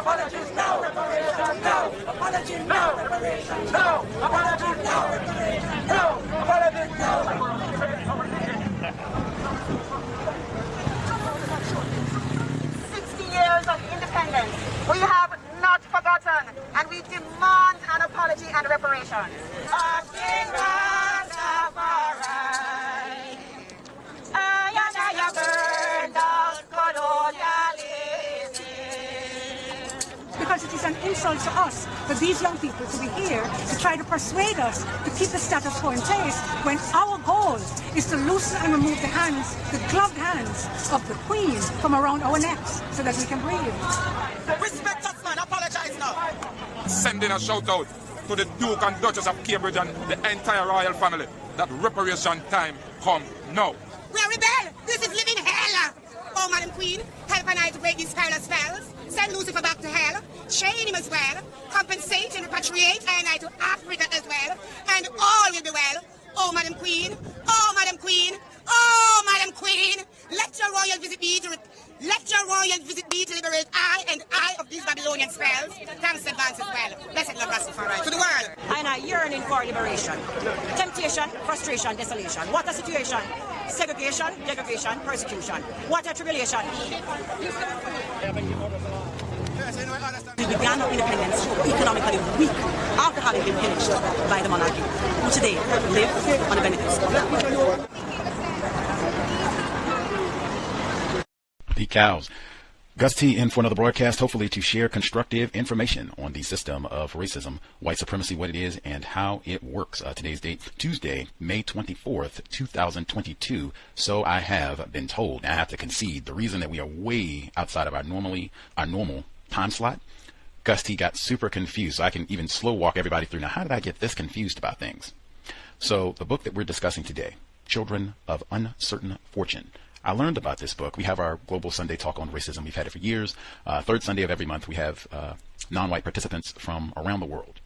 apologies, no reparations, no apologies, no reparations, no apologies, no reparations, no apologies, no. 60 years of independence. We have not forgotten, and we demand an apology and reparation. Because it is an insult to us for these young people to be here to try to persuade us to keep the status quo in place when our goal is to loosen and remove the hands, the gloved hands of the Queen from around our necks so that we can breathe. Respect us, man. Apologize now. Sending a shout out to the Duke and Duchess of Cambridge and the entire royal family that reparation time come now. We are rebel. This is living hell. Oh, Madam Queen, help and I to break these perilous spells. Send Lucifer back to hell. Chain him as well. Compensate and repatriate and I to Africa as well. And all will be well. Oh, Madam Queen. Oh, Madam Queen. Oh, Madam Queen. Let your royal visit be to liberate I and I of these Babylonian spells. Thanks advance as well. Blessed love Rastafari. To the world. And I yearning for liberation. Temptation, frustration, desolation. What a situation. Segregation, degradation, persecution. What a tribulation. We began our independence economically weak after having been pillaged by the monarchy, who today live on the benefits of that. The cows. Gus T in for another broadcast, hopefully to share constructive information on the system of racism, white supremacy, what it is, and how it works. Today's date, Tuesday, May 24th, 2022. So I have been told. I have to concede the reason that we are way outside of our normal time slot. Gus T got super confused. So I can even slow walk everybody through. Now, how did I get this confused about things? So the book that we're discussing today, Children of Uncertain Fortune. I learned about this book. We have our Global Sunday Talk on Racism. We've had it for years. Third Sunday of every month, we have non-white participants from around the world.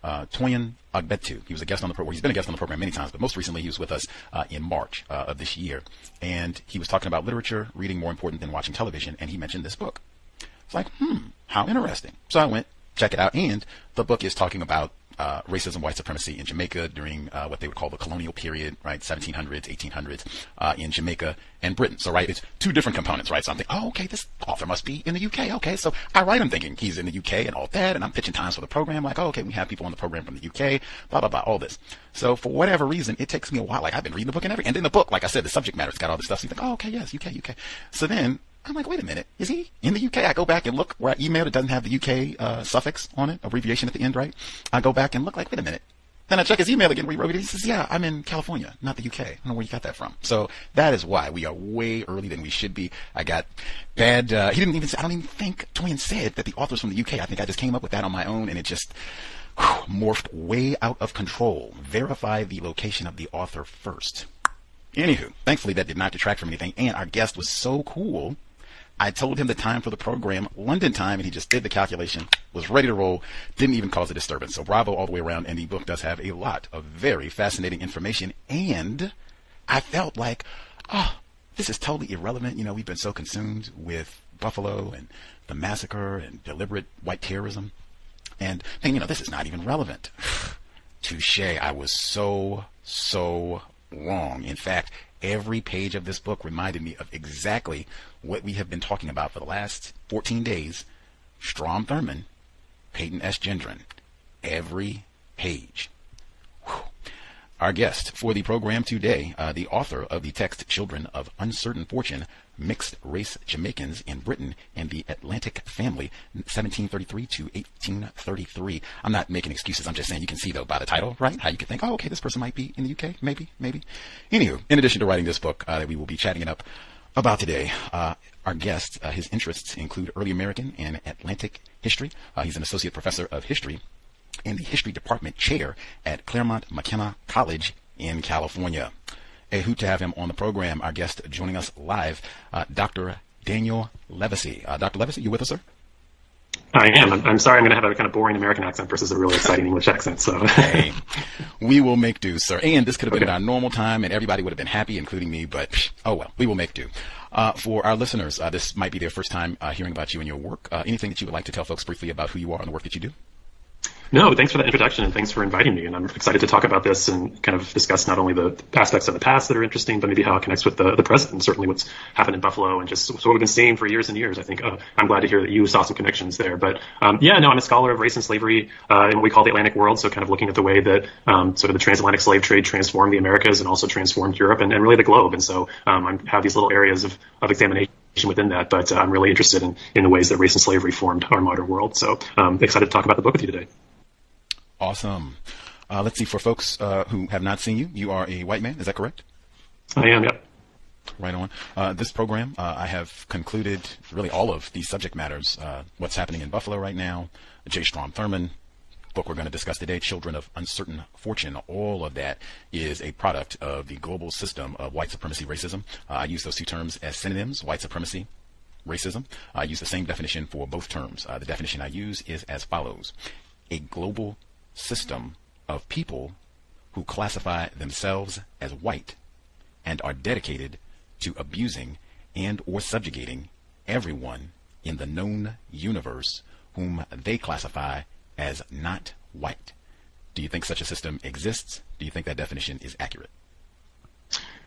Toyin Agbetu, he was a guest on the program. He's been a guest on the program many times, but most recently he was with us in March of this year. And he was talking about literature, reading more important than watching television, and he mentioned this book. It's like, how interesting. So I went, check it out, and the book is talking about racism, white supremacy in Jamaica during what they would call the colonial period, right? 1700s, 1800s in Jamaica and Britain. So, right, it's two different components, right? So I'm thinking, oh, okay, this author must be in the UK. Okay, so I write him thinking he's in the UK and all that, and I'm pitching times for the program, like, oh, okay, we have people on the program from the UK, blah, blah, blah, all this. So for whatever reason, it takes me a while. Like, I've been reading the book and everything. And in the book, like I said, the subject matter's got all this stuff. So you think, oh, okay, yes, UK. So then I'm like, wait a minute, is he in the UK? I go back and look where I emailed, it doesn't have the UK suffix on it, abbreviation at the end, right? I go back and look like, wait a minute. Then I check his email again, rewrote it. He says, yeah, I'm in California, not the UK. I don't know where you got that from. So that is why we are way early than we should be. I got bad, he didn't even say, I don't even think Toyin said that the author's from the UK. I think I just came up with that on my own and it just morphed way out of control. Verify the location of the author first. Anywho, thankfully that did not detract from anything. And our guest was so cool. I told him the time for the program, London time, and he just did the calculation, was ready to roll, didn't even cause a disturbance. So bravo all the way around, and the book does have a lot of very fascinating information, and I felt like, oh, this is totally irrelevant. You know, we've been so consumed with Buffalo and the massacre and deliberate white terrorism, and you know, this is not even relevant. Touche, I was so wrong. In fact, every page of this book reminded me of exactly what we have been talking about for the last 14 days. Strom Thurmond, Payton S. Gendron. Every page. Whew. Our guest for the program today, the author of the text Children of Uncertain Fortune, Mixed Race Jamaicans in Britain and the Atlantic Family, 1733 to 1833. I'm not making excuses. I'm just saying you can see, though, by the title, right, how you could think, oh, okay, this person might be in the UK. Maybe. Anywho, in addition to writing this book that we will be chatting it up about today, our guest, his interests include early American and Atlantic history. He's an associate professor of history and the history department chair at Claremont McKenna College in California. A hoot to have him on the program. Our guest joining us live, Dr. Daniel Livesay. Dr. Livesay, you with us, sir? I am. I'm sorry. I'm going to have a kind of boring American accent versus a really exciting English accent. So hey, we will make do, sir. And this could have been our normal time, and everybody would have been happy, including me. But oh well, we will make do. For our listeners, this might be their first time hearing about you and your work. Anything that you would like to tell folks briefly about who you are and the work that you do? No, thanks for that introduction, and thanks for inviting me. And I'm excited to talk about this and kind of discuss not only the aspects of the past that are interesting, but maybe how it connects with the present, and certainly what's happened in Buffalo and just what we've been seeing for years and years. I think I'm glad to hear that you saw some connections there. But I'm a scholar of race and slavery in what we call the Atlantic world, so kind of looking at the way that sort of the transatlantic slave trade transformed the Americas and also transformed Europe and really the globe. And so I have these little areas of examination within that, but I'm really interested in the ways that race and slavery formed our modern world. So excited to talk about the book with you today. Awesome. Let's see, for folks who have not seen you, you are a white man, is that correct? I am, yep. Right on. This program, I have concluded really all of these subject matters, what's happening in Buffalo right now, J. Strom Thurmond, book we're going to discuss today, Children of Uncertain Fortune. All of that is a product of the global system of white supremacy racism. I use those two terms as synonyms, white supremacy, racism. I use the same definition for both terms. The definition I use is as follows: a global system of people who classify themselves as white and are dedicated to abusing and or subjugating everyone in the known universe whom they classify as not white. Do you think such a system exists? Do you think that definition is accurate?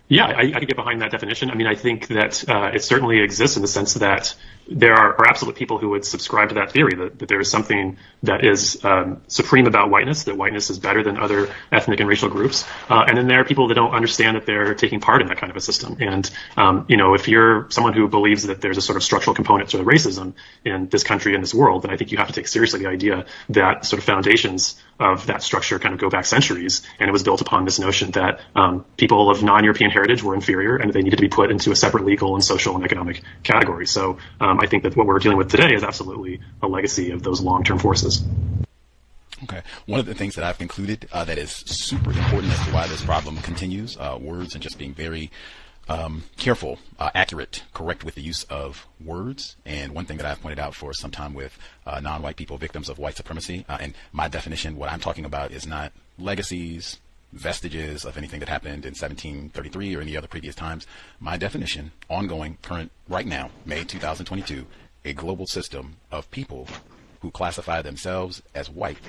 Yeah, I could get behind that definition. I mean, I think that it certainly exists in the sense that there are absolute people who would subscribe to that theory, that there is something that is supreme about whiteness, that whiteness is better than other ethnic and racial groups. And then there are people that don't understand that they're taking part in that kind of a system. And, if you're someone who believes that there's a sort of structural component to racism in this country and this world, then I think you have to take seriously the idea that sort of foundations of that structure kind of go back centuries. And it was built upon this notion that people of non-European heritage were inferior and they needed to be put into a separate legal and social and economic category. So I think that what we're dealing with today is absolutely a legacy of those long-term forces. Okay. One of the things that I've concluded that is super important as to why this problem continues, words and just being very careful, accurate, correct with the use of words. And one thing that I've pointed out for some time with non-white people, victims of white supremacy, and my definition, what I'm talking about is not legacies, vestiges of anything that happened in 1733 or any other previous times. My definition, ongoing, current, right now, May 2022, a global system of people who classify themselves as white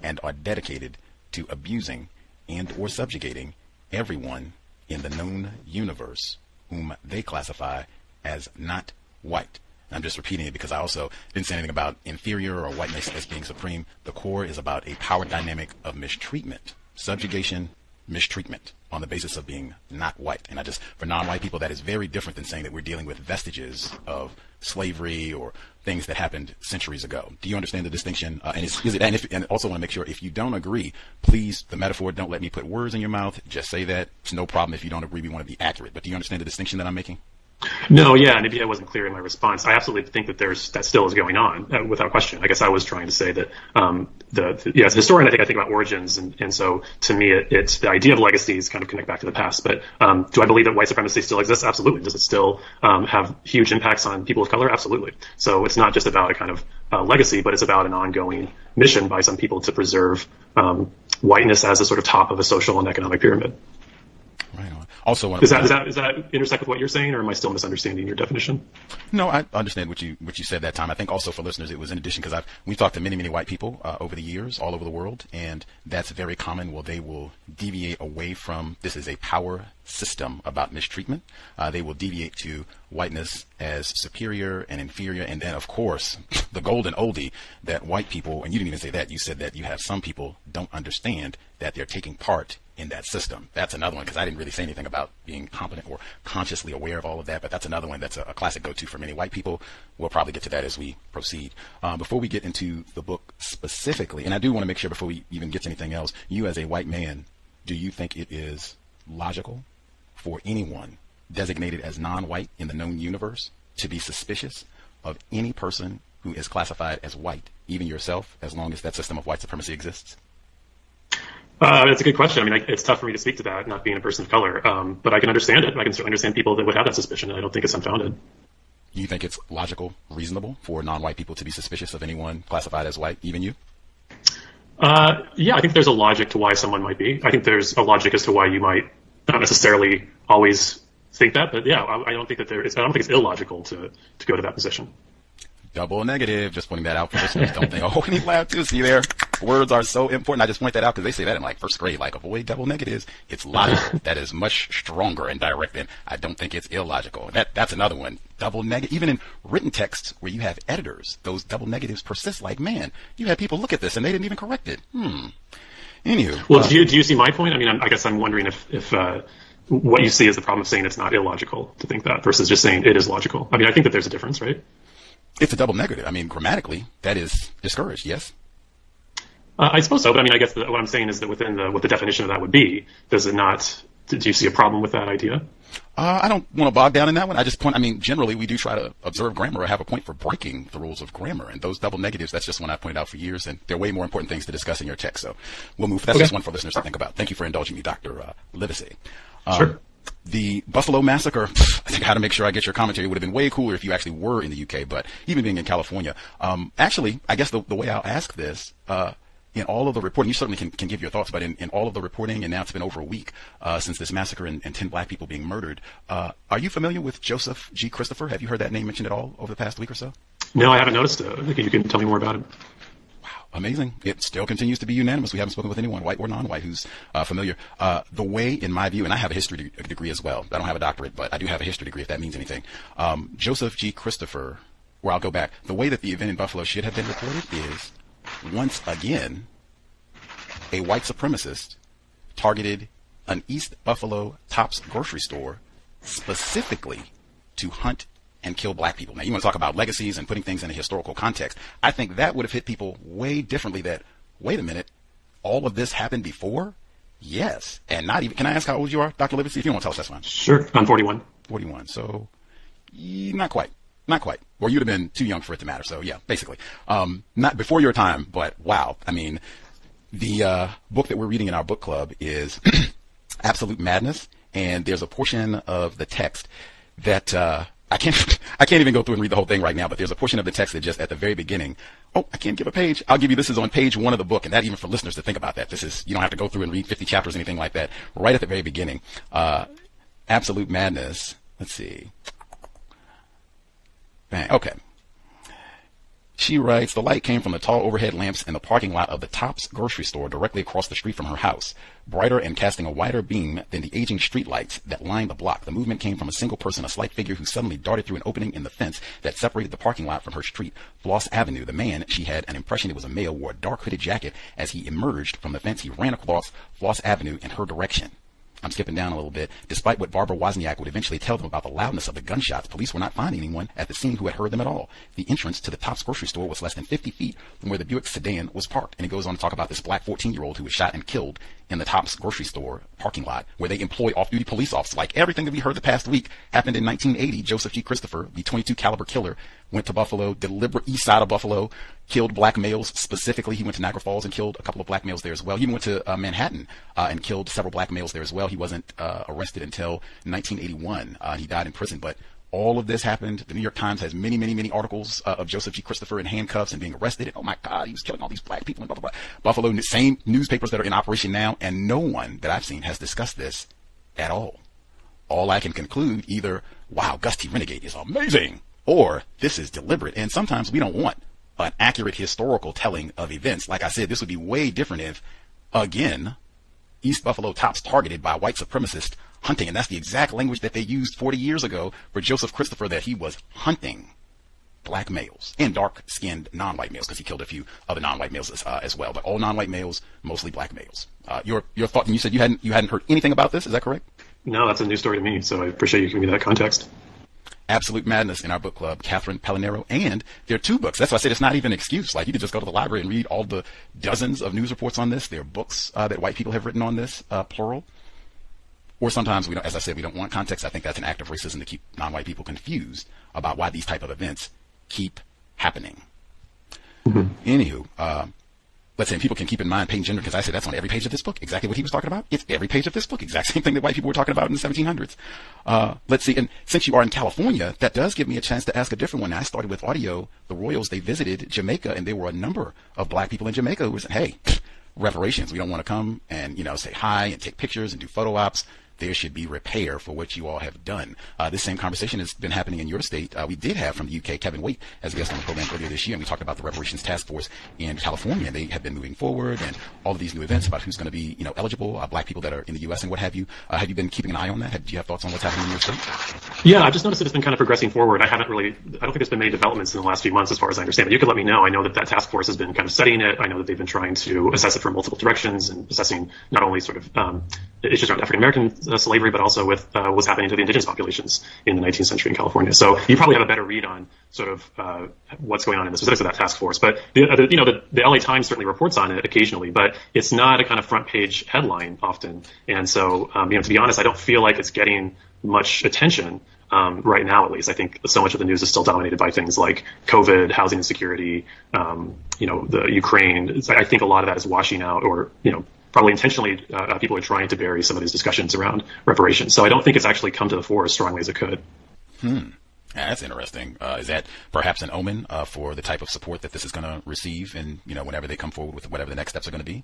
and are dedicated to abusing and or subjugating everyone in the known universe whom they classify as not white. And I'm just repeating it because I also didn't say anything about inferior or whiteness as being supreme. The core is about a power dynamic of mistreatment, subjugation, mistreatment on the basis of being not white. And for non-white people, that is very different than saying that we're dealing with vestiges of slavery or things that happened centuries ago. Do you understand the distinction? And also want to make sure, if you don't agree, please, the metaphor, don't let me put words in your mouth. Just say that. It's no problem if you don't agree. We want to be accurate. But do you understand the distinction that I'm making? No, yeah, maybe I wasn't clear in my response. I absolutely think that that still is going on, without question. I guess I was trying to say that as a historian, I think about origins, and so to me, it's the idea of legacies kind of connect back to the past. But do I believe that white supremacy still exists? Absolutely. Does it still have huge impacts on people of color? Absolutely. So it's not just about a kind of legacy, but it's about an ongoing mission by some people to preserve whiteness as a sort of top of a social and economic pyramid. Right on. Also, does that intersect with what you're saying, or am I still misunderstanding your definition? No, I understand what you said that time. I think also for listeners, it was in addition because we've talked to many white people over the years, all over the world, and that's very common. Well, they will deviate away from this is a power system about mistreatment. They will deviate to whiteness as superior and inferior, and then of course the golden oldie that white people, and you didn't even say that. You said that you have some people don't understand that they're taking part in that system. That's another one, because I didn't really say anything about being competent or consciously aware of all of that, but that's another one that's a classic go-to for many white people. We'll probably get to that as we proceed. Before we get into the book specifically, and I do want to make sure before we even get to anything else, you as a white man, do you think it is logical for anyone designated as non-white in the known universe to be suspicious of any person who is classified as white, even yourself, as long as that system of white supremacy exists? That's a good question. I mean, it's tough for me to speak to that, not being a person of color, but I can understand it. I can certainly understand people that would have that suspicion, and I don't think it's unfounded. you think it's logical, reasonable for non-white people to be suspicious of anyone classified as white, even you? Yeah, I think there's a logic to why someone might be. I think there's a logic as to why you might not necessarily always think that, but yeah, I don't think that I don't think it's illogical to go to that position. Double negative, just pointing that out for listeners. Don't think, oh, any lab too. See there? Words are so important. I just point that out because they say that in like first grade, like avoid double negatives. It's logical. That is much stronger and direct than I don't think it's illogical. That's another one. Double negative. Even in written texts where you have editors, those double negatives persist. Like, man, you had people look at this and they didn't even correct it. Anywho. Well, do you see my point? I mean, I guess I'm wondering if what you see is the problem of saying it's not illogical to think that versus just saying it is logical. I mean, I think that there's a difference, right? It's a double negative. I mean, grammatically, that is discouraged, yes? I suppose so, but I mean, I guess what I'm saying is that within what the definition of that would be, does it not, do you see a problem with that idea? I don't want to bog down in that one. I just point, I mean, generally we do try to observe grammar or have a point for breaking the rules of grammar. And those double negatives, that's just one I've pointed out for years, and there are way more important things to discuss in your text. So we'll move. That's just one for listeners to think about. Thank you for indulging me, Dr. Livesay. Sure. The Buffalo massacre, I think how to make sure I get your commentary. It would have been way cooler if you actually were in the UK, but even being in California, actually, I guess the way I'll ask this, in all of the reporting, you certainly can give your thoughts, but in all of the reporting, and now it's been over a week since this massacre and 10 black people being murdered. Are you familiar with Joseph G. Christopher? Have you heard that name mentioned at all over the past week or so? No, I haven't noticed it. I think you can tell me more about it. Amazing. It still continues to be unanimous. We haven't spoken with anyone, white or non-white, who's familiar. The way, in my view, and I have a history degree as well. I don't have a doctorate, but I do have a history degree, if that means anything. Joseph G. Christopher, where I'll go back, the way that the event in Buffalo should have been reported is, once again, a white supremacist targeted an East Buffalo Tops grocery store specifically to hunt and kill black people. Now, you want to talk about legacies and putting things in a historical context. I think that would have hit people way differently that, wait a minute, all of this happened before? Yes. And not even, can I ask how old you are, Dr. Livesay? If you want to tell us, that's fine. Sure. I'm 41. 41. So, not quite. Not quite. Or you'd have been too young for it to matter. So, yeah, basically. Not before your time, but wow. I mean, the book that we're reading in our book club is Absolute Madness. And there's a portion of the text that, I can't even go through and read the whole thing right now, but there's a portion of the text that just at the very beginning, I can't give a page. I'll give you, this is on page 1 of the book, and that even for listeners to think about that. This is, you don't have to go through and read 50 chapters or anything like that. Right at the very beginning, Absolute Madness. Let's see. Bang. Okay. She writes, the light came from the tall overhead lamps in the parking lot of the Tops grocery store directly across the street from her house, brighter and casting a wider beam than the aging street lights that lined the block. The movement came from a single person, a slight figure who suddenly darted through an opening in the fence that separated the parking lot from her street, Floss Avenue. The man, she had an impression it was a male, wore a dark hooded jacket. As he emerged from the fence, he ran across Floss Avenue in her direction. I'm skipping down a little bit. Despite what Barbara Wozniak would eventually tell them about the loudness of the gunshots, police were not finding anyone at the scene who had heard them at all. The entrance to the Tops grocery store was less than 50 feet from where the Buick sedan was parked. And it goes on to talk about this black 14-year-old who was shot and killed in the Tops grocery store parking lot, where they employ off-duty police officers. Like everything that we heard the past week happened in 1980. Joseph G. Christopher, the .22 caliber killer, went to Buffalo, deliberate east side of Buffalo, killed black males. Specifically, he went to Niagara Falls and killed a couple of black males there as well. He even went to Manhattan and killed several black males there as well. He wasn't arrested until 1981. He died in prison, but all of this happened. The New York Times has many, many, many articles of Joseph G. Christopher in handcuffs and being arrested. And, oh my God, he was killing all these black people in blah, blah, blah. Buffalo, same newspapers that are in operation now, and no one that I've seen has discussed this at all. All I can conclude, either, wow, Gus T. Renegade is amazing, or this is deliberate. And sometimes we don't want an accurate historical telling of events. Like I said, this would be way different if, again, East Buffalo Tops targeted by white supremacists hunting. And that's the exact language that they used 40 years ago for Joseph Christopher, that he was hunting black males and dark-skinned non-white males, because he killed a few other non-white males as well. But all non-white males, mostly black males. Your thought, and you said you hadn't heard anything about this. Is that correct? No, that's a new story to me, so I appreciate you giving me that context. Absolute Madness in our book club, Catherine Pellinero, and there are 2 books. That's why I said it's not even an excuse. Like, you could just go to the library and read all the dozens of news reports on this. There are books that white people have written on this, plural. Or sometimes we don't, as I said, we don't want context. I think that's an act of racism to keep non-white people confused about why these type of events keep happening. Mm-hmm. Anywho, let's say people can keep in mind Payton Gendron, because I said that's on every page of this book. Exactly what he was talking about. It's every page of this book. Exact same thing that white people were talking about in the 1700s. Let's see. And since you are in California, that does give me a chance to ask a different one. I started with audio. The royals, they visited Jamaica, and there were a number of black people in Jamaica who were saying, hey, reparations. We don't want to come and, say hi and take pictures and do photo ops. There should be repair for what you all have done. This same conversation has been happening in your state. We did have from the UK Kevin Waite as a guest on the program earlier this year, and we talked about the reparations task force in California, and they have been moving forward, and all of these new events about who's going to be, eligible, black people that are in the U.S. and what have you. Have you been keeping an eye on that? Do you have thoughts on what's happening in your state? Yeah, I've just noticed that it's been kind of progressing forward. I don't think there's been many developments in the last few months as far as I understand, but you could let me know. I know that task force has been kind of studying it. I know that they've been trying to assess it from multiple directions and assessing not only sort of issues around African American slavery, but also with what's happening to the indigenous populations in the 19th century in California. So you probably have a better read on sort of what's going on in the specifics of that task force. But the LA Times certainly reports on it occasionally, but it's not a kind of front page headline often. And so, to be honest, I don't feel like it's getting much attention right now, at least. I think so much of the news is still dominated by things like COVID, housing insecurity, the Ukraine. I think a lot of that is washing out, or probably intentionally, people are trying to bury some of these discussions around reparations. So I don't think it's actually come to the fore as strongly as it could. That's interesting. Is that perhaps an omen for the type of support that this is going to receive, and whenever they come forward with whatever the next steps are going to be?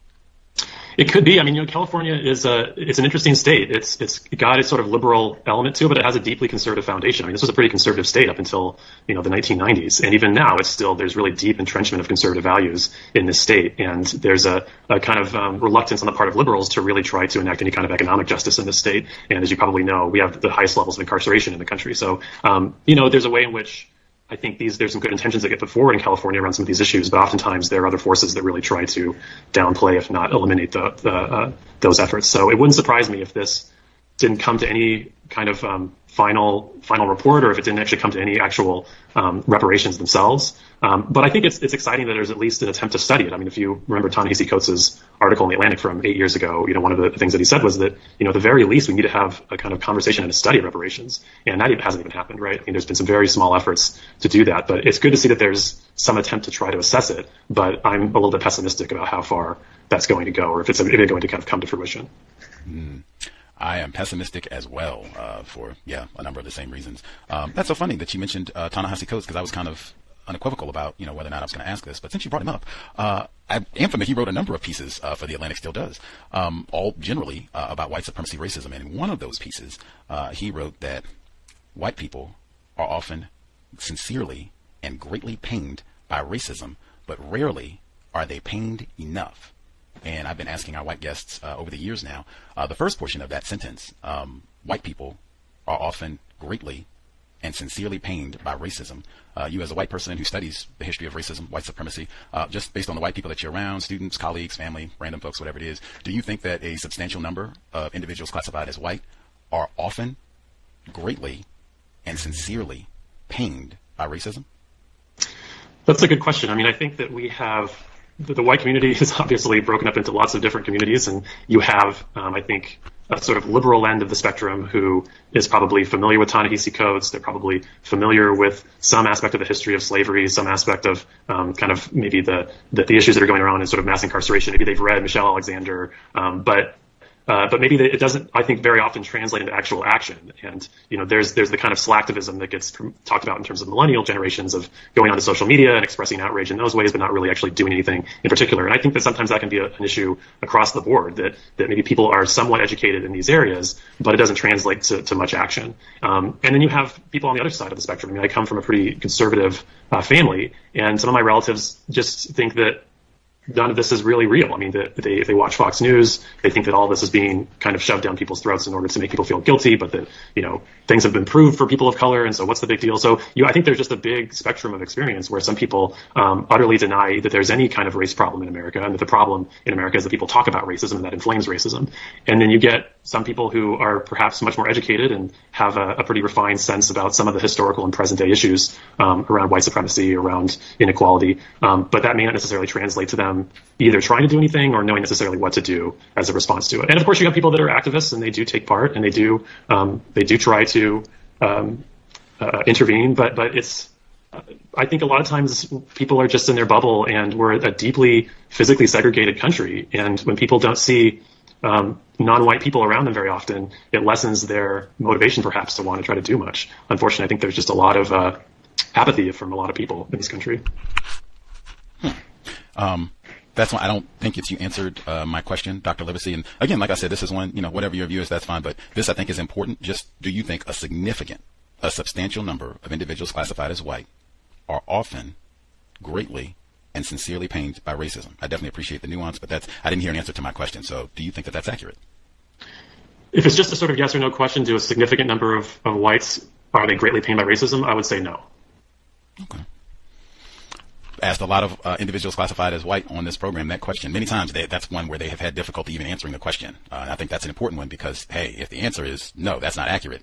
It could be. I mean, California it's an interesting state. It's got a sort of liberal element to it, but it has a deeply conservative foundation. I mean, this was a pretty conservative state up until, the 1990s. And even now, there's really deep entrenchment of conservative values in this state. And there's a kind of reluctance on the part of liberals to really try to enact any kind of economic justice in this state. And as you probably know, we have the highest levels of incarceration in the country. So, there's a way in which I think there's some good intentions that get put forward in California around some of these issues, but oftentimes there are other forces that really try to downplay, if not eliminate, those efforts. So it wouldn't surprise me if this didn't come to any kind of final report, or if it didn't actually come to any actual reparations themselves. But I think it's exciting that there's at least an attempt to study it. I mean, if you remember Ta-Nehisi Coates' article in The Atlantic from 8 years ago, one of the things that he said was that, at the very least, we need to have a kind of conversation and a study of reparations. And that hasn't even happened, right? I mean, there's been some very small efforts to do that, but it's good to see that there's some attempt to try to assess it. But I'm a little bit pessimistic about how far that's going to go, or if it's going to kind of come to fruition. I am pessimistic as well, for a number of the same reasons. That's so funny that you mentioned Ta-Nehisi Coates, because I was kind of unequivocal about whether or not I was going to ask this. But since you brought him up, I am familiar. He wrote a number of pieces for The Atlantic, still does, all generally about white supremacy, racism. And in one of those pieces, he wrote that white people are often sincerely and greatly pained by racism, but rarely are they pained enough. And I've been asking our white guests over the years now, the first portion of that sentence, white people are often greatly and sincerely pained by racism. You, as a white person who studies the history of racism, white supremacy, just based on the white people that you're around, students, colleagues, family, random folks, whatever it is, do you think that a substantial number of individuals classified as white are often greatly and sincerely pained by racism? That's a good question. I mean, I think that we have the white community is obviously broken up into lots of different communities, and you have, I think, a sort of liberal end of the spectrum who is probably familiar with Ta-Nehisi Coates. They're probably familiar with some aspect of the history of slavery, some aspect of kind of maybe the issues that are going around in sort of mass incarceration. Maybe they've read Michelle Alexander, but maybe it doesn't, I think, very often translate into actual action. And, there's the kind of slacktivism that gets talked about in terms of millennial generations of going onto social media and expressing outrage in those ways, but not really actually doing anything in particular. And I think that sometimes that can be an issue across the board, that maybe people are somewhat educated in these areas, but it doesn't translate to much action. And then you have people on the other side of the spectrum. I mean, I come from a pretty conservative family, and some of my relatives just think that none of this is really real. I mean, if they watch Fox News, they think that all this is being kind of shoved down people's throats in order to make people feel guilty, but that, things have been proved for people of color, and so what's the big deal? So, I think there's just a big spectrum of experience where some people utterly deny that there's any kind of race problem in America, and that the problem in America is that people talk about racism, and that inflames racism. And then you get some people who are perhaps much more educated and have a pretty refined sense about some of the historical and present day issues around white supremacy, around inequality, but that may not necessarily translate to them either trying to do anything or knowing necessarily what to do as a response to it. And of course, you have people that are activists, and they do take part, and they do try to intervene, but it's I think a lot of times people are just in their bubble, and we're a deeply physically segregated country. And when people don't see non-white people around them very often, it lessens their motivation perhaps to want to try to do much. Unfortunately, I think there's just a lot of apathy from a lot of people in this country. That's why I don't think you answered my question, Dr. Livesay. And again, like I said, this is one, whatever your view is, that's fine. But this, I think, is important. Just, do you think a substantial number of individuals classified as white are often greatly and sincerely pained by racism? I definitely appreciate the nuance, but I didn't hear an answer to my question. So do you think that that's accurate? If it's just a sort of yes or no question to a significant number of whites, are they greatly pained by racism? I would say no. Okay. Asked a lot of individuals classified as white on this program that question many times. That's one where they have had difficulty even answering the question. And I think that's an important one because, hey, if the answer is no, that's not accurate,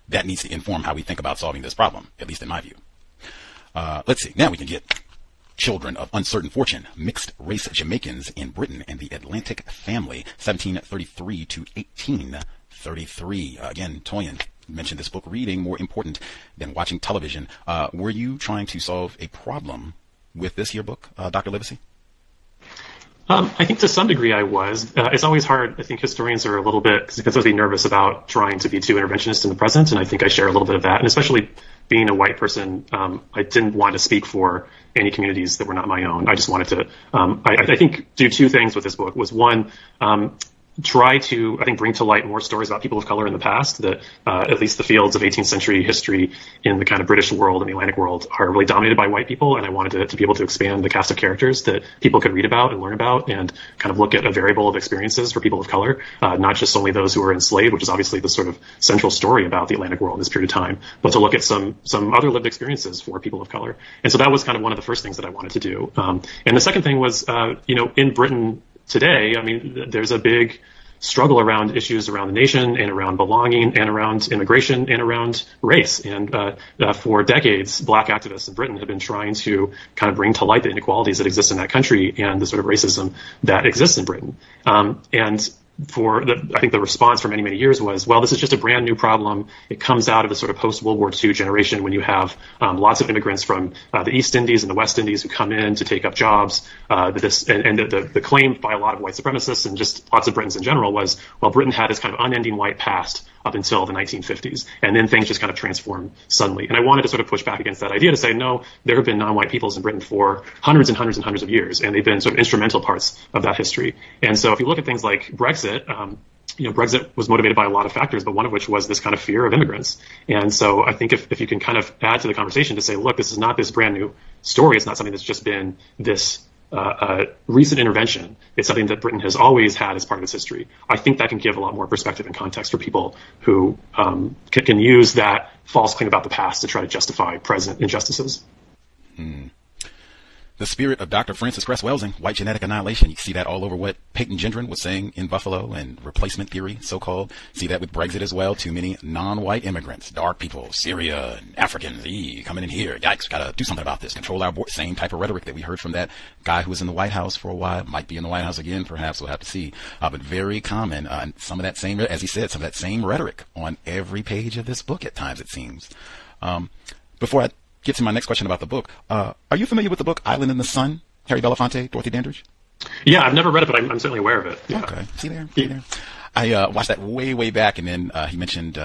that needs to inform how we think about solving this problem, at least in my view. Let's see. Now we can get children of uncertain fortune, mixed race Jamaicans in Britain and the Atlantic family, 1733 to 1833. Again, Toyin mentioned this book reading more important than watching television. Were you trying to solve a problem with this yearbook, Dr. Livesay? I think to some degree I was. It's always hard. I think historians are a little bit considerably nervous about trying to be too interventionist in the present, and I think I share a little bit of that. And especially being a white person, I didn't want to speak for any communities that were not my own. I just wanted to, I think, do two things with this book. Was one, try to, I think, bring to light more stories about people of color in the past, that at least the fields of 18th century history in the kind of British world and the Atlantic world are really dominated by white people. And I wanted to be able to expand the cast of characters that people could read about and learn about, and kind of look at a variable of experiences for people of color, not just only those who were enslaved, which is obviously the sort of central story about the Atlantic world in this period of time, but to look at some other lived experiences for people of color. And so that was kind of one of the first things that I wanted to do. And the second thing was, in Britain today, I mean, there's a big struggle around issues around the nation and around belonging and around immigration and around race. And for decades, black activists in Britain have been trying to kind of bring to light the inequalities that exist in that country and the sort of racism that exists in Britain. And I think the response for many, many years was, well, this is just a brand new problem. It comes out of the sort of post-World War II generation when you have lots of immigrants from the East Indies and the West Indies who come in to take up jobs. The claim by a lot of white supremacists and just lots of Britons in general was, well, Britain had this kind of unending white past up until the 1950s, and then things just kind of transformed suddenly. And I wanted to sort of push back against that idea to say, no, there have been non-white peoples in Britain for hundreds and hundreds and hundreds of years, and they've been sort of instrumental parts of that history. And so if you look at things like Brexit, Brexit was motivated by a lot of factors, but one of which was this kind of fear of immigrants. And so I think if you can kind of add to the conversation to say, look, this is not this brand new story. It's not something that's just been this recent intervention. It's something that Britain has always had as part of its history. I think that can give a lot more perspective and context for people who can use that false claim about the past to try to justify present injustices. The spirit of Dr. Francis Cress Welsing, White Genetic Annihilation. You see that all over what Payton Gendron was saying in Buffalo, and replacement theory, so-called. See that with Brexit as well. Too many non-white immigrants, dark people, Syria, and Africans, coming in here. Yikes, gotta do something about this. Control our border. Same type of rhetoric that we heard from that guy who was in the White House for a while. Might be in the White House again, perhaps. We'll have to see. But very common. Some of that same, as he said, some of that same rhetoric on every page of this book at times, it seems. Before I get to my next question about the book, are you familiar with the book Island in the Sun, Harry Belafonte, Dorothy Dandridge? Yeah, I've never read it, but I'm certainly aware of it. Yeah. Okay, see there. I watched that way back, and then he mentioned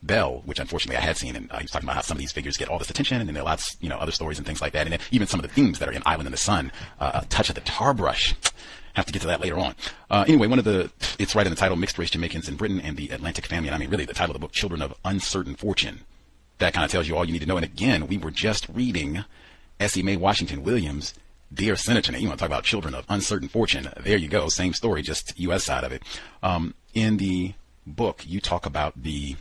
Bell, which unfortunately I had seen, and he was talking about how some of these figures get all this attention, and then there are lots, other stories and things like that, and then even some of the themes that are in Island in the Sun, a touch of the tar brush. Have to get to that later on. Anyway, it's right in the title, Mixed Race Jamaicans in Britain and the Atlantic Family, and I mean really the title of the book, Children of Uncertain Fortune. That kind of tells you all you need to know. And again, we were just reading S.E. Mae Washington Williams' Dear Senator. Now, you want to talk about children of uncertain fortune. There you go. Same story, just U.S. side of it. In the book, you talk about the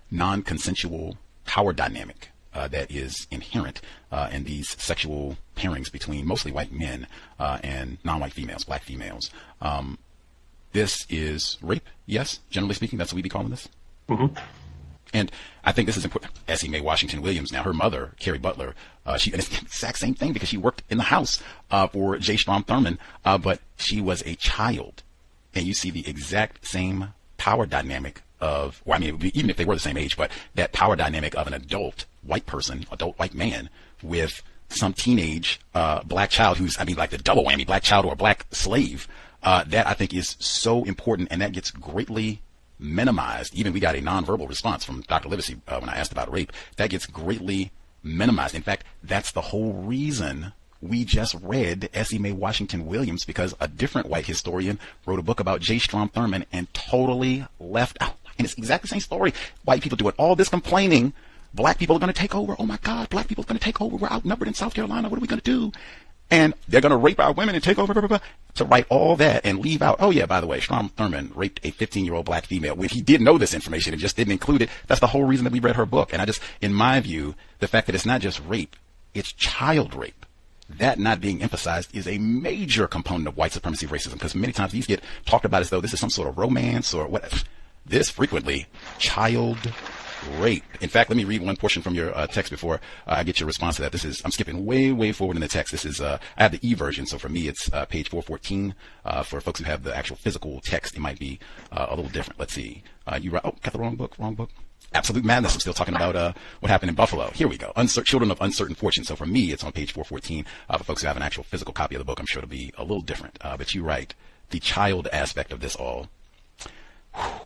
non-consensual power dynamic that is inherent in these sexual pairings between mostly white men and non-white females, black females. This is rape, yes? Generally speaking, that's what we'd be calling this? Mm-hmm. And I think this is important. S.E. Mae Washington Williams, now her mother, Carrie Butler, and it's the exact same thing because she worked in the house for J. Strom Thurmond, but she was a child. And you see the exact same power dynamic of, or I mean, even if they were the same age, but that power dynamic of an adult white person, adult white man with some teenage black child who's, I mean, like the double whammy, black child or a black slave, that I think is so important, and that gets greatly minimized. Even we got a nonverbal response from Dr. Livesay when I asked about rape. That gets greatly minimized. In fact, that's the whole reason we just read Essie Mae Washington Williams, because a different white historian wrote a book about J. Strom Thurmond and totally left out. And it's exactly the same story. White people doing all this complaining. Black people are going to take over. Oh my God, black people are going to take over. We're outnumbered in South Carolina. What are we going to do? And they're going to rape our women and take over, blah, blah, blah, to write all that and leave out, oh yeah, by the way, Strom Thurmond raped a 15-year-old black female. When he did know this information and just didn't include it, that's the whole reason that we read her book. And I just, in my view, the fact that it's not just rape, it's child rape. That not being emphasized is a major component of white supremacy racism, because many times these get talked about as though this is some sort of romance or what. This frequently child rape. In fact, let me read one portion from your text before I get your response to that. This is, I'm skipping way forward in the text. This is, I have the e-version, so for me it's page 414. For folks who have the actual physical text, it might be a little different. Let's see. You write, oh, got the wrong book. Absolute Madness. I'm still talking about what happened in Buffalo. Here we go. Children of Uncertain Fortune. So for me, it's on page 414. For folks who have an actual physical copy of the book, I'm sure it'll be a little different. But you write, the child aspect of this all.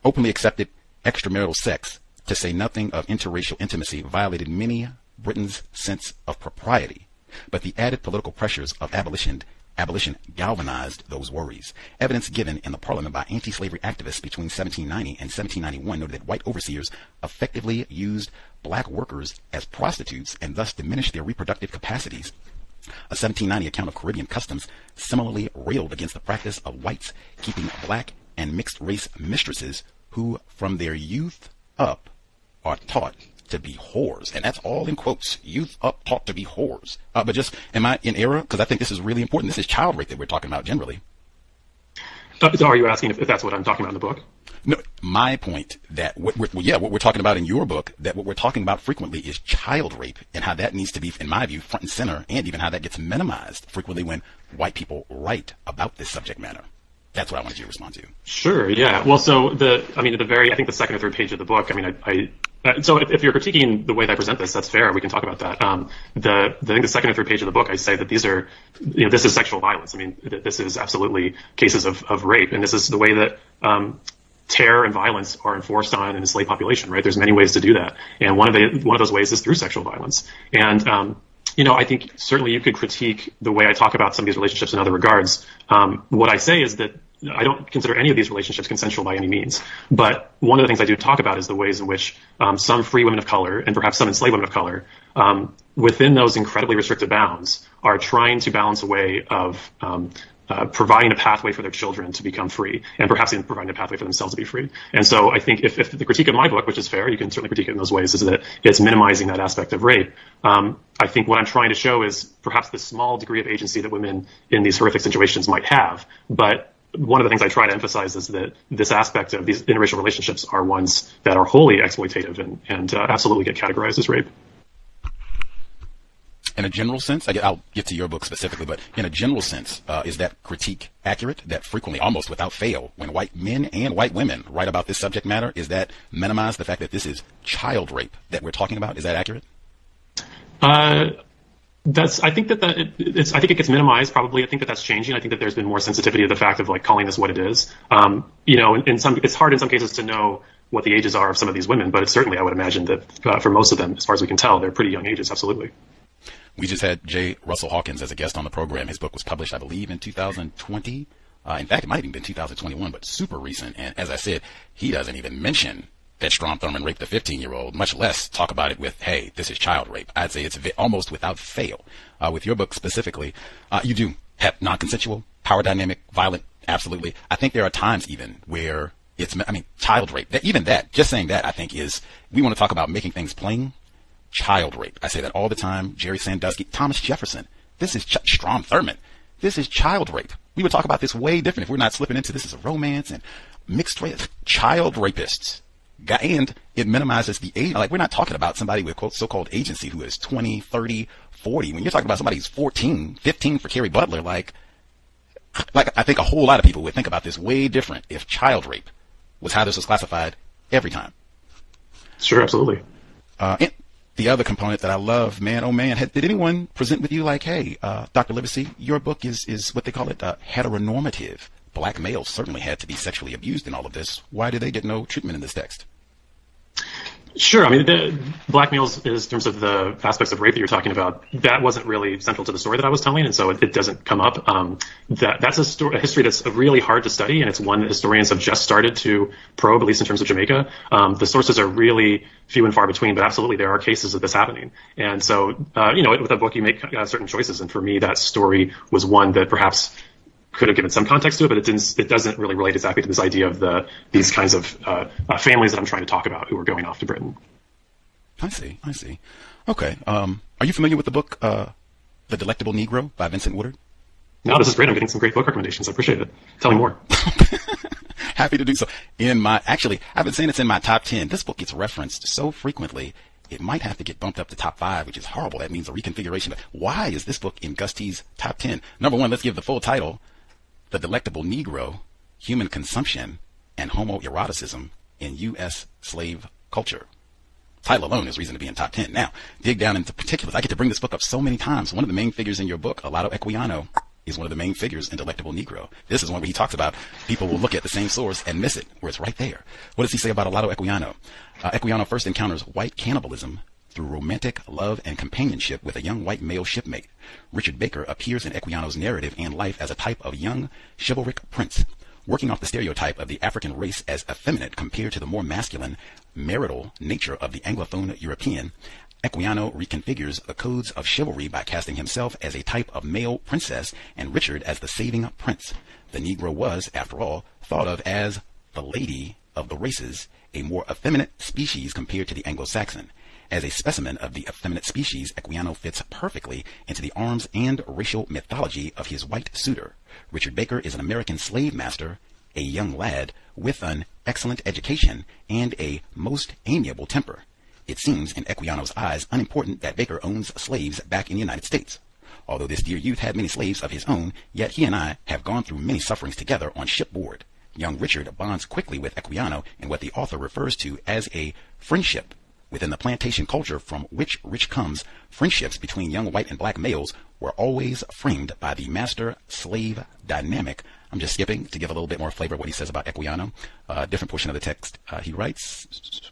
Openly accepted extramarital sex, to say nothing of interracial intimacy, violated many Britons' sense of propriety. But the added political pressures of abolition galvanized those worries. Evidence given in the Parliament by anti-slavery activists between 1790 and 1791 noted that white overseers effectively used black workers as prostitutes and thus diminished their reproductive capacities. A 1790 account of Caribbean customs similarly railed against the practice of whites keeping black and mixed race mistresses who from their youth up are taught to be whores. And that's all in quotes. Youth up taught to be whores. But just, am I in error? Because I think this is really important. This is child rape that we're talking about generally. So are you asking if that's what I'm talking about in the book? No, my point that what we're talking about in your book, that what we're talking about frequently is child rape, and how that needs to be, in my view, front and center, and even how that gets minimized frequently when white people write about this subject matter. That's what I wanted you to respond to. Sure. Yeah. Well, so I think the second or third page of the book, so if you're critiquing the way that I present this, that's fair. We can talk about that. I think the second or third page of the book, I say that these are, this is sexual violence. I mean, this is absolutely cases of rape. And this is the way that, terror and violence are enforced on an enslaved population, right? There's many ways to do that. And one of those ways is through sexual violence. And, I think certainly you could critique the way I talk about some of these relationships in other regards. What I say is that I don't consider any of these relationships consensual by any means. But one of the things I do talk about is the ways in which some free women of color, and perhaps some enslaved women of color, within those incredibly restricted bounds, are trying to balance a way of providing a pathway for their children to become free, and perhaps even providing a pathway for themselves to be free. And so I think if the critique of my book, which is fair, you can certainly critique it in those ways, is that it's minimizing that aspect of rape. I think what I'm trying to show is perhaps the small degree of agency that women in these horrific situations might have. But one of the things I try to emphasize is that this aspect of these interracial relationships are ones that are wholly exploitative and absolutely get categorized as rape. In a general sense, I'll get to your book specifically, but in a general sense, is that critique accurate? That frequently, almost without fail, when white men and white women write about this subject matter, is that minimize the fact that this is child rape that we're talking about? Is that accurate? I think it gets minimized. Probably, I think that's changing. I think that there's been more sensitivity to the fact of calling this what it is. It's hard in some cases to know what the ages are of some of these women, but it's certainly, I would imagine that for most of them, as far as we can tell, they're pretty young ages. Absolutely. We just had J. Russell Hawkins as a guest on the program. His book was published, I believe, in 2020. In fact, it might have even been 2021, but super recent. And as I said, he doesn't even mention that Strom Thurmond raped a 15-year-old, much less talk about it with, hey, this is child rape. I'd say it's almost without fail. With your book specifically, you do have non-consensual, power dynamic, violent, absolutely. I think there are times even where it's, child rape. Just saying that, I think we want to talk about making things plain. Child rape. I say that all the time. Jerry Sandusky, Thomas Jefferson. This is Strom Thurmond. This is child rape. We would talk about this way different if we're not slipping into this as a romance and mixed race. Child rapists. And it minimizes the age. We're not talking about somebody with so-called agency who is 20, 30, 40. When you're talking about somebody who's 14, 15 for Carrie Butler, I think a whole lot of people would think about this way different if child rape was how this was classified every time. Sure, absolutely. And the other component that I love, man, oh man, did anyone present with you like, hey, Dr. Livesay, your book is what they call it, heteronormative. Black males certainly had to be sexually abused in all of this. Why do they get no treatment in this text? Sure. I mean, the black males, in terms of the aspects of rape that you're talking about, that wasn't really central to the story that I was telling, and so it doesn't come up. That's a history that's really hard to study, and it's one that historians have just started to probe, at least in terms of Jamaica. The sources are really few and far between, but absolutely there are cases of this happening. And so, with a book you make certain choices, and for me that story was one that perhaps could have given some context to it, but it doesn't really relate exactly to this idea of these kinds of families that I'm trying to talk about who are going off to Britain. I see. Okay. Are you familiar with the book, The Delectable Negro by Vincent Woodard? No, this is great. I'm getting some great book recommendations. I appreciate it. Tell me more. Happy to do so. I've been saying it's in my top 10. This book gets referenced so frequently, it might have to get bumped up to top 5, which is horrible. That means a reconfiguration. But why is this book in Gus T's top 10? Number one, let's give the full title. The Delectable Negro, Human Consumption and Homoeroticism in U.S. Slave Culture. Title alone is reason to be in top 10. Now, dig down into particulars. I get to bring this book up so many times. One of the main figures in your book, Olaudah Equiano, is one of the main figures in Delectable Negro. This is one where he talks about people will look at the same source and miss it, where it's right there. What does he say about Olaudah Equiano? Equiano first encounters white cannibalism through romantic love and companionship with a young white male shipmate. Richard Baker appears in Equiano's narrative and life as a type of young chivalric prince, working off the stereotype of the African race as effeminate compared to the more masculine marital nature of the Anglophone European. Equiano reconfigures the codes of chivalry by casting himself as a type of male princess and Richard as the saving prince. The Negro was, after all, thought of as the lady of the races, a more effeminate species compared to the Anglo-Saxon. As a specimen of the effeminate species, Equiano fits perfectly into the arms and racial mythology of his white suitor. Richard Baker is an American slave master, a young lad with an excellent education and a most amiable temper. It seems in Equiano's eyes unimportant that Baker owns slaves back in the United States. Although this dear youth had many slaves of his own, yet he and I have gone through many sufferings together on shipboard. Young Richard bonds quickly with Equiano in what the author refers to as a friendship. Within the plantation culture from which Rich comes, friendships between young white and black males were always framed by the master-slave dynamic. I'm just skipping to give a little bit more flavor of what he says about Equiano. Different portion of the text he writes.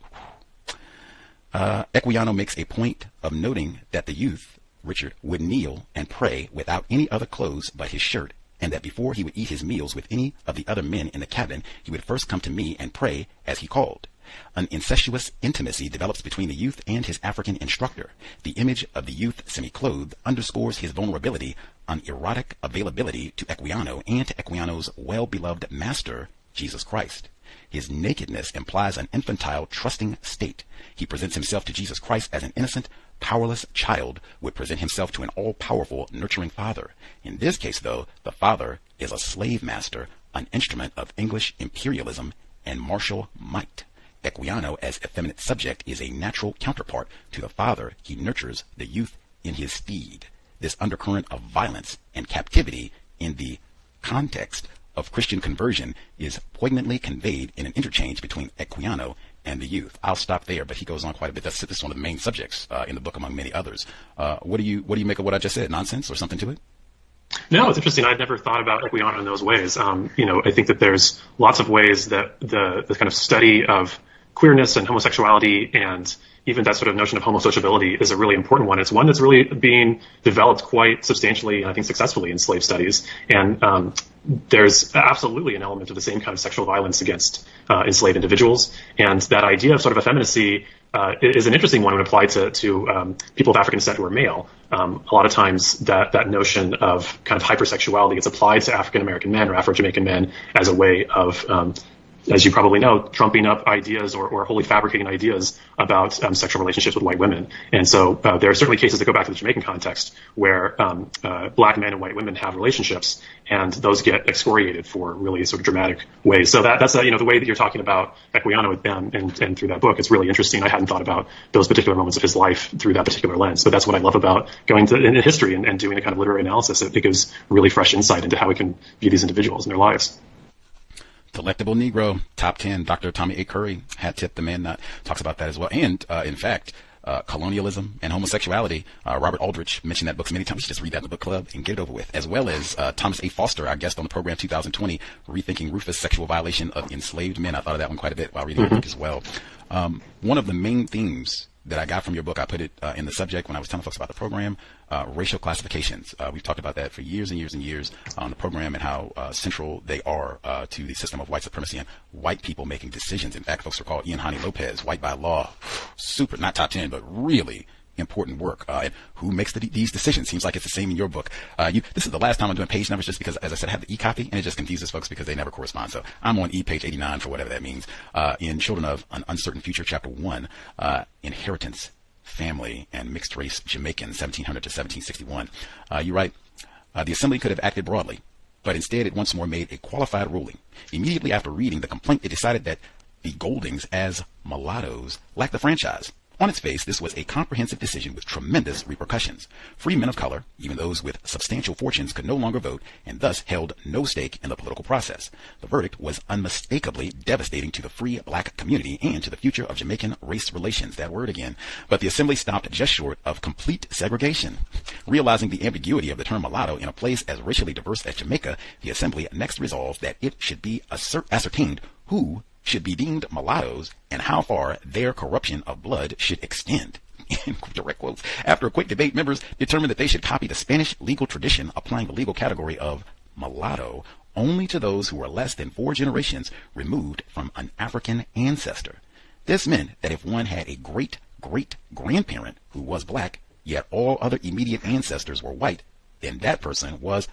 Equiano makes a point of noting that the youth, Richard, would kneel and pray without any other clothes but his shirt, and that before he would eat his meals with any of the other men in the cabin, he would first come to me and pray as he called. An incestuous intimacy develops between the youth and his African instructor. The image of the youth semi-clothed underscores his vulnerability, an erotic availability to Equiano and to Equiano's well-beloved master, Jesus Christ. His nakedness implies an infantile, trusting state. He presents himself to Jesus Christ as an innocent, powerless child would present himself to an all-powerful, nurturing father. In this case, though, the father is a slave master, an instrument of English imperialism and martial might. Equiano, as effeminate subject, is a natural counterpart to the father. He nurtures the youth in his stead. This undercurrent of violence and captivity in the context of Christian conversion is poignantly conveyed in an interchange between Equiano and the youth. I'll stop there, but he goes on quite a bit. This is one of the main subjects in the book, among many others. What do you make of what I just said? Nonsense or something to it? No, it's interesting. I'd never thought about Equiano in those ways. I think that there's lots of ways that the kind of study of queerness and homosexuality and even that sort of notion of homosociability is a really important one. It's one that's really being developed quite substantially, and I think successfully, in slave studies. And there's absolutely an element of the same kind of sexual violence against enslaved individuals. And that idea of sort of effeminacy is an interesting one when applied to people of African descent who are male. A lot of times that notion of kind of hypersexuality gets applied to African American men or Afro-Jamaican men as a way of as you probably know, trumping up ideas or wholly fabricating ideas about sexual relationships with white women. And so there are certainly cases that go back to the Jamaican context where black men and white women have relationships, and those get excoriated for really sort of dramatic ways. So that's the way that you're talking about Equiano and through that book, it's really interesting. I hadn't thought about those particular moments of his life through that particular lens, but that's what I love about going in history and doing a kind of literary analysis. It gives really fresh insight into how we can view these individuals and their lives. Delectable Negro, top 10. Dr. Tommy A. Curry, hat tip the man, talks about that as well. And in fact, colonialism and homosexuality. Robert Aldrich mentioned that book many times. You should just read that in the book club and get it over with. As well as Thomas A. Foster, our guest on the program 2020, Rethinking Rufus' Sexual Violation of Enslaved Men. I thought of that one quite a bit while reading the book as well. One of the main themes that I got from your book, I put it in the subject when I was telling folks about the program, racial classifications. We've talked about that for years and years and years on the program and how central they are to the system of white supremacy and white people making decisions. In fact, folks recall Ian Hani Lopez, White by Law, super, not top 10, but really important work. And who makes these decisions? Seems like it's the same in your book. This is the last time I'm doing page numbers just because, as I said, I have the e-copy and it just confuses folks because they never correspond. So I'm on page 89 for whatever that means. In Children of an Uncertain Future, chapter 1, Inheritance, Family, and Mixed Race Jamaicans, 1700 to 1761. You write, the Assembly could have acted broadly, but instead it once more made a qualified ruling. Immediately after reading the complaint, it decided that the Goldings as mulattoes lacked the franchise. On its face, this was a comprehensive decision with tremendous repercussions. Free men of color, even those with substantial fortunes, could no longer vote and thus held no stake in the political process. The verdict was unmistakably devastating to the free black community and to the future of Jamaican race relations, that word again. But the Assembly stopped just short of complete segregation. Realizing the ambiguity of the term mulatto in a place as racially diverse as Jamaica, the Assembly next resolved that it should be ascertained who should be deemed mulattoes and how far their corruption of blood should extend. In direct quotes. After a quick debate, members determined that they should copy the Spanish legal tradition, applying the legal category of mulatto only to those who were less than 4 generations removed from an African ancestor. This meant that if one had a great-great-grandparent who was black, yet all other immediate ancestors were white, then that person was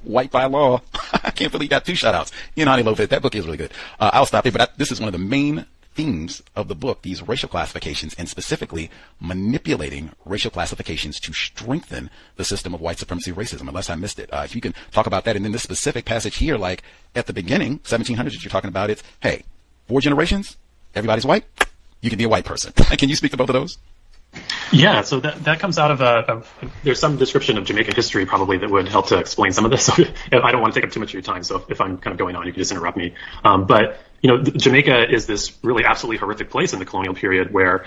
white by law. I can't believe got 2 shout-outs. Ian Hani Lopez, that book is really good. I'll stop there, but this is one of the main themes of the book, these racial classifications, and specifically manipulating racial classifications to strengthen the system of white supremacy racism, unless I missed it. If you can talk about that, and then this specific passage here, like at the beginning, 1700s that you're talking about, it's, hey, 4 generations, everybody's white, you can be a white person. Can you speak to both of those? Yeah, so that comes out of there's some description of Jamaican history probably that would help to explain some of this. So I don't want to take up too much of your time, so if I'm kind of going on, you can just interrupt me. But Jamaica is this really absolutely horrific place in the colonial period where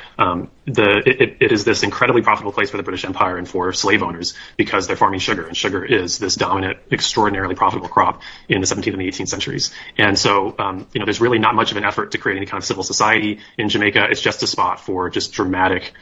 it is this incredibly profitable place for the British Empire and for slave owners because they're farming sugar, and sugar is this dominant, extraordinarily profitable crop in the 17th and the 18th centuries. And so, there's really not much of an effort to create any kind of civil society in Jamaica. It's just a spot for just dramatic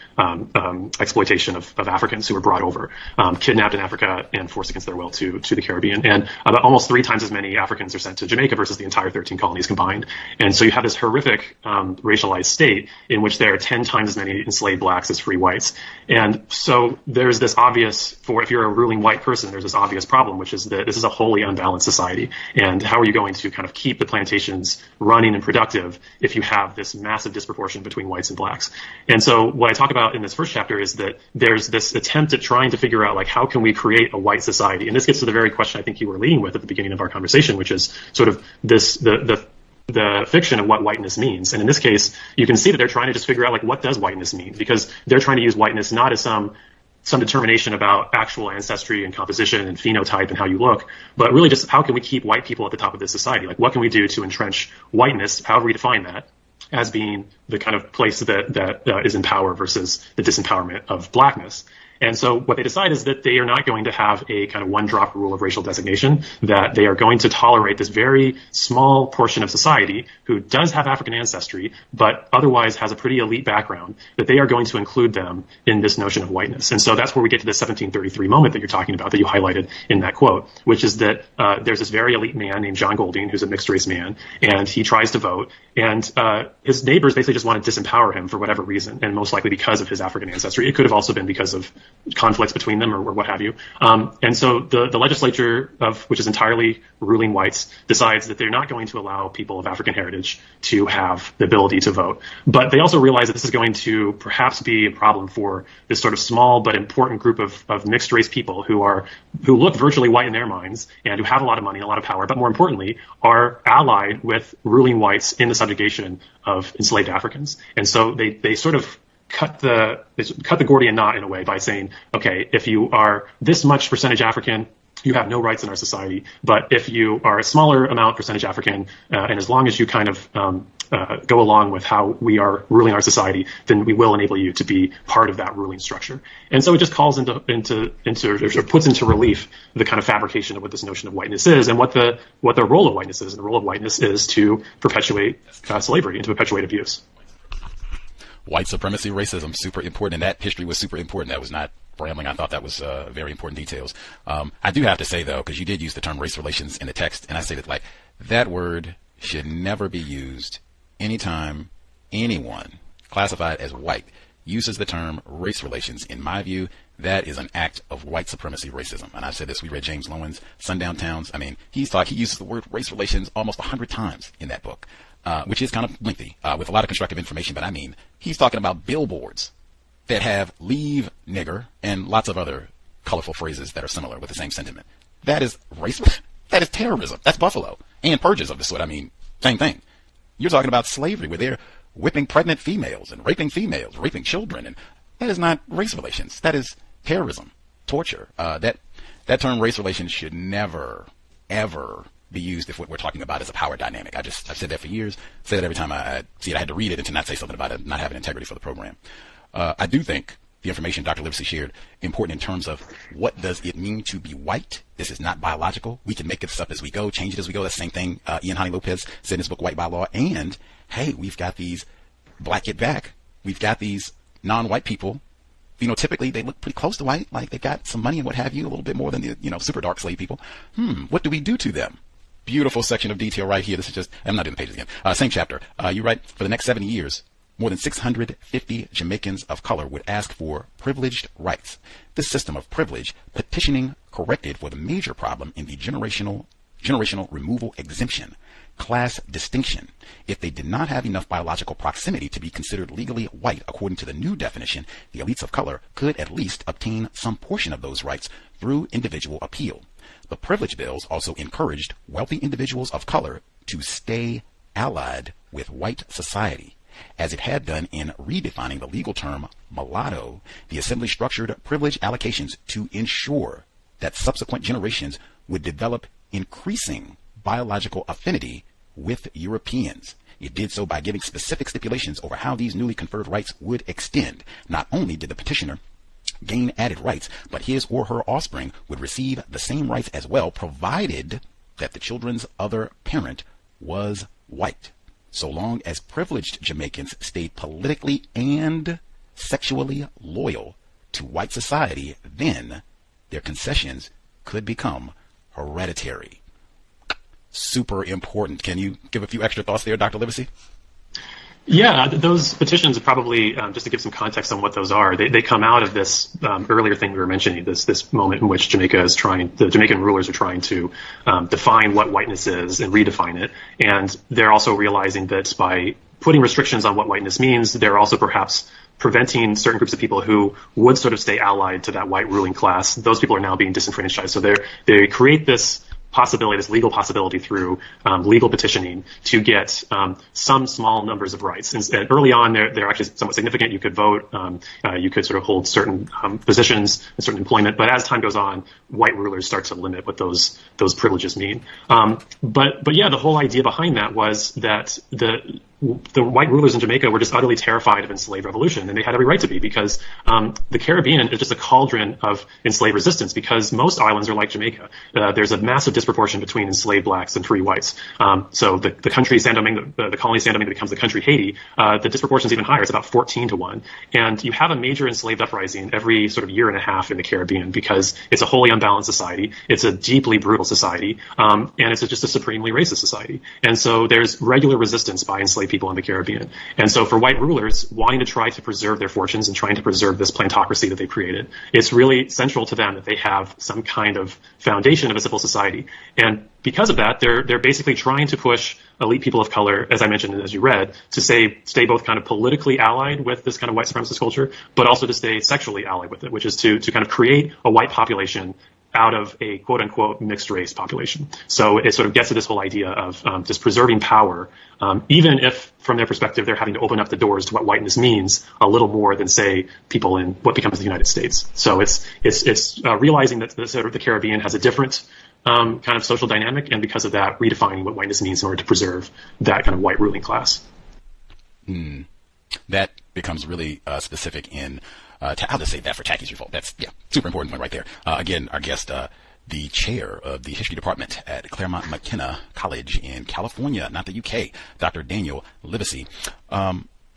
exploitation of Africans who were brought over, kidnapped in Africa and forced against their will to the Caribbean. And about almost 3 times as many Africans are sent to Jamaica versus the entire 13 colonies combined. And so you have this horrific racialized state in which there are 10 times as many enslaved blacks as free whites. And so there's this obvious, if you're a ruling white person, there's this obvious problem, which is that this is a wholly unbalanced society. And how are you going to kind of keep the plantations running and productive if you have this massive disproportion between whites and blacks? And so what I talk about in this first chapter is that there's this attempt at trying to figure out, like, how can we create a white society? And this gets to the very question I think you were leading with at the beginning of our conversation, which is sort of the fiction of what whiteness means. And in this case, you can see that they're trying to just figure out, like, what does whiteness mean? Because they're trying to use whiteness not as some determination about actual ancestry and composition and phenotype and how you look, but really just how can we keep white people at the top of this society? Like, what can we do to entrench whiteness, however we define that, as being the kind of place that is in power versus the disempowerment of blackness? And so what they decide is that they are not going to have a kind of one-drop rule of racial designation, that they are going to tolerate this very small portion of society who does have African ancestry, but otherwise has a pretty elite background, that they are going to include them in this notion of whiteness. And so that's where we get to the 1733 moment that you're talking about, that you highlighted in that quote, which is that there's this very elite man named John Golding, who's a mixed-race man, and he tries to vote, and his neighbors basically just want to disempower him for whatever reason, and most likely because of his African ancestry. It could have also been because of conflicts between them or what have you. And so the legislature, which is entirely ruling whites, decides that they're not going to allow people of African heritage to have the ability to vote. But they also realize that this is going to perhaps be a problem for this sort of small but important group of mixed race people who look virtually white in their minds and who have a lot of money and a lot of power, but more importantly, are allied with ruling whites in the subjugation of enslaved Africans. And so they sort of cut the Gordian knot in a way by saying, okay, if you are this much percentage African, you have no rights in our society. But if you are a smaller percentage African, and as long as you kind of go along with how we are ruling our society, then we will enable you to be part of that ruling structure. And so it just calls into or puts into relief the kind of fabrication of what this notion of whiteness is, and what the role of whiteness is. And the role of whiteness is to perpetuate slavery and to perpetuate abuse. White supremacy, racism, super important, and that history was super important. That was not rambling. I thought that was very important details. I do have to say, though, because you did use the term race relations in the text, and I say that, like, that word should never be used anytime anyone classified as white uses the term race relations. In my view, that is an act of white supremacy racism. And I've said this. We read James Lowen's Sundown Towns. I mean, he uses the word race relations almost 100 times in that book, which is kind of lengthy, with a lot of constructive information. But I mean, he's talking about billboards that have "leave nigger" and lots of other colorful phrases that are similar with the same sentiment. That is race. That is terrorism. That's Buffalo and purges of the sort. I mean, same thing. You're talking about slavery, where they're whipping pregnant females and raping children, and that is not race relations. That is terrorism, torture. That term race relations should never, ever be used if what we're talking about is a power dynamic. I've said that for years. Say that every time I see it. I had to read it and to not say something about it, not having integrity for the program. I do think the information Dr. Livesay shared important in terms of what does it mean to be white. This is not biological. We can make this up as we go, change it as we go. That's the same thing Ian Hani Lopez said in his book White by Law. And hey, we've got these black get back. We've got these non-white people. Phenotypically, they look pretty close to white, like they've got some money and what have you, a little bit more than the super dark slave people. What do we do to them? Beautiful section of detail right here. This is just, I'm not doing the pages again. Same chapter. You write, for the next 70 years, more than 650 Jamaicans of color would ask for privileged rights. This system of privilege petitioning corrected for the major problem in the generational removal exemption, class distinction. If they did not have enough biological proximity to be considered legally white, according to the new definition, the elites of color could at least obtain some portion of those rights through individual appeal. The privilege bills also encouraged wealthy individuals of color to stay allied with white society. As it had done in redefining the legal term mulatto, the Assembly structured privilege allocations to ensure that subsequent generations would develop increasing biological affinity with Europeans. It did so by giving specific stipulations over how these newly conferred rights would extend. Not only did the petitioner gain added rights, but his or her offspring would receive the same rights as well, provided that the children's other parent was white. So long as privileged Jamaicans stayed politically and sexually loyal to white society, then their concessions could become hereditary. Super important. Can you give a few extra thoughts there, Dr. Livesay? Yeah, those petitions probably, just to give some context on what those are, they come out of this earlier thing we were mentioning, this moment in which the Jamaican rulers are trying to define what whiteness is and redefine it. And they're also realizing that by putting restrictions on what whiteness means, they're also perhaps preventing certain groups of people who would sort of stay allied to that white ruling class. Those people are now being disenfranchised. So they create this legal possibility through legal petitioning to get some small numbers of rights. And early on, they're actually somewhat significant. You could vote, you could sort of hold certain positions and certain employment. But as time goes on, white rulers start to limit what those privileges mean. But yeah, the whole idea behind that was that the white rulers in Jamaica were just utterly terrified of enslaved revolution, and they had every right to be, because the Caribbean is just a cauldron of enslaved resistance, because most islands are like Jamaica. There's a massive disproportion between enslaved blacks and free whites. So the country the colony Saint Domingue becomes the country Haiti. The disproportion is even higher. It's about 14-1. And you have a major enslaved uprising every sort of year and a half in the Caribbean, because it's a wholly unbalanced society. It's a deeply brutal society. And it's just a supremely racist society. And so there's regular resistance by enslaved people in the Caribbean. And so for white rulers wanting to try to preserve their fortunes and trying to preserve this plantocracy that they created, it's really central to them that they have some kind of foundation of a civil society. And because of that, they're basically trying to push elite people of color, as I mentioned and as you read, to stay both kind of politically allied with this kind of white supremacist culture, but also to stay sexually allied with it, which is to kind of create a white population out of a quote unquote mixed race population. So it sort of gets to this whole idea of just preserving power, even if from their perspective they're having to open up the doors to what whiteness means a little more than, say, people in what becomes the United States. So it's realizing that the sort of the Caribbean has a different kind of social dynamic, and because of that, redefining what whiteness means in order to preserve that kind of white ruling class. That becomes really specific in, I'll just say that for Tacky's Revolt. That's, super important point right there. Again, our guest, the chair of the history department at Claremont McKenna College in California, not the UK, Dr. Daniel Livesay.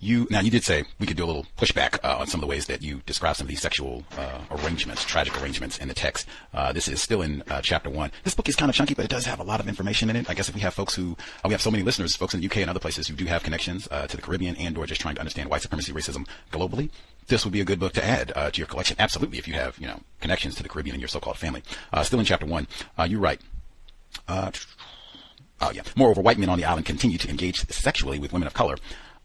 You did say we could do a little pushback on some of the ways that you describe some of these sexual arrangements, tragic arrangements in the text. This is still in chapter 1. This book is kind of chunky, but it does have a lot of information in it. I guess if we have folks who, we have so many listeners, folks in the UK and other places who do have connections to the Caribbean and or just trying to understand white supremacy, racism globally, this would be a good book to add to your collection. Absolutely, if you have, connections to the Caribbean in your so-called family. Still in chapter 1, you write, moreover, white men on the island continue to engage sexually with women of color,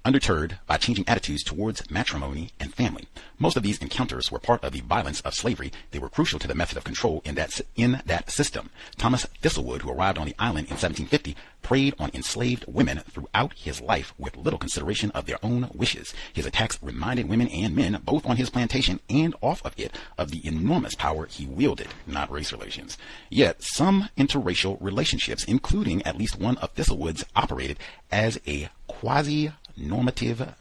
undeterred by changing attitudes towards matrimony and family. Most of these encounters were part of the violence of slavery. They were crucial to the method of control in that system. Thomas Thistlewood, who arrived on the island in 1750, preyed on enslaved women throughout his life with little consideration of their own wishes. His attacks reminded women and men, both on his plantation and off of it, of the enormous power he wielded, not race relations. Yet some interracial relationships, including at least one of Thistlewood's, operated as a quasi-normative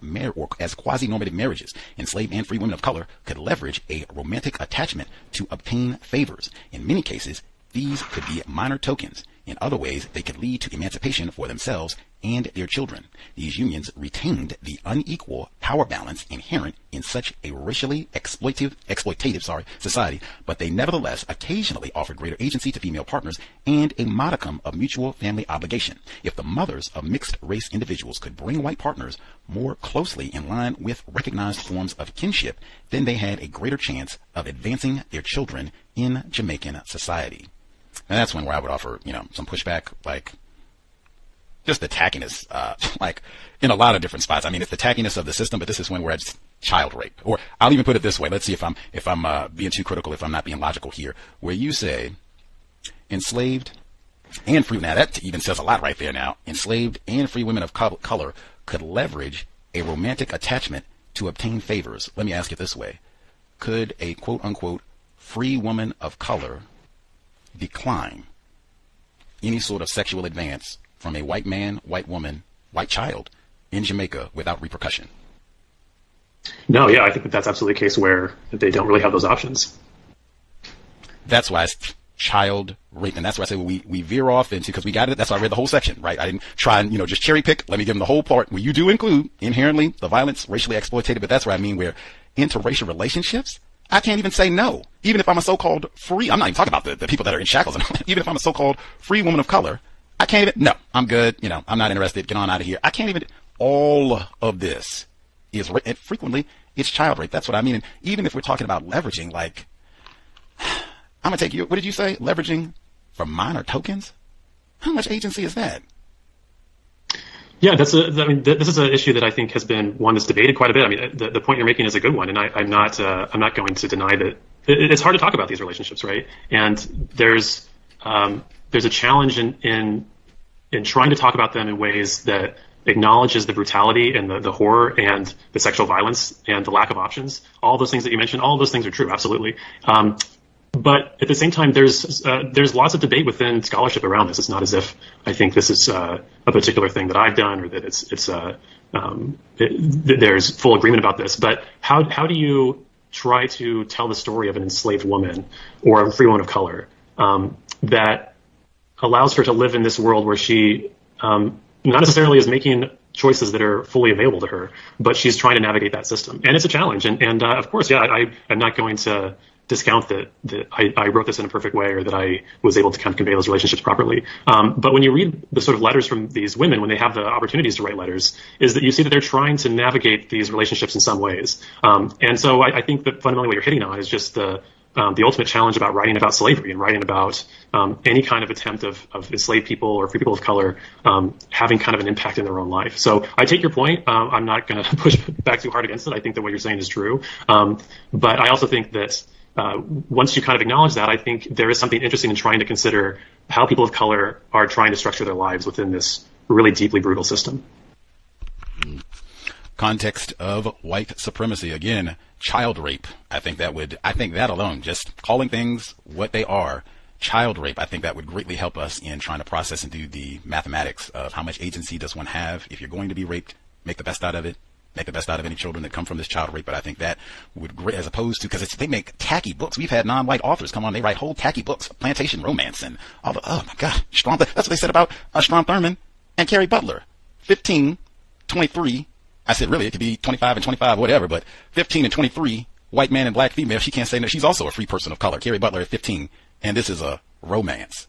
marriages. Enslaved and free women of color could leverage a romantic attachment to obtain favors. In many cases, these could be minor tokens. In other ways, they could lead to emancipation for themselves and their children. These unions retained the unequal power balance inherent in such a racially exploitative society, but they nevertheless occasionally offered greater agency to female partners and a modicum of mutual family obligation. If the mothers of mixed race individuals could bring white partners more closely in line with recognized forms of kinship, then they had a greater chance of advancing their children in Jamaican society. And that's when where I would offer, some pushback, like just the tackiness, like in a lot of different spots. I mean, it's the tackiness of the system, but this is when we're at child rape. Or I'll even put it this way. Let's see if I'm being too critical, if I'm not being logical here, where you say enslaved and free. Now that even says a lot right there. Now, enslaved and free women of color could leverage a romantic attachment to obtain favors. Let me ask it this way. Could a quote unquote free woman of color decline any sort of sexual advance from a white man, white woman, white child in Jamaica without repercussion? No, yeah, I think that's absolutely a case where they don't really have those options. That's why it's child rape, and that's why I say we veer off into, because we got it. That's why I read the whole section, right? I didn't try and just cherry pick. Let me give them the whole part where you do include inherently the violence, racially exploitated, but that's what I mean where interracial relationships, I can't even say no. Even if I'm a so-called free, I'm not even talking about the people that are in shackles. Even if I'm a so-called free woman of color, I can't even, no, I'm good. I'm not interested. Get on out of here. I can't even, all of this is, and frequently it's child rape. That's what I mean. And even if we're talking about leveraging, like, I'm going to take you, what did you say? Leveraging for minor tokens? How much agency is that? Yeah, this is an issue that I think has been one that's debated quite a bit. I mean, the point you're making is a good one, and I'm not going to deny that it's hard to talk about these relationships, right? And there's a challenge in trying to talk about them in ways that acknowledges the brutality and the horror and the sexual violence and the lack of options. All those things that you mentioned, all of those things are true, absolutely. But at the same time, there's lots of debate within scholarship around this. It's not as if I think this is a particular thing that I've done or that there's full agreement about this. But how do you try to tell the story of an enslaved woman or a free woman of color that allows her to live in this world where she not necessarily is making choices that are fully available to her, but she's trying to navigate that system, and it's a challenge. And of course, I'm not going to discount that I wrote this in a perfect way or that I was able to kind of convey those relationships properly. But when you read the sort of letters from these women, when they have the opportunities to write letters, is that you see that they're trying to navigate these relationships in some ways. And so I think that fundamentally what you're hitting on is just the ultimate challenge about writing about slavery and writing about any kind of attempt of enslaved people or free people of color having kind of an impact in their own life. So I take your point. I'm not going to push back too hard against it. I think that what you're saying is true. But I also think that once you kind of acknowledge that, I think there is something interesting in trying to consider how people of color are trying to structure their lives within this really deeply brutal system. Context of white supremacy. Again, child rape. I think that alone, just calling things what they are, child rape, I think that would greatly help us in trying to process and do the mathematics of how much agency does one have. If you're going to be raped, make the best out of it. Make the best out of any children that come from this child rape. But I think that would, as opposed to, because they make tacky books. We've had non-white authors come on, they write whole tacky books, plantation romance and all the, oh my God, that's what they said about Strom Thurmond and Carrie Butler. 15, 23, I said really it could be 25 and 25, whatever, but 15 and 23, white man and black female, she can't say that. She's also a free person of color. Carrie Butler at 15, and this is a romance.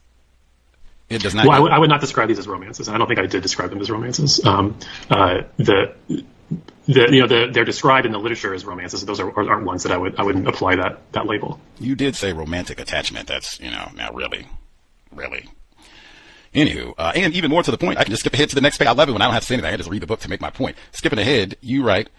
It does not. Well, I would not describe these as romances. I don't think I did describe them as romances. They're described in the literature as romances. Those aren't ones that I wouldn't apply that label. You did say romantic attachment. That's, now really. Anywho, and even more to the point, I can just skip ahead to the next page. I love it when I don't have to say anything. I just read the book to make my point. Skipping ahead, you write,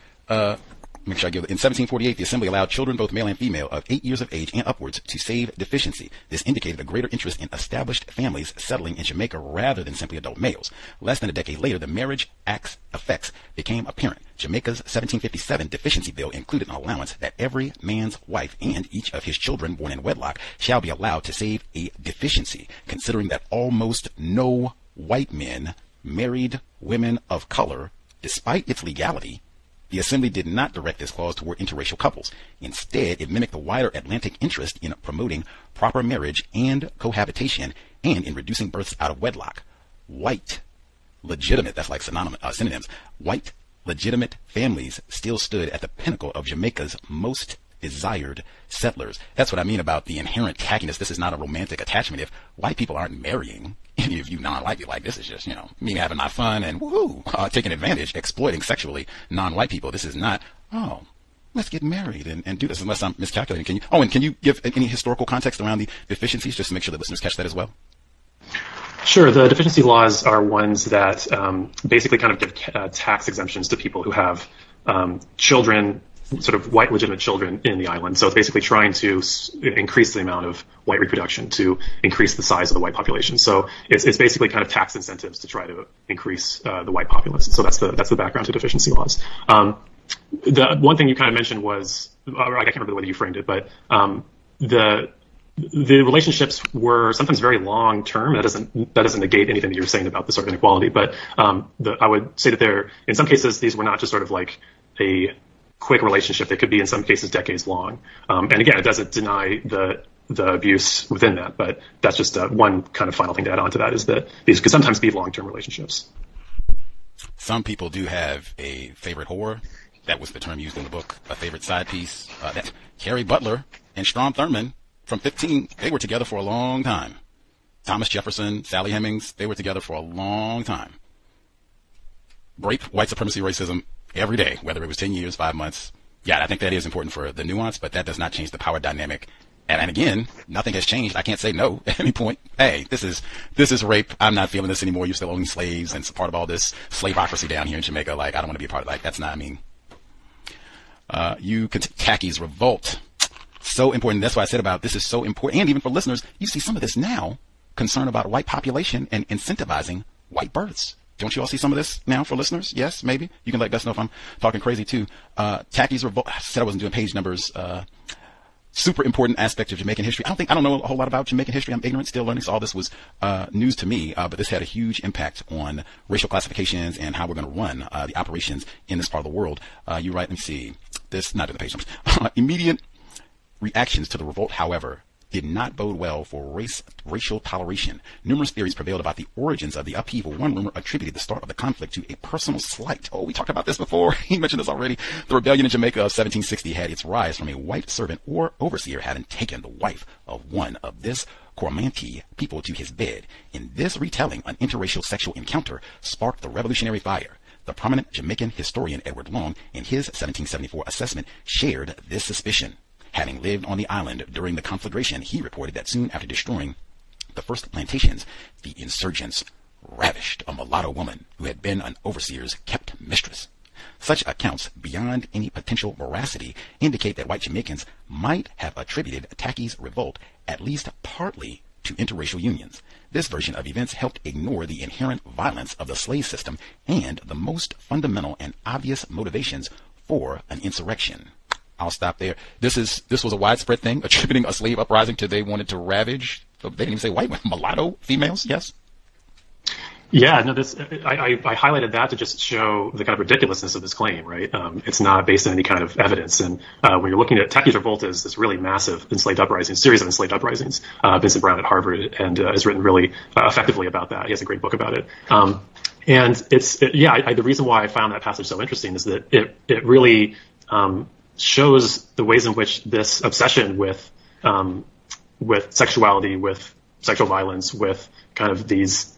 make sure I give it. In 1748, the Assembly allowed children, both male and female, of 8 years of age and upwards to save deficiency. This indicated a greater interest in established families settling in Jamaica rather than simply adult males. Less than a decade later, the Marriage Act's effects became apparent. Jamaica's 1757 deficiency bill included an allowance that every man's wife and each of his children born in wedlock shall be allowed to save a deficiency, considering that almost no white men married women of color, despite its legality. The Assembly did not direct this clause toward interracial couples. Instead, it mimicked the wider Atlantic interest in promoting proper marriage and cohabitation and in reducing births out of wedlock. White, legitimate, that's like synonyms, white, legitimate families still stood at the pinnacle of Jamaica's most desired settlers. That's what I mean about the inherent tackiness. This is not a romantic attachment. If white people aren't marrying any of you non-white people, like this is just, me having my fun and woohoo, taking advantage, exploiting sexually non-white people. This is not, let's get married and do this, unless I'm miscalculating. Can you give any historical context around the deficiencies just to make sure that listeners catch that as well? Sure. The deficiency laws are ones that basically kind of give tax exemptions to people who have children, sort of white legitimate children in the island. So it's basically trying to increase the amount of white reproduction to increase the size of the white population. So it's basically kind of tax incentives to try to increase the white populace. So that's the background to deficiency laws. The one thing you kind of mentioned was, or I can't remember the way that you framed it, but the relationships were sometimes very long term. That doesn't negate anything that you're saying about the sort of inequality. But I would say that in some cases, these were not just sort of like a quick relationship. They could be in some cases decades long. And again, it doesn't deny the abuse within that, but that's just one kind of final thing to add on to that, is that these could sometimes be long-term relationships. Some people do have a favorite whore. That was the term used in the book. A favorite side piece. That Carrie Butler and Strom Thurmond from 15, they were together for a long time. Thomas Jefferson, Sally Hemings, they were together for a long time. Rape, white supremacy, racism, every day, whether it was 10 years, 5 months. Yeah, I think that is important for the nuance, but that does not change the power dynamic. And again, nothing has changed. I can't say no at any point. Hey, this is rape. I'm not feeling this anymore. You're still owning slaves, and it's part of all this slaveocracy down here in Jamaica. Like, I don't want to be a part of that. That's not, Taki's revolt. So important. That's why I said about this is so important. And even for listeners, you see some of this now, concern about white population and incentivizing white births. Don't you all see some of this now for listeners? Yes, maybe. You can let Gus know if I'm talking crazy too. Taki's revolt. I said I wasn't doing page numbers. Super important aspect of Jamaican history. I don't know a whole lot about Jamaican history. I'm ignorant, still learning. So all this was news to me. But this had a huge impact on racial classifications and how we're going to run the operations in this part of the world. You write, let me see. This, not in the page numbers. Immediate reactions to the revolt, however, did not bode well for racial toleration. Numerous theories prevailed about the origins of the upheaval. One rumor attributed the start of the conflict to a personal slight. Oh, we talked about this before. He mentioned this already. The rebellion in Jamaica of 1760 had its rise from a white servant or overseer having taken the wife of one of this Coromantee people to his bed. In this retelling, an interracial sexual encounter sparked the revolutionary fire. The prominent Jamaican historian Edward Long, in his 1774 assessment, shared this suspicion. Having lived on the island during the conflagration, he reported that soon after destroying the first plantations, the insurgents ravished a mulatto woman who had been an overseer's kept mistress. Such accounts, beyond any potential veracity, indicate that white Jamaicans might have attributed Tacky's revolt at least partly to interracial unions. This version of events helped ignore the inherent violence of the slave system and the most fundamental and obvious motivations for an insurrection. I'll stop there. This was a widespread thing, attributing a slave uprising to they wanted to ravage, they didn't even say white women, mulatto females, yes? Yeah, no, I highlighted that to just show the kind of ridiculousness of this claim, right? It's not based on any kind of evidence. And when you're looking at Tacky's revolt as this really massive enslaved uprising, series of enslaved uprisings, Vincent Brown at Harvard and has written really effectively about that. He has a great book about it. And the reason why I found that passage so interesting is that it really shows the ways in which this obsession with sexuality, with sexual violence, with kind of these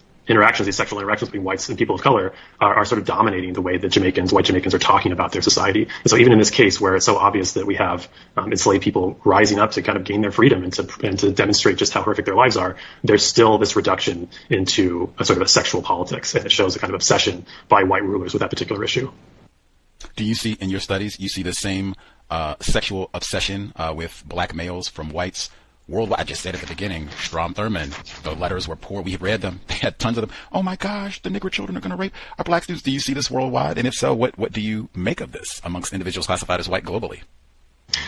sexual interactions between whites and people of color are sort of dominating the way that white Jamaicans are talking about their society. And so even in this case where it's so obvious that we have enslaved people rising up to kind of gain their freedom and to demonstrate just how horrific their lives are, there's still this reduction into a sort of a sexual politics. And it shows a kind of obsession by white rulers with that particular issue. Do you see in your studies, you see the same sexual obsession with black males from whites worldwide? I just said at the beginning, Strom Thurmond, the letters were poor. We read them. They had tons of them. Oh my gosh, the Negro children are going to rape our black students. Do you see this worldwide? And if so, what do you make of this amongst individuals classified as white globally?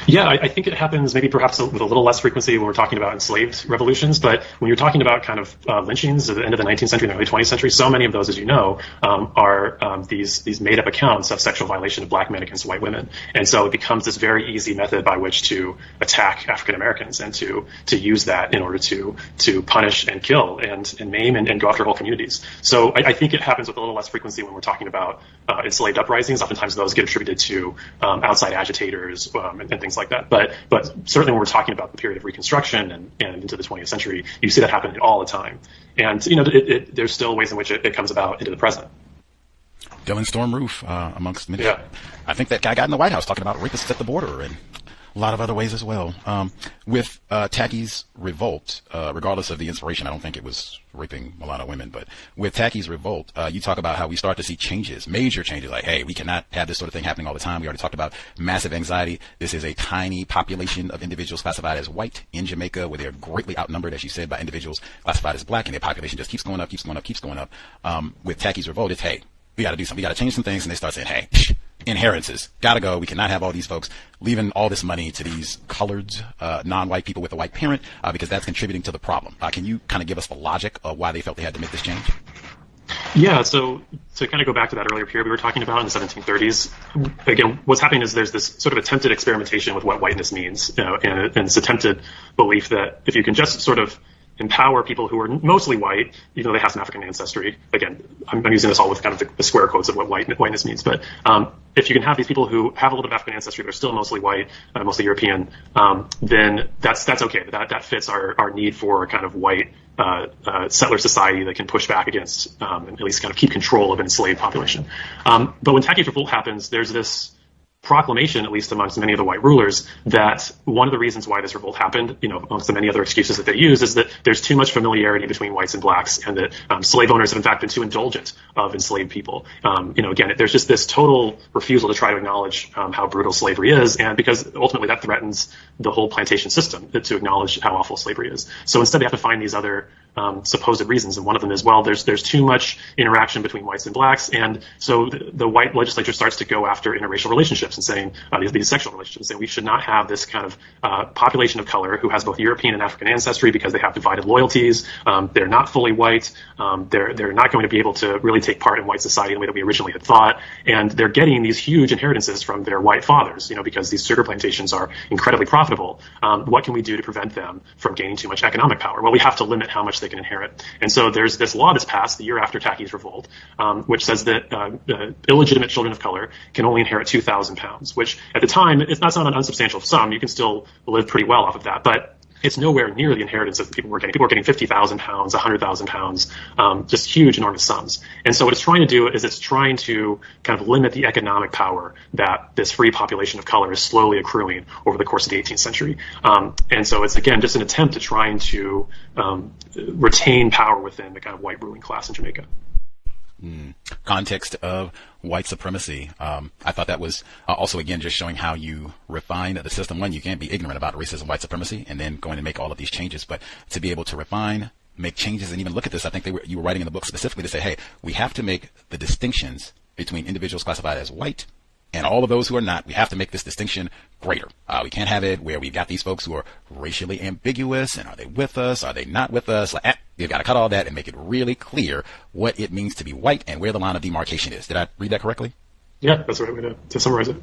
Yeah, I think it happens maybe perhaps with a little less frequency when we're talking about enslaved revolutions. But when you're talking about kind of lynchings at the end of the 19th century and the early 20th century, so many of those, as you know, are these made-up accounts of sexual violation of black men against white women. And so it becomes this very easy method by which to attack African Americans and to use that in order to punish and kill and maim and go after whole communities. So I think it happens with a little less frequency when we're talking about enslaved uprisings. Oftentimes those get attributed to outside agitators and things like that. But certainly when we're talking about the period of Reconstruction and into the 20th century, you see that happening all the time. And, there's still ways in which it comes about into the present. Dylan Storm Roof, amongst many. Yeah. I think that guy got in the White House talking about rapists at the border and a lot of other ways as well. With Tacky's revolt, regardless of the inspiration, I don't think it was raping mulatto women, but with Tacky's revolt, you talk about how we start to see changes, major changes, like, hey, we cannot have this sort of thing happening all the time. We already talked about massive anxiety. This is a tiny population of individuals classified as white in Jamaica, where they're greatly outnumbered, as you said, by individuals classified as black, and their population just keeps going up, keeps going up, keeps going up. With Tacky's revolt, it's, hey, we got to do something. We got to change some things. And they start saying, hey, inheritances, gotta go. We cannot have all these folks leaving all this money to these colored, non-white people with a white parent, because that's contributing to the problem. Can you kind of give us the logic of why they felt they had to make this change? Yeah, so to kind of go back to that earlier period we were talking about in the 1730s, again, what's happening is there's this sort of attempted experimentation with what whiteness means, and this attempted belief that if you can just sort of empower people who are mostly white, even though they have some African ancestry. Again, I'm using this all with kind of the square quotes of what whiteness means. But if you can have these people who have a little bit of African ancestry, but are still mostly white, mostly European, then that's okay. That fits our need for a kind of white settler society that can push back against and at least kind of keep control of an enslaved population. But when Tacky's revolt happens, there's this proclamation, at least amongst many of the white rulers, that one of the reasons why this revolt happened, amongst the many other excuses that they use, is that there's too much familiarity between whites and blacks, and that slave owners have in fact been too indulgent of enslaved people. Again, there's just this total refusal to try to acknowledge how brutal slavery is, and because ultimately that threatens the whole plantation system to acknowledge how awful slavery is. So instead they have to find these other supposed reasons, and one of them is, well, there's too much interaction between whites and blacks, and so the white legislature starts to go after interracial relationships and saying these sexual relationships, saying we should not have this kind of population of color who has both European and African ancestry because they have divided loyalties. They're not fully white. They're not going to be able to really take part in white society in the way that we originally had thought, and they're getting these huge inheritances from their white fathers, because these sugar plantations are incredibly profitable. What can we do to prevent them from gaining too much economic power? Well, we have to limit how much they can inherit. And so there's this law that's passed the year after Tacky's revolt, which says that illegitimate children of color can only inherit 2,000 pounds, which at the time, it's not an unsubstantial sum. You can still live pretty well off of that, but it's nowhere near the inheritance that people were getting. People were getting 50,000 pounds, 100,000 pounds, just huge, enormous sums. And so what it's trying to do is it's trying to kind of limit the economic power that this free population of color is slowly accruing over the course of the 18th century. And so it's, again, just an attempt at trying to retain power within the kind of white ruling class in Jamaica. Context of white supremacy. I thought that was also, again, just showing how you refine the system. One, you can't be ignorant about racism, white supremacy, and then going to make all of these changes. But to be able to refine, make changes, and even look at this, I think you were writing in the book specifically to say, hey, we have to make the distinctions between individuals classified as white and all of those who are not. We have to make this distinction greater. We can't have it where we've got these folks who are racially ambiguous, and are they with us? Are they not with us? You've got to cut all that and make it really clear what it means to be white and where the line of demarcation is. Did I read that correctly? Yeah, that's the right way to summarize it.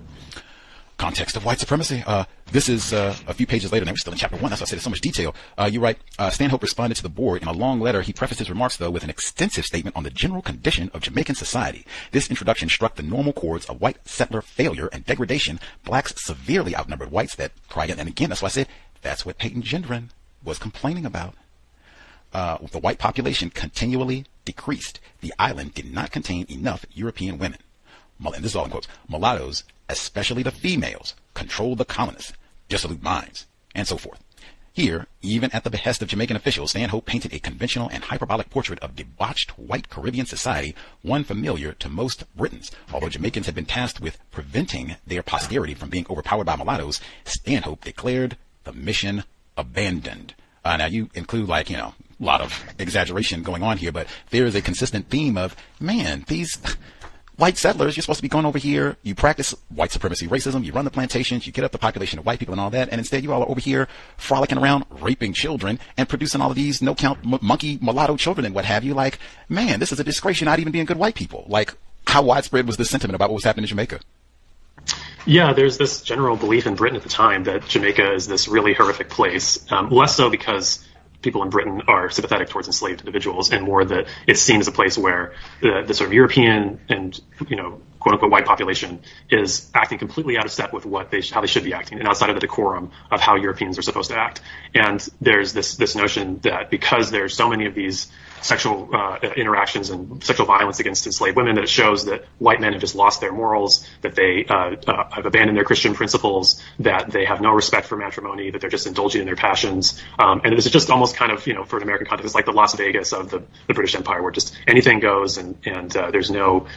Context of white supremacy. This is a few pages later, and we're still in chapter 1. That's why I said there's so much detail. You write, Stanhope responded to the board in a long letter. He prefaced his remarks, though, with an extensive statement on the general condition of Jamaican society. This introduction struck the normal chords of white settler failure and degradation. Blacks severely outnumbered whites that cried, and again, that's why I said that's what Payton Gendron was complaining about. The white population continually decreased. The island did not contain enough European women. And this is all in quotes. Mulattoes, especially the females, controlled the colonists, dissolute minds, and so forth. Here, even at the behest of Jamaican officials, Stanhope painted a conventional and hyperbolic portrait of debauched white Caribbean society, one familiar to most Britons. Although Jamaicans had been tasked with preventing their posterity from being overpowered by mulattoes, Stanhope declared the mission abandoned. Now, you include, a lot of exaggeration going on here, but there is a consistent theme of, man, these white settlers, you're supposed to be going over here, you practice white supremacy racism, you run the plantations, you get up the population of white people and all that, and instead you all are over here frolicking around, raping children, and producing all of these no-count monkey mulatto children and what have you. Man, this is a disgrace. You're not even being good white people. How widespread was this sentiment about what was happening in Jamaica? Yeah, there's this general belief in Britain at the time that Jamaica is this really horrific place, less so because people in Britain are sympathetic towards enslaved individuals, and more that it's seen as a place where the sort of European and, quote unquote white population is acting completely out of step with how they should be acting, and outside of the decorum of how Europeans are supposed to act. And there's this notion that because there's so many of these sexual interactions and sexual violence against enslaved women, that it shows that white men have just lost their morals, that they have abandoned their Christian principles, that they have no respect for matrimony, that they're just indulging in their passions. And this is just almost kind of, for an American context, it's like the Las Vegas of the British Empire, where just anything goes, and there's no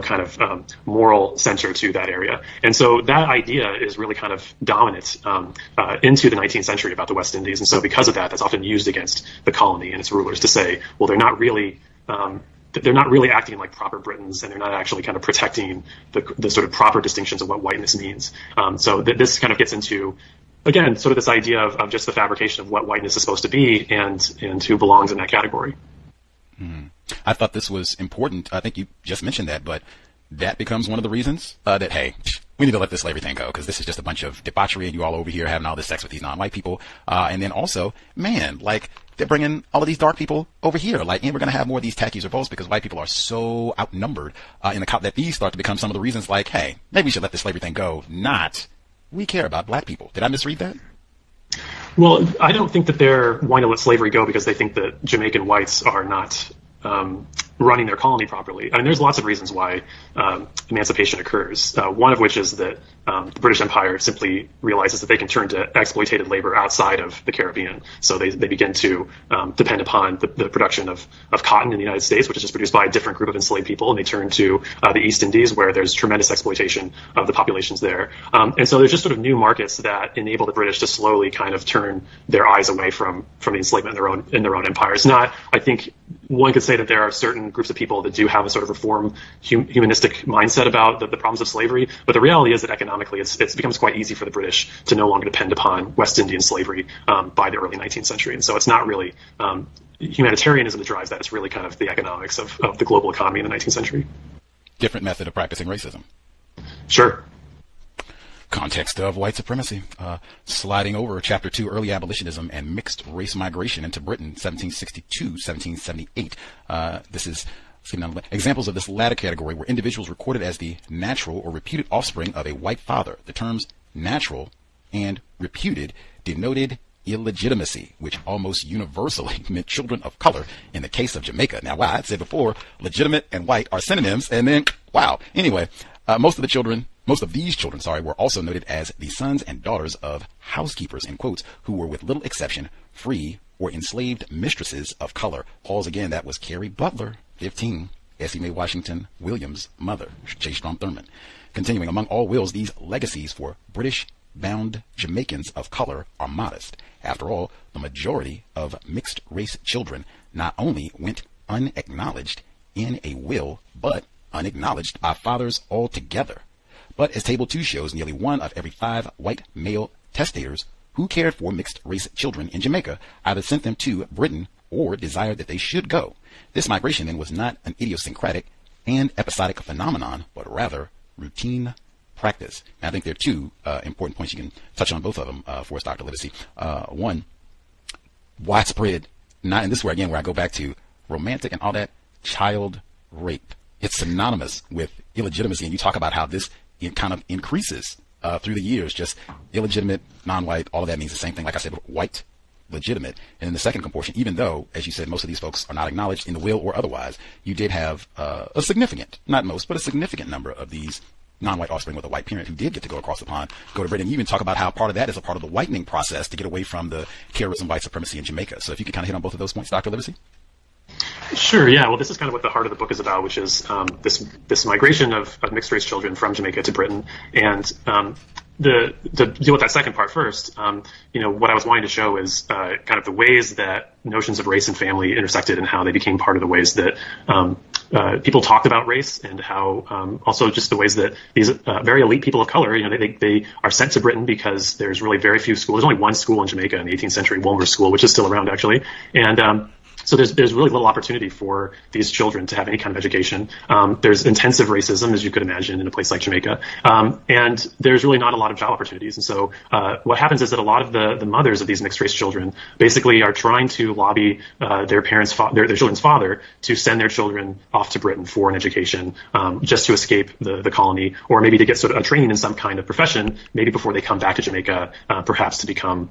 kind of moral center to that area. And so that idea is really kind of dominant into the 19th century about the West Indies. And so because of that, that's often used against the colony and its rulers to say, well, they're not really acting like proper Britons, and they're not actually kind of protecting the sort of proper distinctions of what whiteness means. So this kind of gets into, again, sort of this idea of just the fabrication of what whiteness is supposed to be and who belongs in that category. I thought this was important. I think you just mentioned that, but that becomes one of the reasons that, hey, we need to let this slavery thing go, because this is just a bunch of debauchery, and you all over here having all this sex with these non-white people. And then also, man, they're bringing all of these dark people over here. And we're going to have more of these tackies revolts because white people are so outnumbered in the that these start to become some of the reasons hey, maybe we should let this slavery thing go. Not, we care about black people. Did I misread that? Well, I don't think that they're wanting to let slavery go because they think that Jamaican whites are not running their colony properly. I mean, there's lots of reasons why emancipation occurs. One of which is that the British Empire simply realizes that they can turn to exploitated labor outside of the Caribbean. So they begin to depend upon the production of cotton in the United States, which is just produced by a different group of enslaved people, and they turn to the East Indies, where there's tremendous exploitation of the populations there. And so there's just sort of new markets that enable the British to slowly kind of turn their eyes away from the enslavement in their own empire. It's not, I think, one could say that there are certain groups of people that do have a sort of reform humanistic mindset about the problems of slavery, but the reality is that economically it becomes quite easy for the British to no longer depend upon West Indian slavery by the early 19th century. And so it's not really humanitarianism that drives that. It's really kind of the economics of the global economy in the 19th century. Different method of practicing racism. Sure. Context of white supremacy. Sliding over chapter 2, early abolitionism and mixed race migration into Britain, 1762, 1778. This is examples of this latter category were individuals recorded as the natural or reputed offspring of a white father. The terms natural and reputed denoted illegitimacy, which almost universally meant children of color in the case of Jamaica. Now, wow, I said before, legitimate and white are synonyms, and then, wow. Anyway, most of these children, were also noted as the sons and daughters of housekeepers, in quotes, who were with little exception free or enslaved mistresses of color. Pause again, that was Carrie Butler, 15. Essie Mae Washington Williams' mother, J. Strom Thurmond. Continuing, among all wills, these legacies for British-bound Jamaicans of color are modest. After all, the majority of mixed-race children not only went unacknowledged in a will, but unacknowledged by fathers altogether. But as Table 2 shows, nearly 1 of every 5 white male testators who cared for mixed-race children in Jamaica either sent them to Britain or desired that they should go. This migration then was not an idiosyncratic and episodic phenomenon, but rather routine practice. And I think there are two important points. You can touch on both of them for us, Dr. Livesay. One, widespread, and this is where, again, where I go back to romantic and all that, child rape. It's synonymous with illegitimacy, and you talk about how this kind of increases through the years, just illegitimate, non-white, all of that means the same thing. Like I said, white, legitimate. And in the second proportion, even though, as you said, most of these folks are not acknowledged in the will or otherwise, you did have a significant, not most, but a significant number of these non-white offspring with a white parent who did get to go across the pond, go to Britain. You even talk about how part of that is a part of the whitening process to get away from the terrorism, white supremacy in Jamaica. So if you could kind of hit on both of those points, Dr. Livesay. Sure. Yeah. Well, this is kind of what the heart of the book is about, which is this migration of mixed race children from Jamaica to Britain. And to deal with that second part first, what I was wanting to show is kind of the ways that notions of race and family intersected and how they became part of the ways that people talked about race, and how also just the ways that these very elite people of color, they are sent to Britain because there's really very few schools. There's only one school in Jamaica in the 18th century, Wolmer's School, which is still around actually. And so there's really little opportunity for these children to have any kind of education. There's intensive racism, as you could imagine, in a place like Jamaica. And there's really not a lot of job opportunities. And so what happens is that a lot of the mothers of these mixed race children basically are trying to lobby their children's father to send their children off to Britain for an education, just to escape the colony, or maybe to get sort of a training in some kind of profession, maybe before they come back to Jamaica, perhaps to become,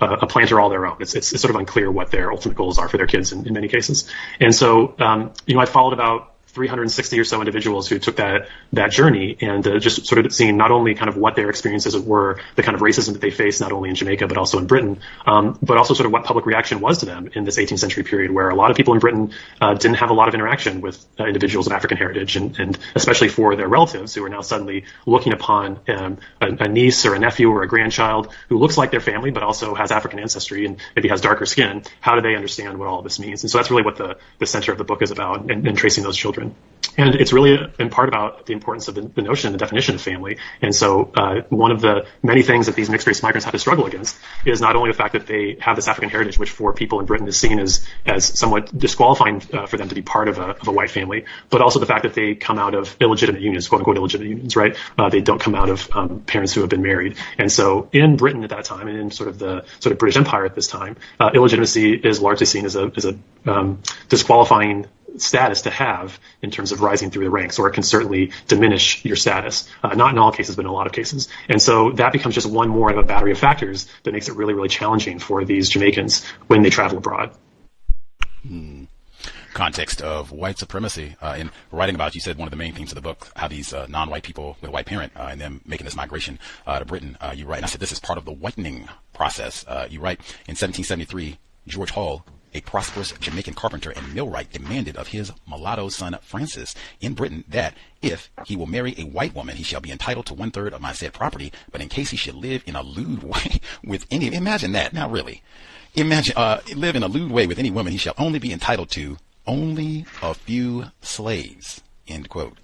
a planter all their own. It's sort of unclear what their ultimate goals are for their kids in many cases. And so, I followed about 360 or so individuals who took that journey, and just sort of seeing not only kind of what their experiences were, the kind of racism that they faced, not only in Jamaica, but also in Britain, but also sort of what public reaction was to them in this 18th century period, where a lot of people in Britain didn't have a lot of interaction with individuals of African heritage, and especially for their relatives who are now suddenly looking upon a niece or a nephew or a grandchild who looks like their family, but also has African ancestry and maybe has darker skin. How do they understand what all of this means? And so that's really what the center of the book is about, and tracing those children. And it's really in part about the importance of the notion and the definition of family. And so one of the many things that these mixed race migrants have to struggle against is not only the fact that they have this African heritage, which for people in Britain is seen as somewhat disqualifying for them to be part of a white family, but also the fact that they come out of illegitimate unions, quote unquote illegitimate unions, right? They don't come out of parents who have been married. And so in Britain at that time, and in sort of the British Empire at this time, illegitimacy is largely seen as a disqualifying status to have in terms of rising through the ranks, or it can certainly diminish your status. Not in all cases, but in a lot of cases. And so that becomes just one more of a battery of factors that makes it really, really challenging for these Jamaicans when they travel abroad. Context of white supremacy. In writing about it, you said one of the main themes of the book, how these non-white people with a white parent and them making this migration to Britain. You write, and I said this is part of the whitening process. You write, in 1773, George Hall, a prosperous Jamaican carpenter and millwright, demanded of his mulatto son Francis in Britain that if he will marry a white woman, he shall be entitled to 1/3 of my said property, but in case he should live in a lewd way with any, imagine that, now really, live in a lewd way with any woman, he shall only be entitled to only a few slaves, end quote.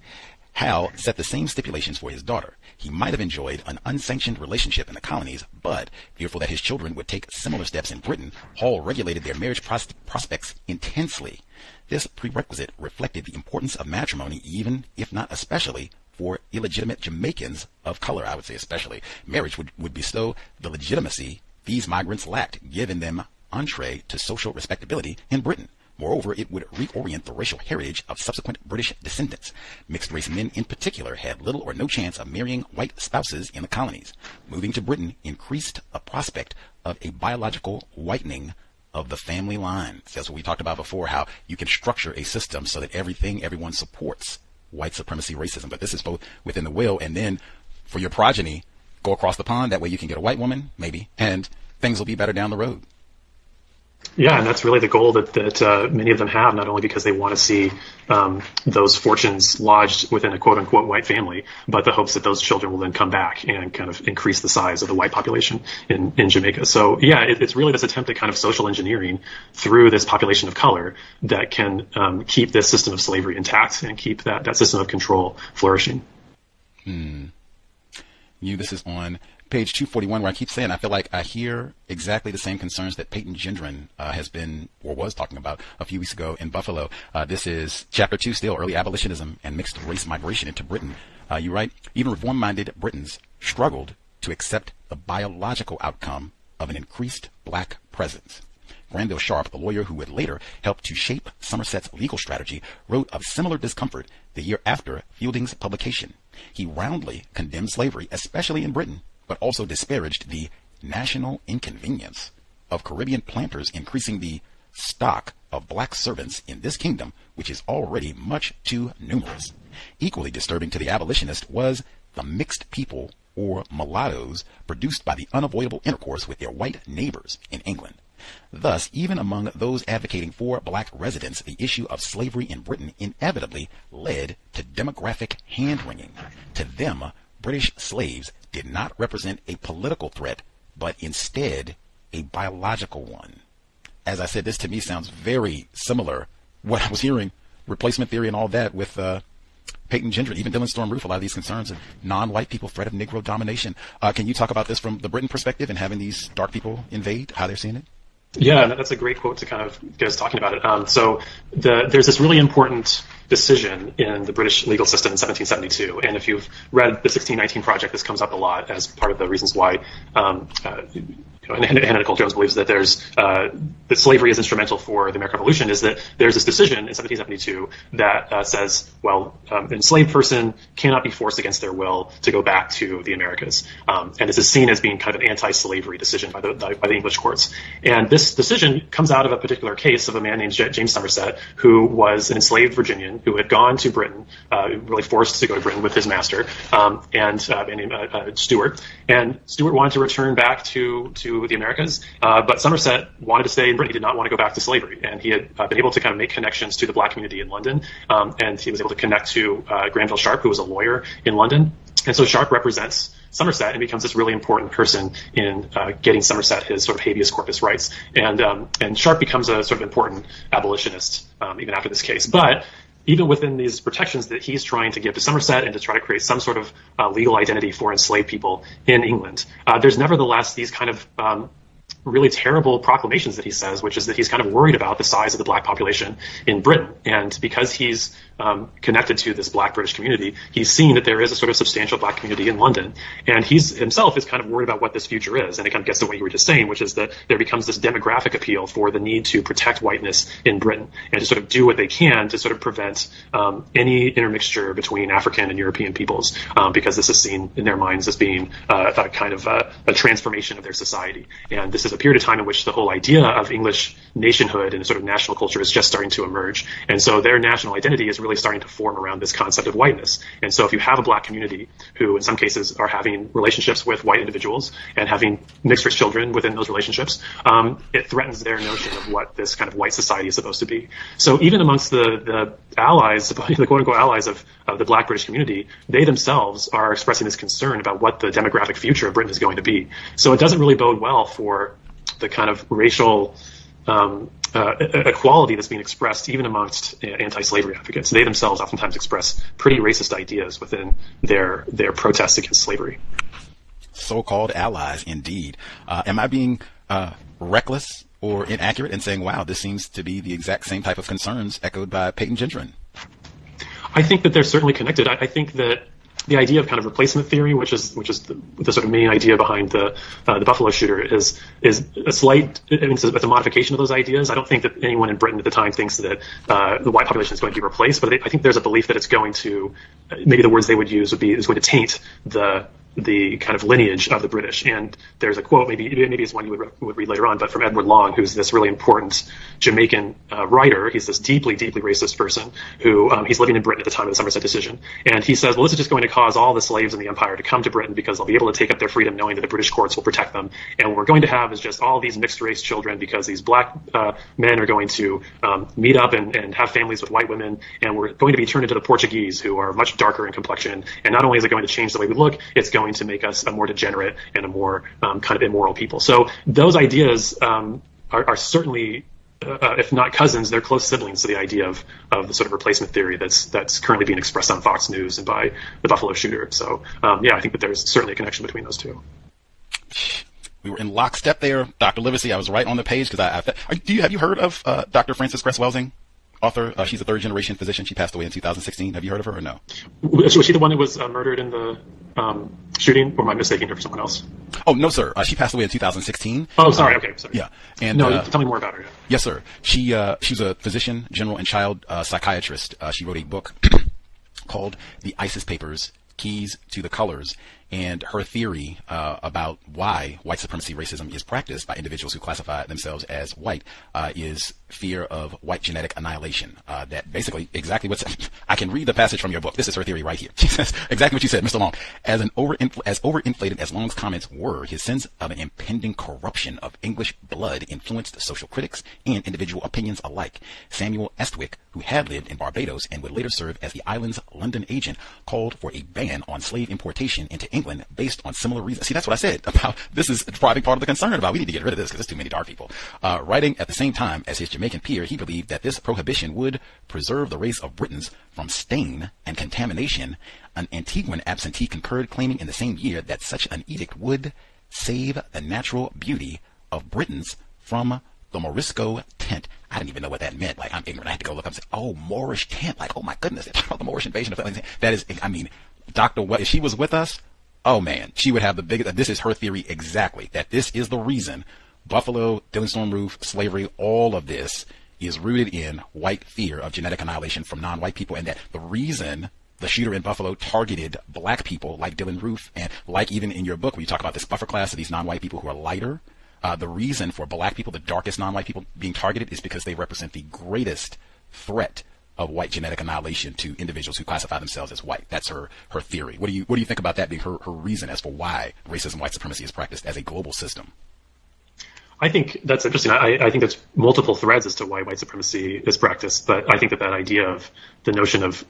Hal set the same stipulations for his daughter. He might have enjoyed an unsanctioned relationship in the colonies, but fearful that his children would take similar steps in Britain, Hall regulated their marriage prospects intensely. This prerequisite reflected the importance of matrimony, even if not especially for illegitimate Jamaicans of color. I would say especially. Marriage would bestow the legitimacy these migrants lacked, giving them entree to social respectability in Britain. Moreover, it would reorient the racial heritage of subsequent British descendants. Mixed-race men in particular had little or no chance of marrying white spouses in the colonies. Moving to Britain increased the prospect of a biological whitening of the family line. That's what we talked about before, how you can structure a system so that everyone supports white supremacy, racism. But this is both within the will, and then for your progeny, go across the pond. That way you can get a white woman, maybe, and things will be better down the road. Yeah, and that's really the goal that many of them have, not only because they want to see those fortunes lodged within a quote-unquote white family, but the hopes that those children will then come back and kind of increase the size of the white population in Jamaica. So, yeah, it's really this attempt at kind of social engineering through this population of color that can keep this system of slavery intact and keep that system of control flourishing. This is on page 241, where I keep saying I feel like I hear exactly the same concerns that Payton Gendron has been or was talking about a few weeks ago in Buffalo. This is chapter 2 still, early abolitionism and mixed race migration into Britain. You write, even reform-minded Britons struggled to accept the biological outcome of an increased black presence. Granville Sharp, the lawyer who would later help to shape Somerset's legal strategy, wrote of similar discomfort the year after Fielding's publication. He roundly condemned slavery, especially in Britain, but also disparaged the national inconvenience of Caribbean planters increasing the stock of black servants in this kingdom, which is already much too numerous. Equally disturbing to the abolitionist was the mixed people or mulattoes produced by the unavoidable intercourse with their white neighbors in England. Thus, even among those advocating for black residents, the issue of slavery in Britain inevitably led to demographic hand-wringing. To them, British slaves did not represent a political threat, but instead a biological one. As I said, this to me sounds very similar. What I was hearing, replacement theory and all that, with Payton Gendron, even Dylan Storm Roof, a lot of these concerns of non-white people, threat of negro domination. Can you talk about this from the Britain perspective and having these dark people invade, how they're seeing it? Yeah, that's a great quote to kind of get us talking about it. There's this really important decision in the British legal system in 1772, and if you've read the 1619 Project, this comes up a lot as part of the reasons why Hannah Nicole Jones believes that that slavery is instrumental for the American Revolution, is that there's this decision in 1772 that says, well, an enslaved person cannot be forced against their will to go back to the Americas. And this is seen as being kind of an anti-slavery decision by the English courts. And this decision comes out of a particular case of a man named James Somerset, who was an enslaved Virginian who had gone to Britain, really forced to go to Britain with his master, and Stuart. And Stuart wanted to return back to the Americas, but Somerset wanted to stay in Britain. He did not want to go back to slavery, and he had been able to kind of make connections to the black community in London, and he was able to connect to Granville Sharp, who was a lawyer in London. And so Sharp represents Somerset and becomes this really important person in getting Somerset his sort of habeas corpus rights. And Sharp becomes a sort of important abolitionist even after this case. But even within these protections that he's trying to give to Somerset and to try to create some sort of legal identity for enslaved people in England, there's nevertheless these kind of really terrible proclamations that he says, which is that he's kind of worried about the size of the black population in Britain. And because he's connected to this black British community, he's seen that there is a sort of substantial black community in London. And he's himself is kind of worried about what this future is. And it kind of gets to what you were just saying, which is that there becomes this demographic appeal for the need to protect whiteness in Britain and to sort of do what they can to sort of prevent any intermixture between African and European peoples, because this is seen in their minds as being a kind of a transformation of their society. And this is a period of time in which the whole idea of English nationhood and sort of national culture is just starting to emerge. And so their national identity is really starting to form around this concept of whiteness. And so if you have a black community who in some cases are having relationships with white individuals and having mixed race children within those relationships, it threatens their notion of what this kind of white society is supposed to be. So even amongst the allies, the quote-unquote allies of the black British community, they themselves are expressing this concern about what the demographic future of Britain is going to be. So it doesn't really bode well for the kind of racial equality that's being expressed even amongst anti-slavery advocates. They themselves oftentimes express pretty racist ideas within their protests against slavery. So-called allies, indeed. Am I being reckless or inaccurate in saying, wow, this seems to be the exact same type of concerns echoed by Payton Gendron? I think that they're certainly connected. I think that the idea of kind of replacement theory, which is the sort of main idea behind the Buffalo shooter, is a slight. I mean, it's a modification of those ideas. I don't think that anyone in Britain at the time thinks that the white population is going to be replaced, but I think there's a belief that it's going to, maybe the words they would use would be, is going to taint the the kind of lineage of the British. And there's a quote, maybe it's one you would read later on, but from Edward Long, who's this really important Jamaican writer. He's this deeply, deeply racist person who he's living in Britain at the time of the Somerset decision. And he says, well, this is just going to cause all the slaves in the empire to come to Britain because they'll be able to take up their freedom knowing that the British courts will protect them. And what we're going to have is just all these mixed race children because these black men are going to meet up and have families with white women. And we're going to be turned into the Portuguese, who are much darker in complexion. And not only is it going to change the way we look, it's going to make us a more degenerate and a more kind of immoral people. So those ideas are certainly, if not cousins, they're close siblings to the idea of the sort of replacement theory that's currently being expressed on Fox News and by the Buffalo shooter. So yeah, I think that there's certainly a connection between those two. We were in lockstep there, Dr. Livesay. I was right on the page because have you heard of Dr. Frances Cress Welsing? Author, she's a third-generation physician. She passed away in 2016. Have you heard of her or no? Was she the one that was murdered in the shooting, or am I mistaking her for someone else? Oh, no, sir. She passed away in 2016. Oh, sorry. Okay, sorry. Yeah. And no, tell me more about her. Yes, sir. She was a physician, general and child psychiatrist. She wrote a book called The ISIS Papers, Keys to the Colors. And her theory about why white supremacy racism is practiced by individuals who classify themselves as white is fear of white genetic annihilation. That basically exactly what's I can read the passage from your book. This is her theory right here. She says exactly what you said, Mr. Long. As overinflated as Long's comments were, his sense of an impending corruption of English blood influenced social critics and individual opinions alike. Samuel Estwick, who had lived in Barbados and would later serve as the island's London agent, called for a ban on slave importation into England based on similar reasons. See, that's what I said about this is probably part of the concern about we need to get rid of this because there's too many dark people. Writing at the same time as his Jamaican peer, he believed that this prohibition would preserve the race of Britons from stain and contamination. An Antiguan absentee concurred, claiming in the same year that such an edict would save the natural beauty of Britons from the Morisco tent. I didn't even know what that meant. Like, I'm ignorant. I had to go look up and say, oh, Moorish tent. Like, oh my goodness, it's about the Moorish invasion of that is, I mean, Dr. What if she was with us? Oh man, she would have the biggest, this is her theory exactly, that this is the reason Buffalo, Dylan Storm Roof, slavery, all of this is rooted in white fear of genetic annihilation from non-white people, and that the reason the shooter in Buffalo targeted black people like Dylan Roof, and like even in your book where you talk about this buffer class of these non-white people who are lighter, the reason for black people, the darkest non-white people being targeted is because they represent the greatest threat of white genetic annihilation to individuals who classify themselves as white. That's her theory. What do you think about that being her reason as for why racism, white supremacy is practiced as a global system? I think that's interesting. I think there's multiple threads as to why white supremacy is practiced, but I think that idea of the notion of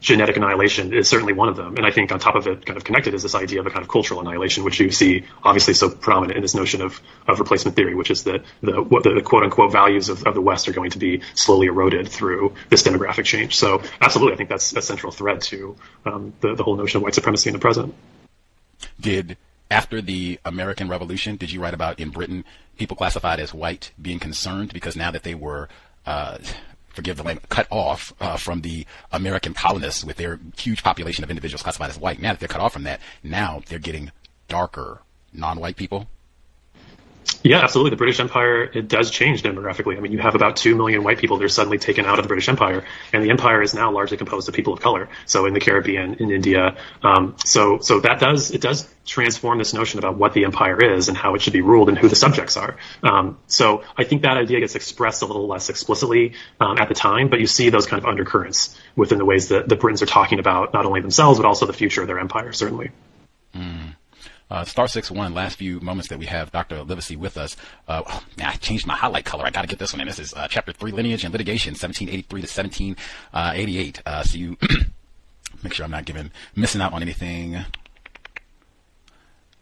genetic annihilation is certainly one of them. And I think on top of it, kind of connected, is this idea of a kind of cultural annihilation, which you see obviously so prominent in this notion of replacement theory, which is that the quote unquote values of the West are going to be slowly eroded through this demographic change. So absolutely, I think that's a central thread to the whole notion of white supremacy in the present. After the American Revolution, did you write about in Britain people classified as white being concerned because now that they were forgive the language, cut off from the American colonists with their huge population of individuals classified as white. Now that they're cut off from that, now they're getting darker non-white people? Yeah, absolutely. The British Empire, it does change demographically. I mean, you have about 2 million white people that are suddenly taken out of the British Empire, and the empire is now largely composed of people of color. So in the Caribbean, in India, so that does transform this notion about what the empire is and how it should be ruled and who the subjects are. So I think that idea gets expressed a little less explicitly at the time, but you see those kind of undercurrents within the ways that the Britons are talking about not only themselves, but also the future of their empire, certainly. Star 6-1, last few moments that we have Dr. Livesay with us. I changed my highlight color. I got to get this one in. This is Chapter 3, Lineage and Litigation, 1783 to 1788. So you make sure I'm not missing out on anything.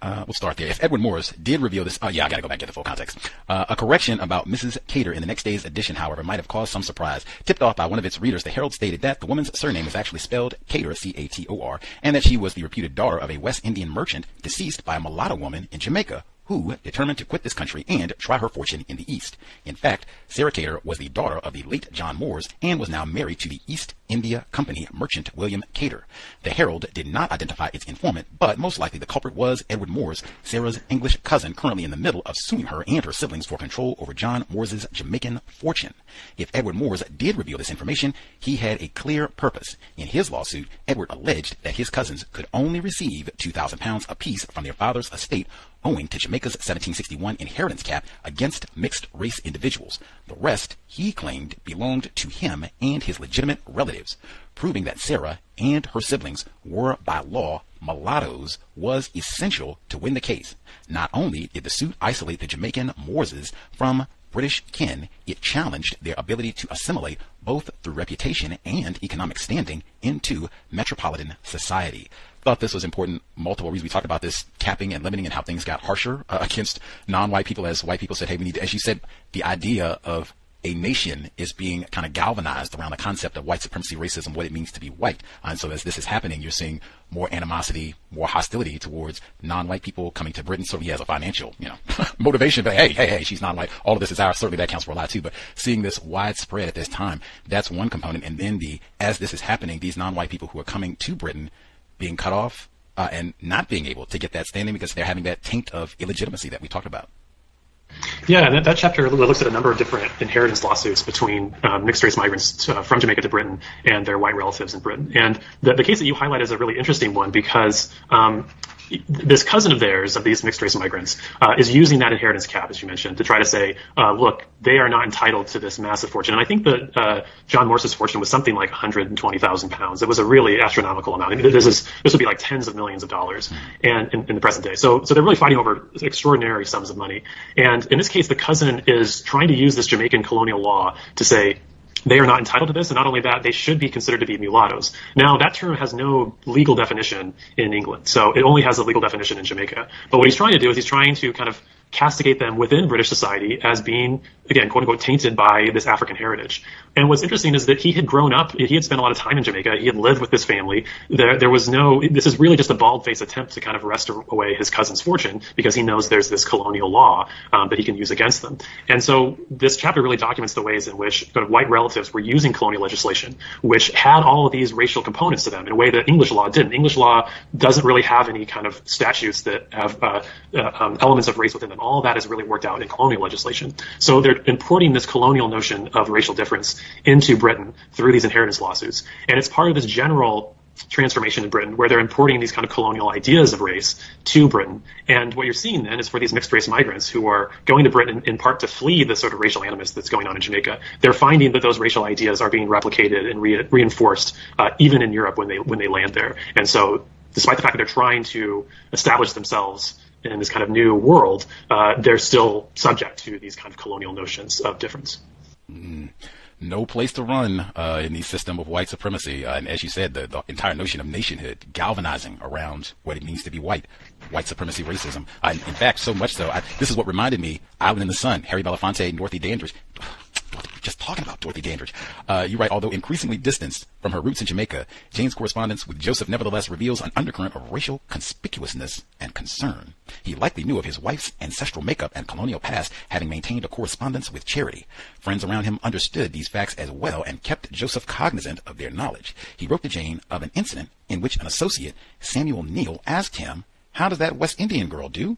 We'll start there. If Edward Morris did reveal this, I got to go back and get the full context. A correction about Mrs. Cater in the next day's edition, however, might have caused some surprise. Tipped off by one of its readers, the Herald stated that the woman's surname is actually spelled Cater, C-A-T-O-R, and that she was the reputed daughter of a West Indian merchant deceased by a mulatto woman in Jamaica, who determined to quit this country and try her fortune in the East. In fact, Sarah Cater was the daughter of the late John Moores and was now married to the East India Company merchant William Cater. The Herald did not identify its informant, but most likely the culprit was Edward Moores, Sarah's English cousin, currently in the middle of suing her and her siblings for control over John Moore's Jamaican fortune. If Edward Moores did reveal this information, he had a clear purpose. In his lawsuit, Edward alleged that his cousins could only receive £2,000 apiece from their father's estate, owing to Jamaica's 1761 inheritance cap against mixed-race individuals. The rest, he claimed, belonged to him and his legitimate relatives. Proving that Sarah and her siblings were, by law, mulattoes was essential to win the case. Not only did the suit isolate the Jamaican Moorses from British kin, it challenged their ability to assimilate both through reputation and economic standing into metropolitan society. Thought this was important. Multiple reasons we talked about this capping and limiting and how things got harsher against non-white people as white people said, hey, we need to, as you said, the idea of a nation is being kind of galvanized around the concept of white supremacy, racism, what it means to be white. And so as this is happening, you're seeing more animosity, more hostility towards non-white people coming to Britain, certainly as a financial, motivation. But hey, she's non-white. All of this is ours. Certainly that counts for a lot too. But seeing this widespread at this time, that's one component. And then as this is happening, these non-white people who are coming to Britain being cut off and not being able to get that standing because they're having that taint of illegitimacy that we talked about. Yeah, and that chapter looks at a number of different inheritance lawsuits between mixed-race migrants from Jamaica to Britain and their white relatives in Britain. And the case that you highlight is a really interesting one because this cousin of theirs, of these mixed-race migrants, is using that inheritance cap, as you mentioned, to try to say, look, they are not entitled to this massive fortune. And I think that John Morse's fortune was something like £120,000. It was a really astronomical amount. I mean, this would be like tens of millions of dollars and in the present day. So they're really fighting over extraordinary sums of money. And in this case, the cousin is trying to use this Jamaican colonial law to say, they are not entitled to this, and not only that, they should be considered to be mulattoes. Now, that term has no legal definition in England, so it only has a legal definition in Jamaica. But what he's trying to do is he's trying to kind of castigate them within British society as being, again, quote unquote, tainted by this African heritage. And what's interesting is that he had grown up, he had spent a lot of time in Jamaica, he had lived with this family. There was this is really just a bald-faced attempt to kind of wrest away his cousin's fortune because he knows there's this colonial law that he can use against them. And so this chapter really documents the ways in which white relatives were using colonial legislation, which had all of these racial components to them in a way that English law didn't. English law doesn't really have any kind of statutes that have elements of race within them. All that is really worked out in colonial legislation. So they're importing this colonial notion of racial difference into Britain through these inheritance lawsuits. And it's part of this general transformation in Britain where they're importing these kind of colonial ideas of race to Britain. And what you're seeing then is for these mixed race migrants who are going to Britain in part to flee the sort of racial animus that's going on in Jamaica, they're finding that those racial ideas are being replicated and reinforced even in Europe when they land there. And so despite the fact that they're trying to establish themselves in this kind of new world, they're still subject to these kind of colonial notions of difference. No place to run in the system of white supremacy. And as you said, the entire notion of nationhood galvanizing around what it means to be white supremacy, racism. In fact, so much so, this is what reminded me, Island in the Sun, Harry Belafonte and Dorothy Dandridge. Just talking about Dorothy Dandridge. You write, although increasingly distanced from her roots in Jamaica, Jane's correspondence with Joseph nevertheless reveals an undercurrent of racial conspicuousness and concern. He likely knew of his wife's ancestral makeup and colonial past, having maintained a correspondence with Charity. Friends around him understood these facts as well and kept Joseph cognizant of their knowledge. He wrote to Jane of an incident in which an associate, Samuel Neal, asked him, "How does that West Indian girl do?"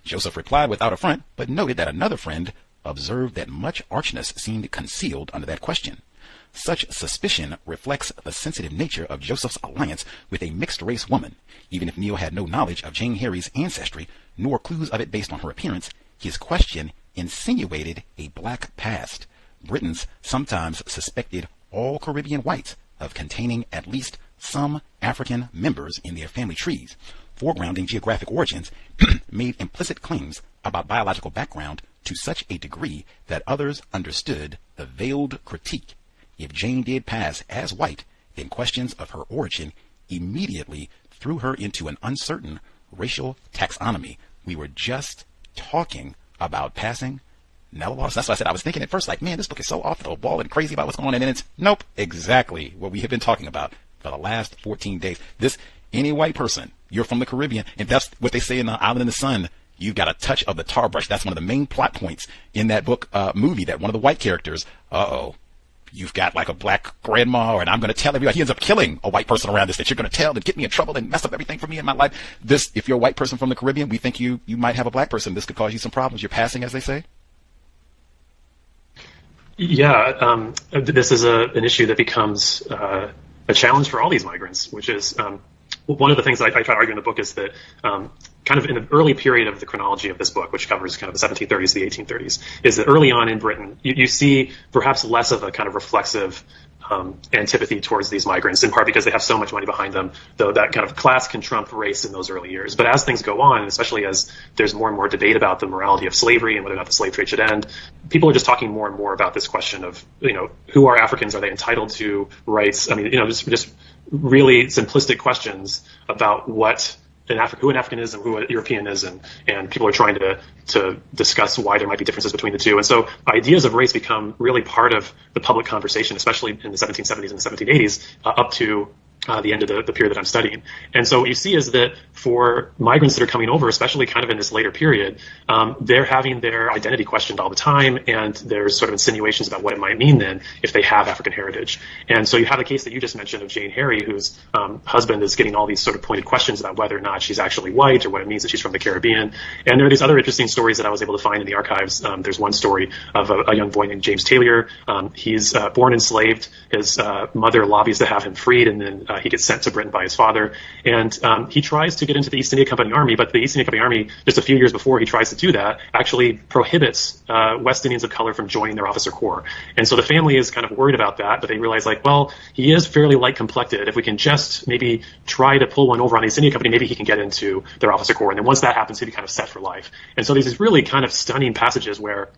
Joseph replied without affront, but noted that another friend observed that much archness seemed concealed under that question. Such suspicion reflects the sensitive nature of Joseph's alliance with a mixed-race woman. Even if Neal had no knowledge of Jane Harry's ancestry, nor clues of it based on her appearance, his question insinuated a black past. Britons sometimes suspected all Caribbean whites of containing at least some African members in their family trees. Foregrounding geographic origins made implicit claims about biological background to such a degree that others understood the veiled critique. If Jane did pass as white, then questions of her origin immediately threw her into an uncertain racial taxonomy. We were just talking about passing Nella Wallace. That's why I said I was thinking at first, like, man, this book is so off the wall and crazy about what's going on. And then it's, nope, exactly what we have been talking about for the last 14 days. Any white person, you're from the Caribbean, and that's what they say in the Island in the Sun, you've got a touch of the tar brush. That's one of the main plot points in that book movie, that one of the white characters, you've got like a black grandma, and I'm going to tell everybody. He ends up killing a white person around this that you're going to tell and get me in trouble and mess up everything for me in my life. This, if you're a white person from the Caribbean, we think you might have a black person. This could cause you some problems. You're passing, as they say. Yeah, this is an issue that becomes a challenge for all these migrants, which is one of the things that I try to argue in the book is that kind of in the early period of the chronology of this book, which covers kind of the 1730s to the 1830s, is that early on in Britain, you see perhaps less of a kind of reflexive antipathy towards these migrants, in part because they have so much money behind them, though that kind of class can trump race in those early years. But as things go on, especially as there's more and more debate about the morality of slavery and whether or not the slave trade should end, people are just talking more and more about this question of, who are Africans? Are they entitled to rights? I mean, just really simplistic questions about what who an African is and who a European is, and people are trying to discuss why there might be differences between the two. And so ideas of race become really part of the public conversation, especially in the 1770s and the 1780s, up to the end of the period that I'm studying. And so what you see is that for migrants that are coming over, especially kind of in this later period, they're having their identity questioned all the time, and there's sort of insinuations about what it might mean then if they have African heritage. And so you have the case that you just mentioned of Jane Harry, whose husband is getting all these sort of pointed questions about whether or not she's actually white or what it means that she's from the Caribbean. And there are these other interesting stories that I was able to find in the archives. There's one story of a young boy named James Taylor. He's born enslaved. His mother lobbies to have him freed, and then he gets sent to Britain by his father. And he tries to get into the East India Company Army, but the East India Company Army, just a few years before he tries to do that, actually prohibits West Indians of color from joining their officer corps. And so the family is kind of worried about that, but they realize, he is fairly light complected. If we can just maybe try to pull one over on the East India Company, maybe he can get into their officer corps. And then once that happens, he'll be kind of set for life. And so there's these really kind of stunning passages where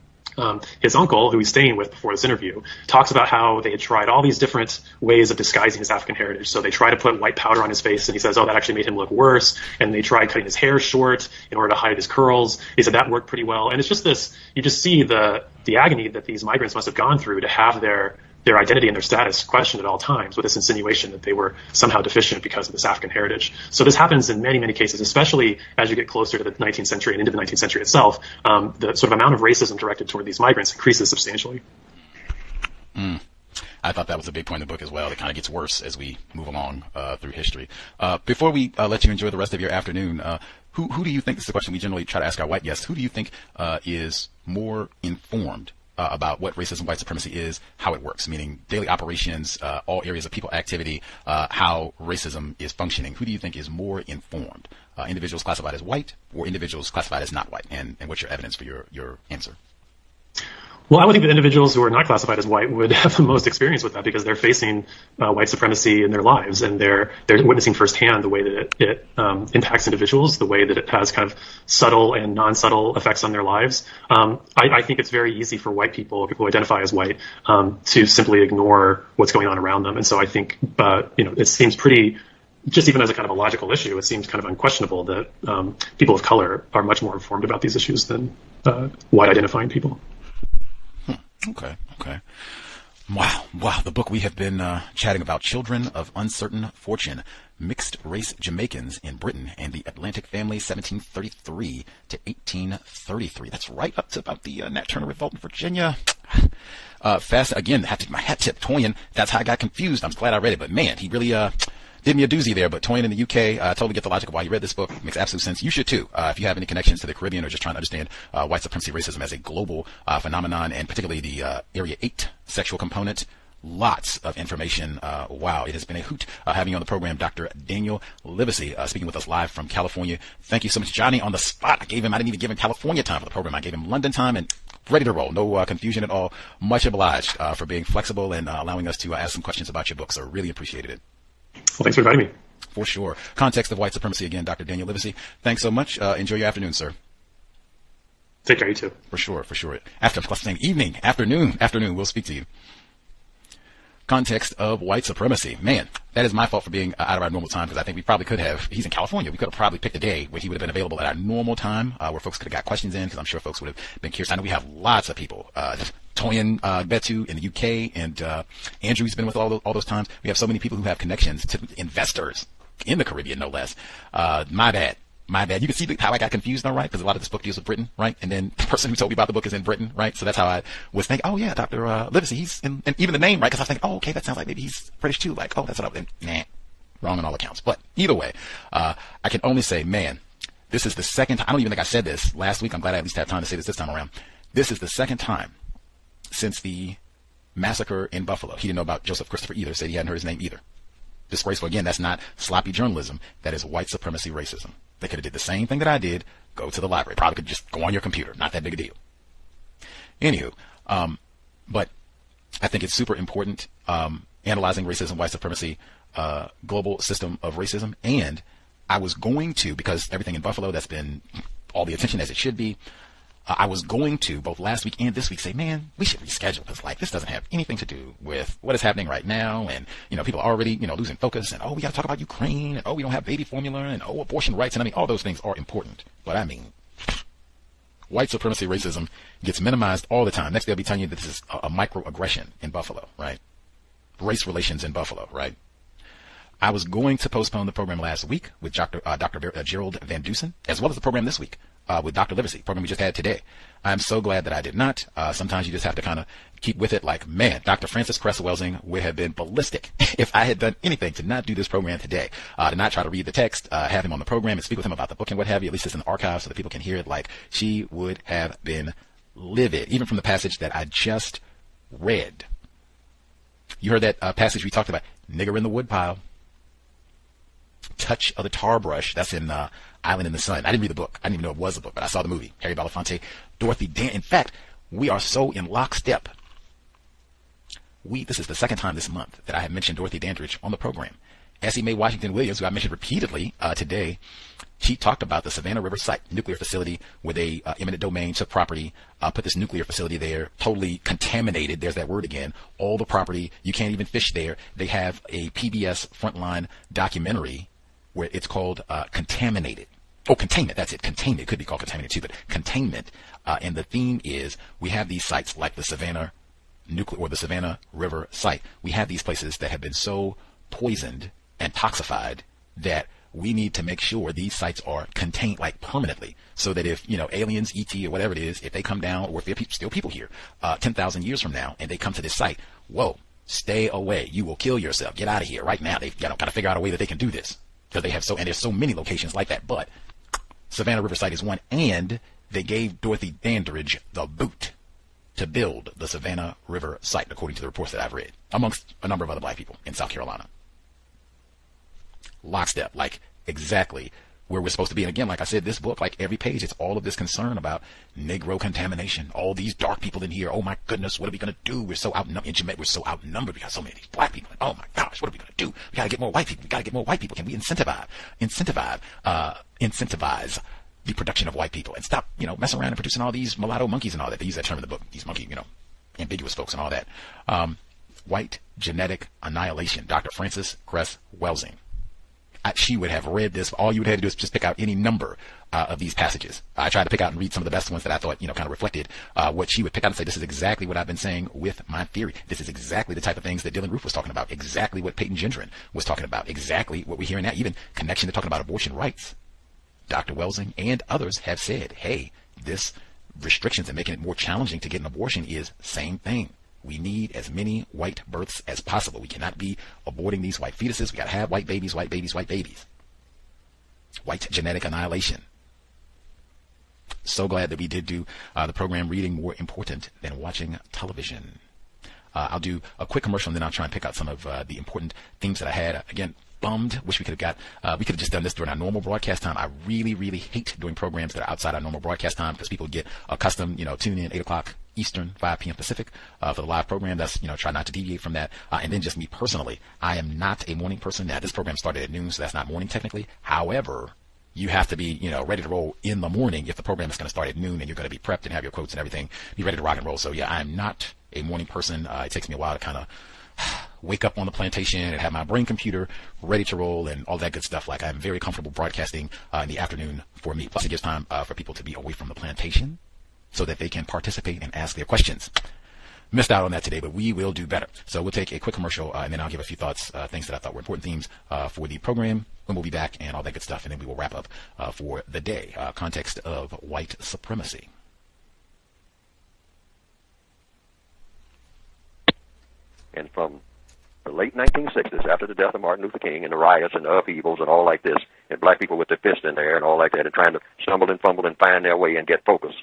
his uncle, who he's staying with before this interview, talks about how they had tried all these different ways of disguising his African heritage. So they try to put white powder on his face, and he says, that actually made him look worse. And they tried cutting his hair short in order to hide his curls. He said that worked pretty well. And it's just this, you just see the agony that these migrants must have gone through to have their identity and their status questioned at all times, with this insinuation that they were somehow deficient because of this African heritage. So this happens in many, many cases, especially as you get closer to the 19th century and into the 19th century itself. The sort of amount of racism directed toward these migrants increases substantially. I thought that was a big point in the book as well. It kind of gets worse as we move along through history. Before we let you enjoy the rest of your afternoon, who do you think, this is a question we generally try to ask our white guests, who do you think is more informed about what racism, white supremacy is, how it works, meaning daily operations, all areas of people activity, how racism is functioning? Who do you think is more informed? Individuals classified as white or individuals classified as not white? And what's your evidence for your answer? Well, I would think that individuals who are not classified as white would have the most experience with that, because they're facing white supremacy in their lives, and they're witnessing firsthand the way that it impacts individuals, the way that it has kind of subtle and non-subtle effects on their lives. I think it's very easy for white people, or people who identify as white, to simply ignore what's going on around them. And so I think, it seems pretty, just even as a kind of a logical issue, it seems kind of unquestionable that people of color are much more informed about these issues than white identifying people. Okay. Wow. The book we have been chatting about, Children of Uncertain Fortune, Mixed Race Jamaicans in Britain and the Atlantic Family, 1733 to 1833. That's right up to about the Nat Turner Revolt in Virginia. Fast again, have to get my hat tip. Toyin, that's how I got confused. I'm glad I read it, but man, he really did me a doozy there. But Toyin in the UK, totally get the logic of why you read this book. It makes absolute sense. You should too, if you have any connections to the Caribbean or just trying to understand white supremacy racism as a global phenomenon, and particularly the Area 8 sexual component. Lots of information. Wow, it has been a hoot having you on the program, Dr. Daniel Livesay, speaking with us live from California. Thank you so much, Johnny, on the spot. I didn't even give him California time for the program. I gave him London time, and ready to roll. No confusion at all. Much obliged for being flexible and allowing us to ask some questions about your book. So really appreciated it. Well, thanks for inviting me. For sure. Context of White Supremacy again, Dr. Daniel Livesay. Thanks so much. Enjoy your afternoon, sir. Take care, you too. For sure. Evening, afternoon. We'll speak to you. Context of White Supremacy. Man, that is my fault for being out of our normal time, because I think we probably could have, he's in California, we could have probably picked a day where he would have been available at our normal time, where folks could have got questions in, because I'm sure folks would have been curious. I know we have lots of people, Toyin Betu in the UK, and Andrew's been with all those times. We have so many people who have connections to investors in the Caribbean, no less. My bad. My bad. You can see how I got confused, though, right? Because a lot of this book deals with Britain, right? And then the person who told me about the book is in Britain, right? So that's how I was thinking, oh, yeah, Dr. Livesay, he's in, and even the name, right? Because I was thinking, oh, okay, that sounds like maybe he's British, too. Like, oh, that's what I was, nah, wrong on all accounts. But either way, I can only say, man, this is the second time. I don't even think I said this last week. I'm glad I at least had time to say this time around. This is the second time since the massacre in Buffalo. He didn't know about Joseph Christopher either, said he hadn't heard his name either. Disgraceful. Again, that's not sloppy journalism. That is white supremacy racism. They could have did the same thing that I did. Go to the library. Probably could just go on your computer. Not that big a deal. Anywho, but I think it's super important, analyzing racism, white supremacy, global system of racism. And I was going to, because everything in Buffalo, that's been all the attention as it should be, I was going to, both last week and this week, say, man, we should reschedule, because like this doesn't have anything to do with what is happening right now. And, people are already, losing focus, and, oh, we got to talk about Ukraine, and, oh, we don't have baby formula, and, oh, abortion rights. And I mean, all those things are important. But I mean, white supremacy racism gets minimized all the time. Next, they'll be telling you that this is a microaggression in Buffalo, right? Race relations in Buffalo, right? I was going to postpone the program last week with Dr. Gerald Van Dusen, as well as the program this week with Dr. Livesay, program we just had today. I'm so glad that I did not. Sometimes you just have to kind of keep with it. Like, man, Dr. Francis Cress-Welsing would have been ballistic if I had done anything to not do this program today, to not try to read the text, have him on the program and speak with him about the book and what have you. At least it's in the archive so that people can hear it. Like, she would have been livid, even from the passage that I just read. You heard that passage we talked about, nigger in the woodpile. Touch of the Tar Brush. That's in Island in the Sun. I didn't read the book. I didn't even know it was a book, but I saw the movie. Harry Belafonte, Dorothy Dan. In fact, we are so in lockstep. This is the second time this month that I have mentioned Dorothy Dandridge on the program. Essie Mae Washington Williams, who I mentioned repeatedly today, she talked about the Savannah River site, nuclear facility where they eminent domain took property, put this nuclear facility there, totally contaminated. There's that word again. All the property, you can't even fish there. They have a PBS Frontline documentary where it's called Contaminated. Oh, Containment. That's it. Containment. It could be called Contaminated too, but Containment. And the theme is we have these sites like the Savannah nuclear or the Savannah River site. We have these places that have been so poisoned and toxified that we need to make sure these sites are contained like permanently, so that if, aliens, ET or whatever it is, if they come down, or if there are still people here 10,000 years from now and they come to this site, whoa, stay away. You will kill yourself. Get out of here right now. They've got to figure out a way that they can do this, because they have and there's so many locations like that. But Savannah River site is one, and they gave Dorothy Dandridge the boot to build the Savannah River site, according to the reports that I've read, amongst a number of other black people in South Carolina. Lockstep, like exactly where we're supposed to be. And again, like I said, this book, like every page, it's all of this concern about negro contamination, all these dark people in here. Oh my goodness, what are we going to do? We're so outnumbered. In Jamaica, we're so outnumbered. We got so many of these black people. Oh my gosh, what are we going to do? We got to get more white people. We got to get more white people. Can we incentivize the production of white people and stop, messing around and producing all these mulatto monkeys and all that? They use that term in the book, these monkey, ambiguous folks and all that. White Genetic Annihilation, Dr. Francis Cress-Welsing. She would have read this. All you would have to do is just pick out any number of these passages. I tried to pick out and read some of the best ones that I thought, kind of reflected what she would pick out and say, this is exactly what I've been saying with my theory. This is exactly the type of things that Dylan Roof was talking about, exactly what Payton Gendron was talking about, exactly what we're hearing now, even connection to talking about abortion rights. Dr. Welsing and others have said, hey, this restrictions and making it more challenging to get an abortion is same thing. We need as many white births as possible. We cannot be aborting these white fetuses. We got to have white babies, white babies, white babies. White Genetic Annihilation. So glad that we did do the program Reading More Important Than Watching Television. I'll do a quick commercial and then I'll try and pick out some of the important themes that I had. Again, bummed. Wish we could have we could have just done this during our normal broadcast time. I really, really hate doing programs that are outside our normal broadcast time, because people get accustomed, tuning in 8 o'clock Eastern, 5 p.m. Pacific for the live program. That's, try not to deviate from that. And then just me personally, I am not a morning person. Now, this program started at noon, so that's not morning technically. However, you have to be, ready to roll in the morning if the program is going to start at noon and you're going to be prepped and have your quotes and everything, be ready to rock and roll. So yeah, I'm not a morning person. It takes me a while to kind of wake up on the plantation and have my brain computer ready to roll and all that good stuff. Like, I'm very comfortable broadcasting in the afternoon for me. Plus, it gives time for people to be away from the plantation so that they can participate and ask their questions. missed out on that today, but we will do better. So we'll take a quick commercial, and then I'll give a few thoughts, things that I thought were important themes for the program, and we'll be back and all that good stuff, and then we will wrap up for the day. Context of White Supremacy. And from the late 1960s, after the death of Martin Luther King and the riots and the upheavals and all like this, and black people with their fists in the air and all like that, and trying to stumble and fumble and find their way and get focus,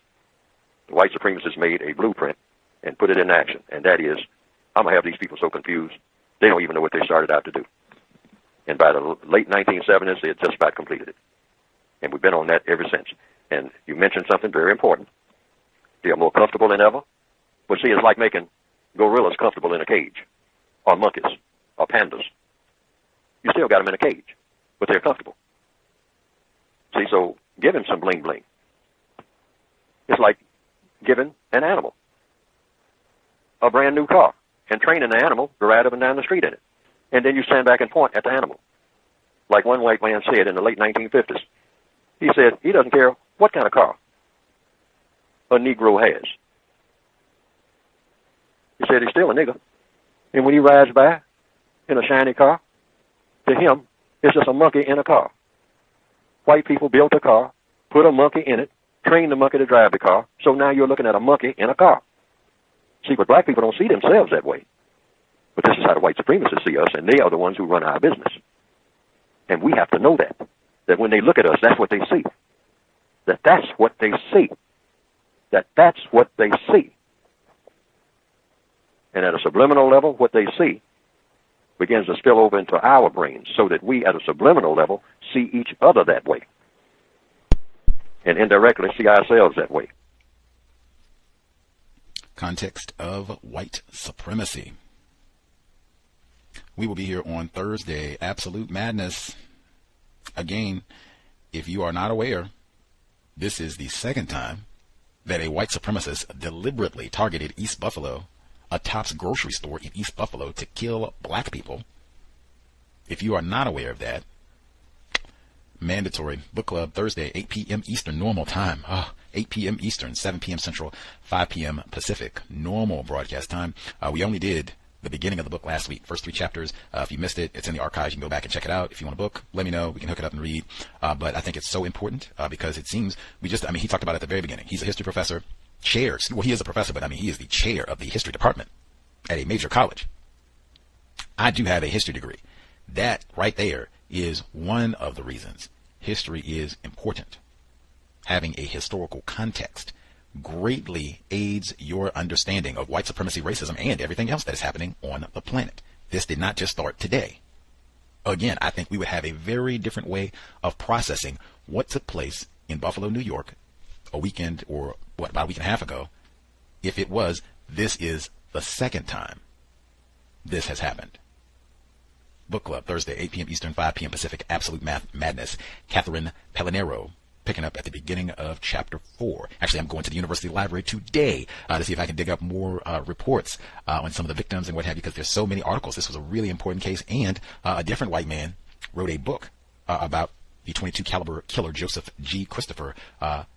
the white supremacists made a blueprint and put it in action. And that is, I'm going to have these people so confused, they don't even know what they started out to do. And by the late 1970s, they had just about completed it. And we've been on that ever since. And you mentioned something very important. They are more comfortable than ever. But see, it's like making gorillas comfortable in a cage, or monkeys, or pandas. You still got them in a cage, but they're comfortable. See, so give him some bling bling. It's like giving an animal a brand new car and training the animal to ride up and down the street in it. And then you stand back and point at the animal. Like one white man said in the late 1950s. He said he doesn't care what kind of car a Negro has. He said he's still a nigger. And when he rides by in a shiny car, to him, it's just a monkey in a car. White people built a car, put a monkey in it, trained the monkey to drive the car, so now you're looking at a monkey in a car. See, but black people don't see themselves that way. But this is how the white supremacists see us, and they are the ones who run our business. And we have to know that when they look at us, that's what they see. That's what they see. That's what they see. And at a subliminal level, what they see begins to spill over into our brains so that we, at a subliminal level, see each other that way. And indirectly see ourselves that way. Context of White Supremacy. We will be here on Thursday. Absolute madness. Again, if you are not aware, this is the second time that a white supremacist deliberately targeted East Buffalo, a Tops grocery store in East Buffalo, to kill black people. If you are not aware of that, mandatory book club Thursday, 8 p.m. Eastern, normal time. 8 p.m. Eastern, 7 p.m. Central, 5 p.m. Pacific, normal broadcast time. We only did the beginning of the book last week, first 3 chapters. If you missed it, it's in the archives. You can go back and check it out. If you want a book, let me know. We can hook it up and read. But I think it's so important because it seems he talked about it at the very beginning. He's a history professor, he is a professor, but he is the chair of the history department at a major college. I do have a history degree. That right there is one of the reasons history is important. Having a historical context greatly aids your understanding of white supremacy, racism, and everything else that is happening on the planet. This did not just start today. Again, I think we would have a very different way of processing what took place in Buffalo, New York, about a week and a half ago, if it was, this is the second time this has happened. Book Club, Thursday, 8 p.m. Eastern, 5 p.m. Pacific, Absolute Madness. Catherine Pellinero, picking up at the beginning of chapter 4. Actually, I'm going to the University Library today to see if I can dig up more reports on some of the victims and what have you, because there's so many articles. This was a really important case, and a different white man wrote a book about the .22 caliber killer Joseph G. Christopher,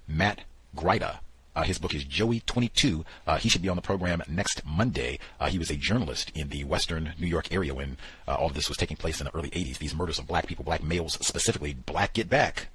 Matt Greida. His book is Joey 22. He should be on the program next Monday. He was a journalist in the Western New York area when all of this was taking place in the early 80s. These murders of black people, black males specifically, Black Get Back.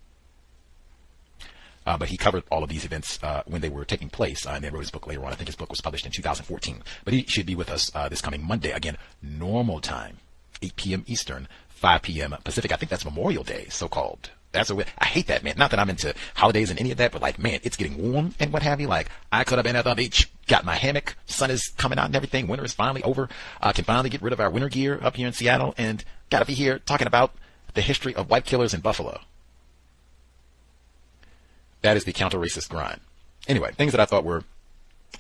But he covered all of these events when they were taking place and then wrote his book later on. I think his book was published in 2014. But he should be with us this coming Monday. Again, normal time, 8 p.m. Eastern, 5 p.m. Pacific. I think that's Memorial Day, so-called. I hate that, man. Not that I'm into holidays and any of that, but like, man, it's getting warm and what have you. Like, I could have been at the beach, got my hammock, sun is coming out and everything. Winter is finally over. Can finally get rid of our winter gear up here in Seattle, and got to be here talking about the history of white killers in Buffalo. That is the counter-racist grind. Anyway, things that I thought were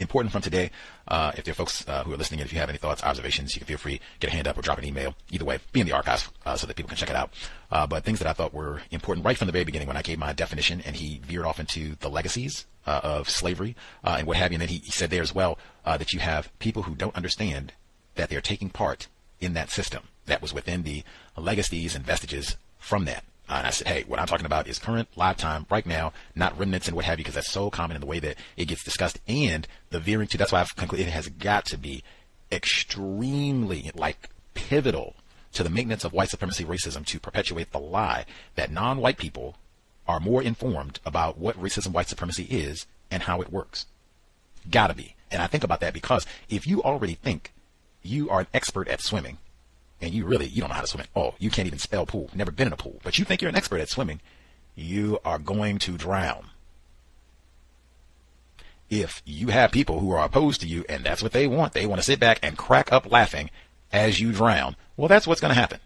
important from today. If there are folks who are listening, and if you have any thoughts, observations, you can feel free, get a hand up or drop an email. Either way, be in the archives so that people can check it out. But things that I thought were important right from the very beginning when I gave my definition, and he veered off into the legacies of slavery and what have you. And then he said there as well that you have people who don't understand that they're taking part in that system that was within the legacies and vestiges from that. And I said, hey, what I'm talking about is current, live time, right now, not remnants and what have you, because that's so common in the way that it gets discussed. And the veering to, that's why I've concluded it has got to be extremely, like, pivotal to the maintenance of white supremacy racism to perpetuate the lie that non-white people are more informed about what racism, white supremacy is and how it works. Gotta be. And I think about that because if you already think you are an expert at swimming, and you don't know how to swim at all, you can't even spell pool, never been in a pool, but you think you're an expert at swimming, you are going to drown. If you have people who are opposed to you and that's what they want to sit back and crack up laughing as you drown, well, that's what's going to happen.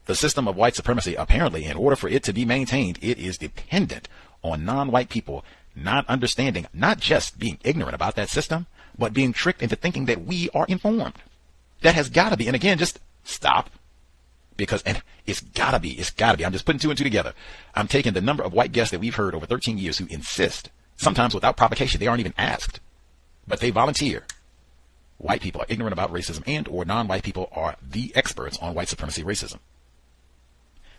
The system of white supremacy, apparently, in order for it to be maintained, it is dependent on non-white people not understanding, not just being ignorant about that system, but being tricked into thinking that we are informed. That has got to be. And again, just stop. Because, and it's got to be. I'm just putting two and two together. I'm taking the number of white guests that we've heard over 13 years who insist, sometimes without provocation, they aren't even asked, but they volunteer. White people are ignorant about racism and or non-white people are the experts on white supremacy racism.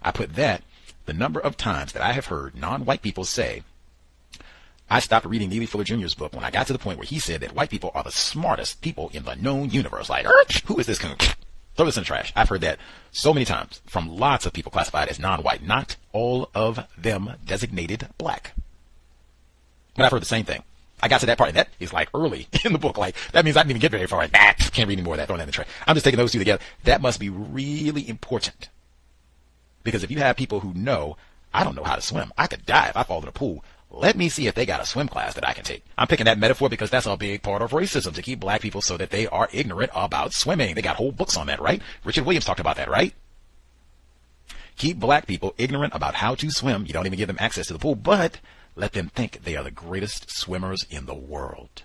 I put that, the number of times that I have heard non-white people say, I stopped reading Neely Fuller Jr.'s book when I got to the point where he said that white people are the smartest people in the known universe. Like, who is this coon? Throw this in the trash. I've heard that so many times from lots of people classified as non-white, not all of them designated black. But I've heard the same thing. I got to that part, and that is like early in the book. Like, that means I didn't even get very far. Like, can't read any more of that. Throwing that in the trash. I'm just taking those two together. That must be really important. Because if you have people who know, I don't know how to swim, I could die if I fall in a pool, let me see if they got a swim class that I can take. I'm picking that metaphor because that's a big part of racism, to keep black people so that they are ignorant about swimming. They got whole books on that, right? Richard Williams talked about that, right? Keep black people ignorant about how to swim. You don't even give them access to the pool, but let them think they are the greatest swimmers in the world.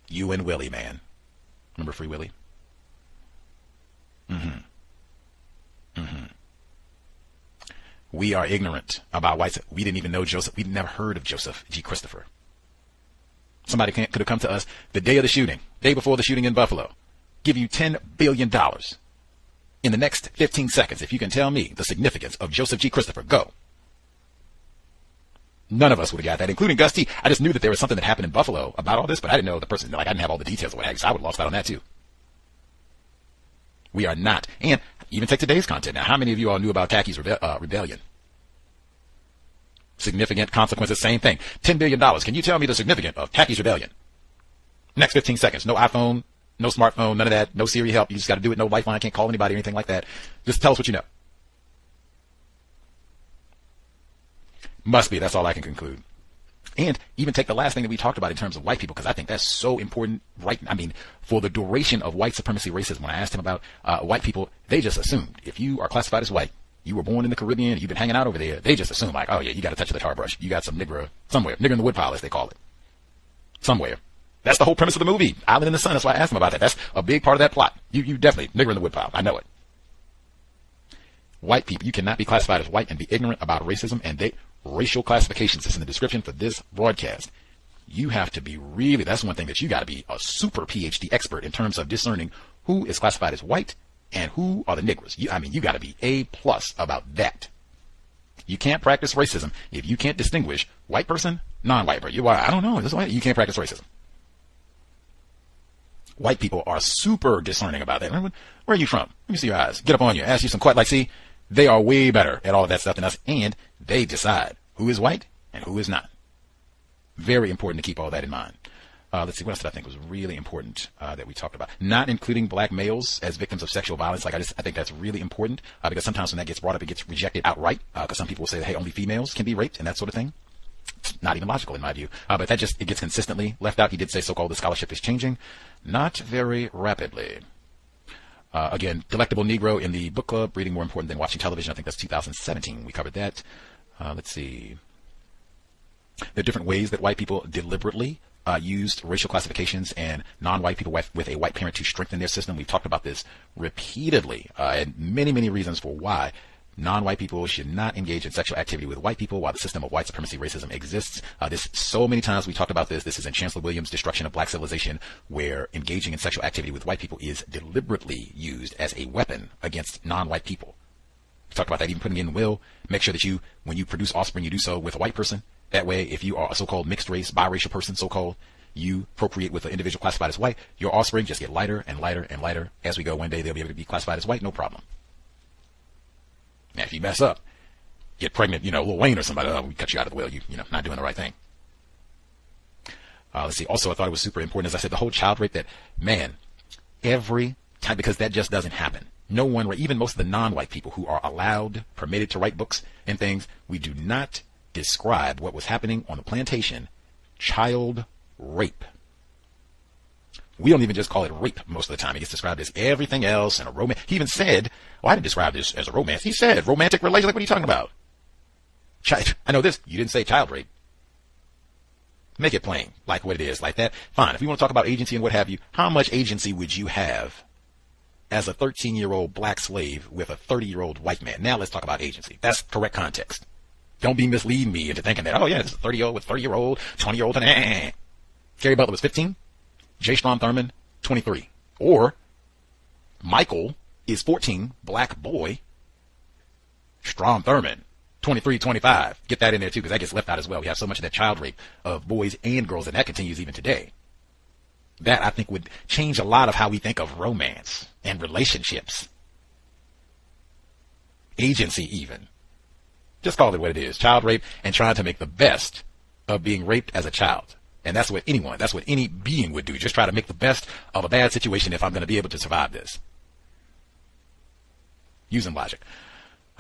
You and Willie, man. Remember Free Willie? We are ignorant about whites. We didn't even know Joseph. We'd never heard of Joseph G. Christopher. Somebody could have come to us the day of the shooting, day before the shooting in Buffalo, give you $10 billion in the next 15 seconds. If you can tell me the significance of Joseph G. Christopher, go. None of us would have got that, including Gus T. I just knew that there was something that happened in Buffalo about all this, but I didn't know the person, like I didn't have all the details of what happened, so I would have lost out on that too. We are not. And even take today's content. Now, how many of you all knew about Taki's rebellion? Significant consequences, same thing. $10 billion. Can you tell me the significance of Taki's rebellion? Next 15 seconds. No iPhone, no smartphone, none of that. No Siri help. You just got to do it. No lifeline. Can't call anybody or anything like that. Just tell us what you know. Must be. That's all I can conclude. And even take the last thing that we talked about in terms of white people, because I think that's so important, right? I mean, for the duration of white supremacy racism, when I asked him about white people, they just assumed if you are classified as white, you were born in the Caribbean, you've been hanging out over there, they just assume like, oh yeah, you got a touch of the tar brush. You got some nigger somewhere. Nigger in the woodpile, as they call it. Somewhere. That's the whole premise of the movie, Island in the Sun. That's why I asked him about that. That's a big part of that plot. You definitely, nigger in the woodpile. I know it. White people, you cannot be classified as white and be ignorant about racism and racial classifications. Is in the description for this broadcast. You have to be really, that's one thing that you got to be a super PhD expert in terms of discerning who is classified as white and who are the niggers. You got to be A+ about that. You can't practice racism if you can't distinguish white person, non-white person. I don't know. You can't practice racism. White people are super discerning about that. Where are you from? Let me see your eyes. Get up on you. Ask you some questions. Like, see, they are way better at all of that stuff than us, and they decide who is white and who is not. Very important to keep all that in mind. Let's see, what else did I think was really important that we talked about? Not including black males as victims of sexual violence. Like I think that's really important because sometimes when that gets brought up, it gets rejected outright because some people will say, hey, only females can be raped and that sort of thing. It's not even logical in my view. But that it gets consistently left out. He did say so-called the scholarship is changing. Not very rapidly. Again, Delectable Negro in the book club, reading more important than watching television. I think that's 2017. We covered that. Let's see. There are different ways that white people deliberately used racial classifications and non-white people with a white parent to strengthen their system. We've talked about this repeatedly and many, many reasons for why non-white people should not engage in sexual activity with white people while the system of white supremacy racism exists. This so many times we talked about this. This is in Chancellor Williams' Destruction of Black Civilization, where engaging in sexual activity with white people is deliberately used as a weapon against non-white people. Talked about that, even putting in the will. Make sure that you, when you produce offspring, you do so with a white person. That way, if you are a so-called mixed race, biracial person, so-called, you procreate with an individual classified as white, your offspring just get lighter and lighter and lighter. As we go, one day they'll be able to be classified as white, no problem. Now, if you mess up, get pregnant, Lil Wayne or somebody, we cut you out of the will, not doing the right thing. Let's see. Also, I thought it was super important, as I said, the whole child rape, that, man, every time, because that just doesn't happen. No one, even most of the non-white people who are allowed, permitted to write books and things, we do not describe what was happening on the plantation, child rape. We don't even just call it rape most of the time. It gets described as everything else and a romance. He even said, I didn't describe this as a romance. He said romantic relations. Like, what are you talking about? I know this. You didn't say child rape. Make it plain, like what it is, like that. Fine. If we want to talk about agency and what have you, how much agency would you have as a 13-year-old black slave with a 30-year-old white man? Now let's talk about agency. That's correct context. Don't be misleading me into thinking that, oh yeah, it's a 30-year-old with 30-year-old, 20-year-old, and Gary Butler was 15. J. Strom Thurmond, 23. Or Michael is 14, black boy. Strom Thurmond, 23, 25. Get that in there too, because that gets left out as well. We have so much of that child rape of boys and girls, and that continues even today. That, I think, would change a lot of how we think of romance and relationships. Agency even. Just call it what it is. Child rape, and trying to make the best of being raped as a child. And that's what any being would do. Just try to make the best of a bad situation if I'm going to be able to survive this. Using logic.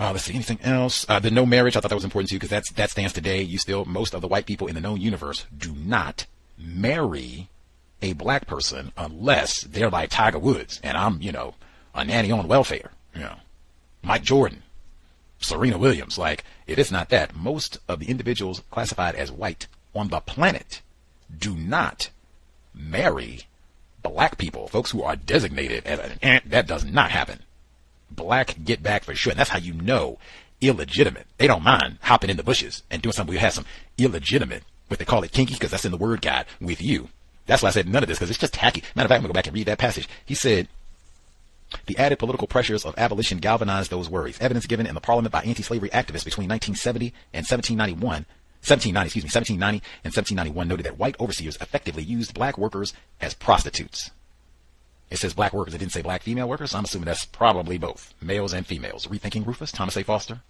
Let's see, anything else? The no marriage, I thought that was important too, because that stands today. Most of the white people in the known universe do not marry a black person unless they're like Tiger Woods and I'm, a nanny on welfare, Mike Jordan, Serena Williams. Like, if it's not that, most of the individuals classified as white on the planet do not marry black people, folks who are designated as that does not happen. Black get back for sure. And that's how you know illegitimate. They don't mind hopping in the bushes and doing something. We have some illegitimate, what they call it, kinky, because that's in the word guide, with you. That's why I said none of this, because it's just tacky. Matter of fact, I'm going to go back and read that passage. He said, the added political pressures of abolition galvanized those worries. Evidence given in the parliament by anti-slavery activists between 1970 and 1790 and 1791 noted that white overseers effectively used black workers as prostitutes. It says black workers. It didn't say black female workers. I'm assuming that's probably both, males and females. Rethinking Rufus, Thomas A. Foster.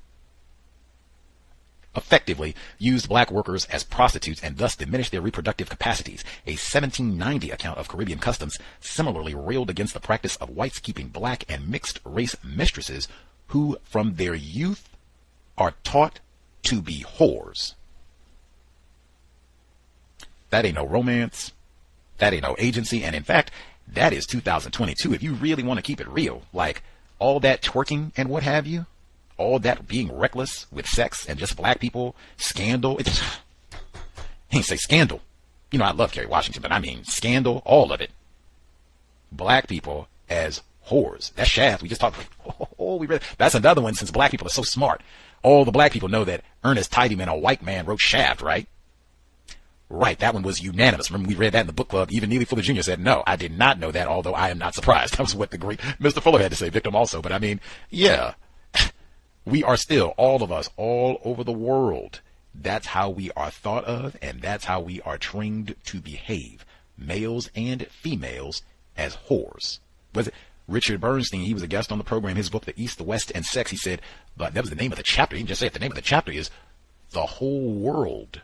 Effectively used black workers as prostitutes and thus diminished their reproductive capacities. A 1790 account of Caribbean customs similarly railed against the practice of whites keeping black and mixed race mistresses who from their youth are taught to be whores. That ain't no romance. That ain't no agency. And in fact, that is 2022. If you really want to keep it real, like all that twerking and what have you, all that being reckless with sex and just black people, scandal. He didn't say scandal. I love Kerry Washington, but I mean scandal, all of it. Black people as whores. That Shaft, we just talked. That's another one, since black people are so smart. All the black people know that Ernest Tidyman, a white man, wrote Shaft, right? Right, that one was unanimous. Remember, we read that in the book club. Even Neely Fuller Jr. said, no, I did not know that, although I am not surprised. That was what the great Mr. Fuller had to say, victim also. But I mean, yeah, we are still, all of us, all over the world. That's how we are thought of, and that's how we are trained to behave. Males and females as whores. Was it Richard Bernstein? He was a guest on the program. His book, The East, the West, and Sex, he said, but that was the name of the chapter. He didn't just say it. The name of the chapter is The Whole World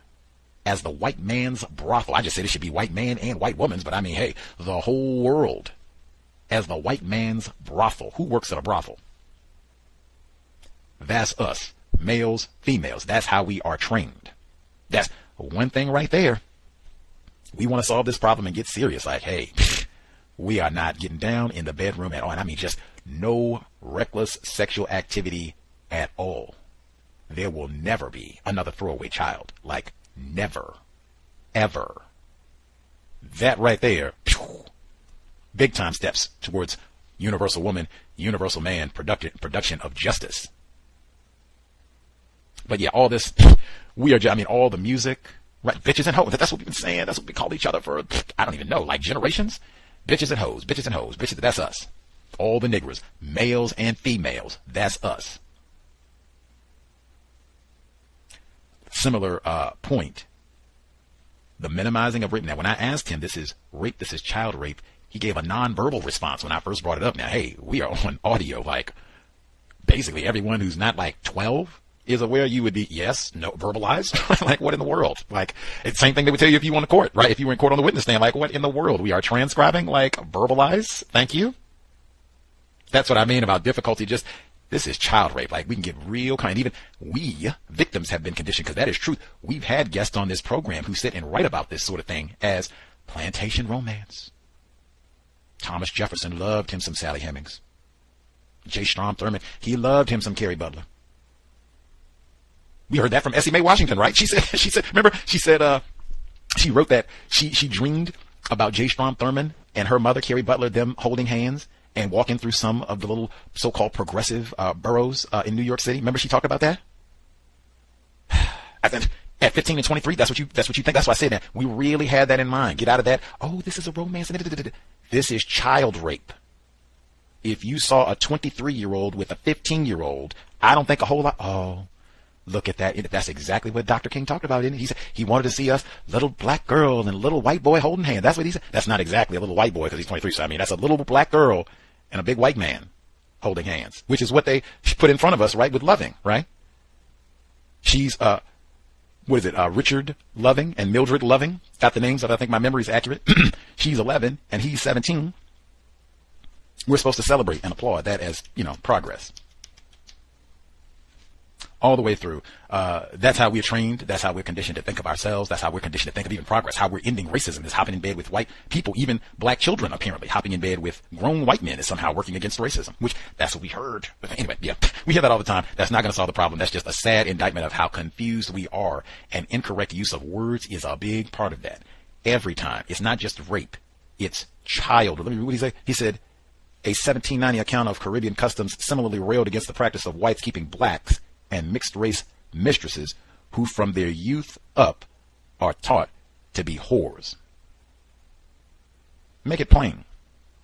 as the White Man's Brothel. I just said it should be white man and white woman's, but I mean, hey, the whole world as the white man's brothel. Who works at a brothel? That's us, males, females. That's how we are trained. That's one thing right there. We want to solve this problem and get serious. Like, hey, we are not getting down in the bedroom at all. And I mean, just no reckless sexual activity at all. There will never be another throwaway child. Like, never, ever. That right there, big time steps towards universal woman, universal man, production of justice. But yeah, all this, all the music, right? Bitches and hoes. That's what we've been saying. That's what we call each other for, I don't even know, like generations. Bitches and hoes, bitches and hoes, bitches. That's us. All the niggers, males and females. That's us. similar point. The minimizing of rape. Now, when I asked him, this is rape, this is child rape, he gave a nonverbal response when I first brought it up. Now, hey, we are on audio. Like, basically everyone who's not like 12 is aware. You would be, yes, no, verbalize. Like, what in the world? Like, it's the same thing they would tell you if you were in court, right? If you were in court on the witness stand, like, what in the world? We are transcribing, like, verbalize. Thank you. That's what I mean about difficulty. Just, this is child rape. Like, we can get real kind. Even we, victims, have been conditioned, because that is truth. We've had guests on this program who sit and write about this sort of thing as plantation romance. Thomas Jefferson loved him some Sally Hemings. J. Strom Thurmond, he loved him some Carrie Butler. We heard that from Essie Mae Washington, right? She said, remember, she wrote that she dreamed about J. Strom Thurmond and her mother, Carrie Butler, them holding hands and walking through some of the little so-called progressive boroughs in New York City. Remember she talked about that? At 15 and 23, that's what you think. That's why I said that. We really had that in mind. Get out of that. Oh, this is a romance. This is child rape. If you saw a 23-year-old with a 15-year-old, I don't think a whole lot. Oh, look at that. That's exactly what Dr. King talked about, didn't he? He said he wanted to see us, little black girl and a little white boy holding hands. That's what he said. That's not exactly a little white boy because he's 23. So, I mean, that's a little black girl and a big white man holding hands, which is what they put in front of us, right, with Loving, right? She's, what is it, Richard Loving and Mildred Loving. Got the names of, I think my memory is accurate. She's 11 and he's 17. We're supposed to celebrate and applaud that as, progress. All the way through. That's how we're trained. That's how we're conditioned to think of ourselves. That's how we're conditioned to think of even progress. How we're ending racism is hopping in bed with white people, even black children, apparently. Hopping in bed with grown white men is somehow working against racism, which that's what we heard. But anyway, yeah, we hear that all the time. That's not going to solve the problem. That's just a sad indictment of how confused we are. And incorrect use of words is a big part of that. Every time. It's not just rape. It's child. Let me read what he said. He said, a 1790 account of Caribbean customs similarly railed against the practice of whites keeping blacks and mixed race mistresses who from their youth up are taught to be whores. Make it plain.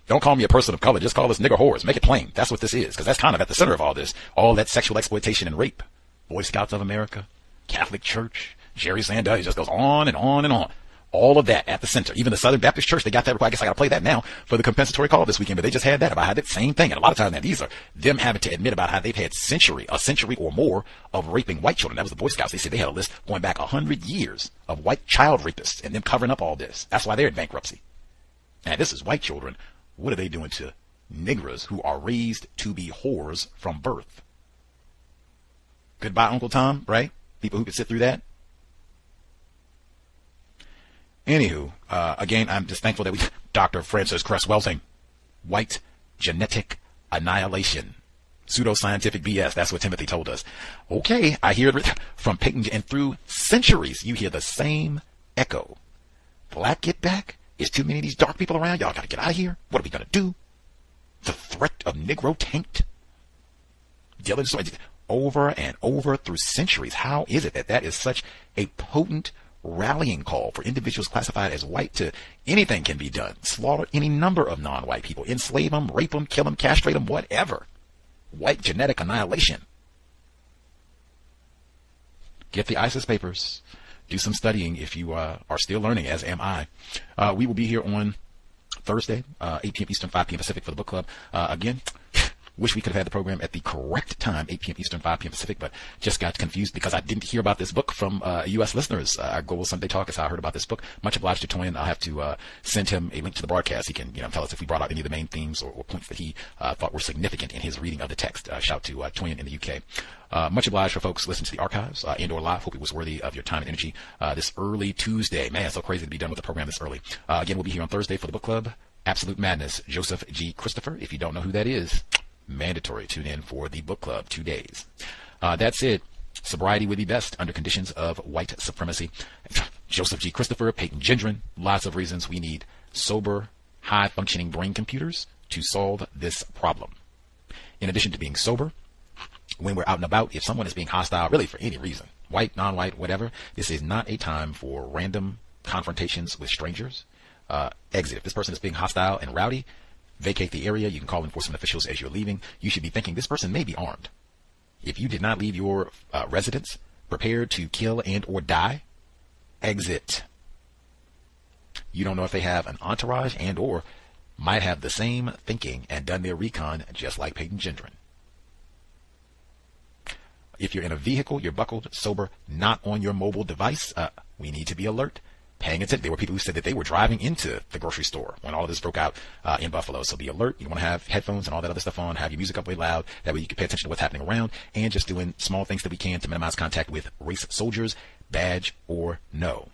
Don't call me a person of color. Just call us nigger whores. Make it plain. That's what this is, because that's kind of at the center of all this. All that sexual exploitation and rape. Boy Scouts of America, Catholic Church, Jerry Sandusky, it just goes on and on and on. All of that at the center. Even the Southern Baptist Church, they got that. I guess I got to play that now for the compensatory call this weekend, but they just had that about how that same thing. And a lot of times now, these are them having to admit about how they've had a century or more of raping white children. That was the Boy Scouts. They said they had a list going back 100 years of white child rapists and them covering up all this. That's why they're in bankruptcy. And this is white children. What are they doing to Negroes who are raised to be whores from birth? Goodbye, Uncle Tom, right? People who could sit through that. Anywho, again, I'm just thankful that Dr. Francis Cress Welting, White Genetic Annihilation, pseudoscientific BS. That's what Timothy told us. Okay, I hear it from Payton, and through centuries, you hear the same echo. Black get back? Is too many of these dark people around? Y'all gotta get out of here. What are we gonna do? The threat of Negro tanked. Over and over through centuries. How is it that is such a potent rallying call for individuals classified as white to anything can be done? Slaughter any number of non-white people, enslave them, rape them, kill them, castrate them, whatever. White genetic annihilation. Get the ISIS papers. Do some studying if you are still learning, as am I. We will be here on Thursday, 8 p.m. Eastern, 5 p.m. Pacific for the book club. Again, wish we could have had the program at the correct time, 8 p.m. Eastern, 5 p.m. Pacific, but just got confused because I didn't hear about this book from U.S. listeners. Our Global Sunday Talk is how I heard about this book. Much obliged to Toyin. I'll have to send him a link to the broadcast. He can tell us if we brought out any of the main themes or points that he thought were significant in his reading of the text. Shout to Toyin in the UK. Much obliged for folks listening to the archives and or live. Hope it was worthy of your time and energy this early Tuesday. Man, it's so crazy to be done with the program this early. Again, we'll be here on Thursday for the book club. Absolute Madness, Joseph G. Christopher. If you don't know who that is, mandatory. Tune in for the book club 2 days. That's it. Sobriety would be best under conditions of white supremacy. Joseph G. Christopher, Payton Gendron. Lots of reasons we need sober, high-functioning brain computers to solve this problem. In addition to being sober, when we're out and about, if someone is being hostile, really for any reason, white, non-white, whatever, this is not a time for random confrontations with strangers. Exit. If this person is being hostile and rowdy, vacate the area. You can call enforcement officials as you're leaving. You should be thinking this person may be armed. If you did not leave your residence prepared to kill and or die, exit. You don't know if they have an entourage and or might have the same thinking and done their recon just like Payton Gendron. If you're in a vehicle, you're buckled, sober, not on your mobile device, we need to be alert, paying attention. There were people who said that they were driving into the grocery store when all of this broke out in Buffalo. So be alert. You want to have headphones and all that other stuff on, have your music up way loud. That way you can pay attention to what's happening around, and just doing small things that we can to minimize contact with race soldiers, badge or no.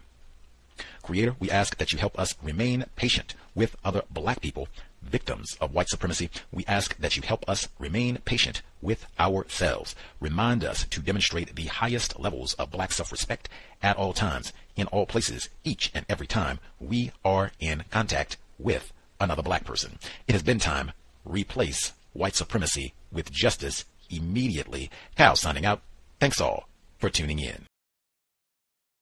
Creator, we ask that you help us remain patient with other black people, victims of white supremacy. We ask that you help us remain patient with ourselves. Remind us to demonstrate the highest levels of black self-respect at all times, in all places, each and every time we are in contact with another black person. It has been time. Replace white supremacy with justice immediately. Cal signing out. Thanks all for tuning in.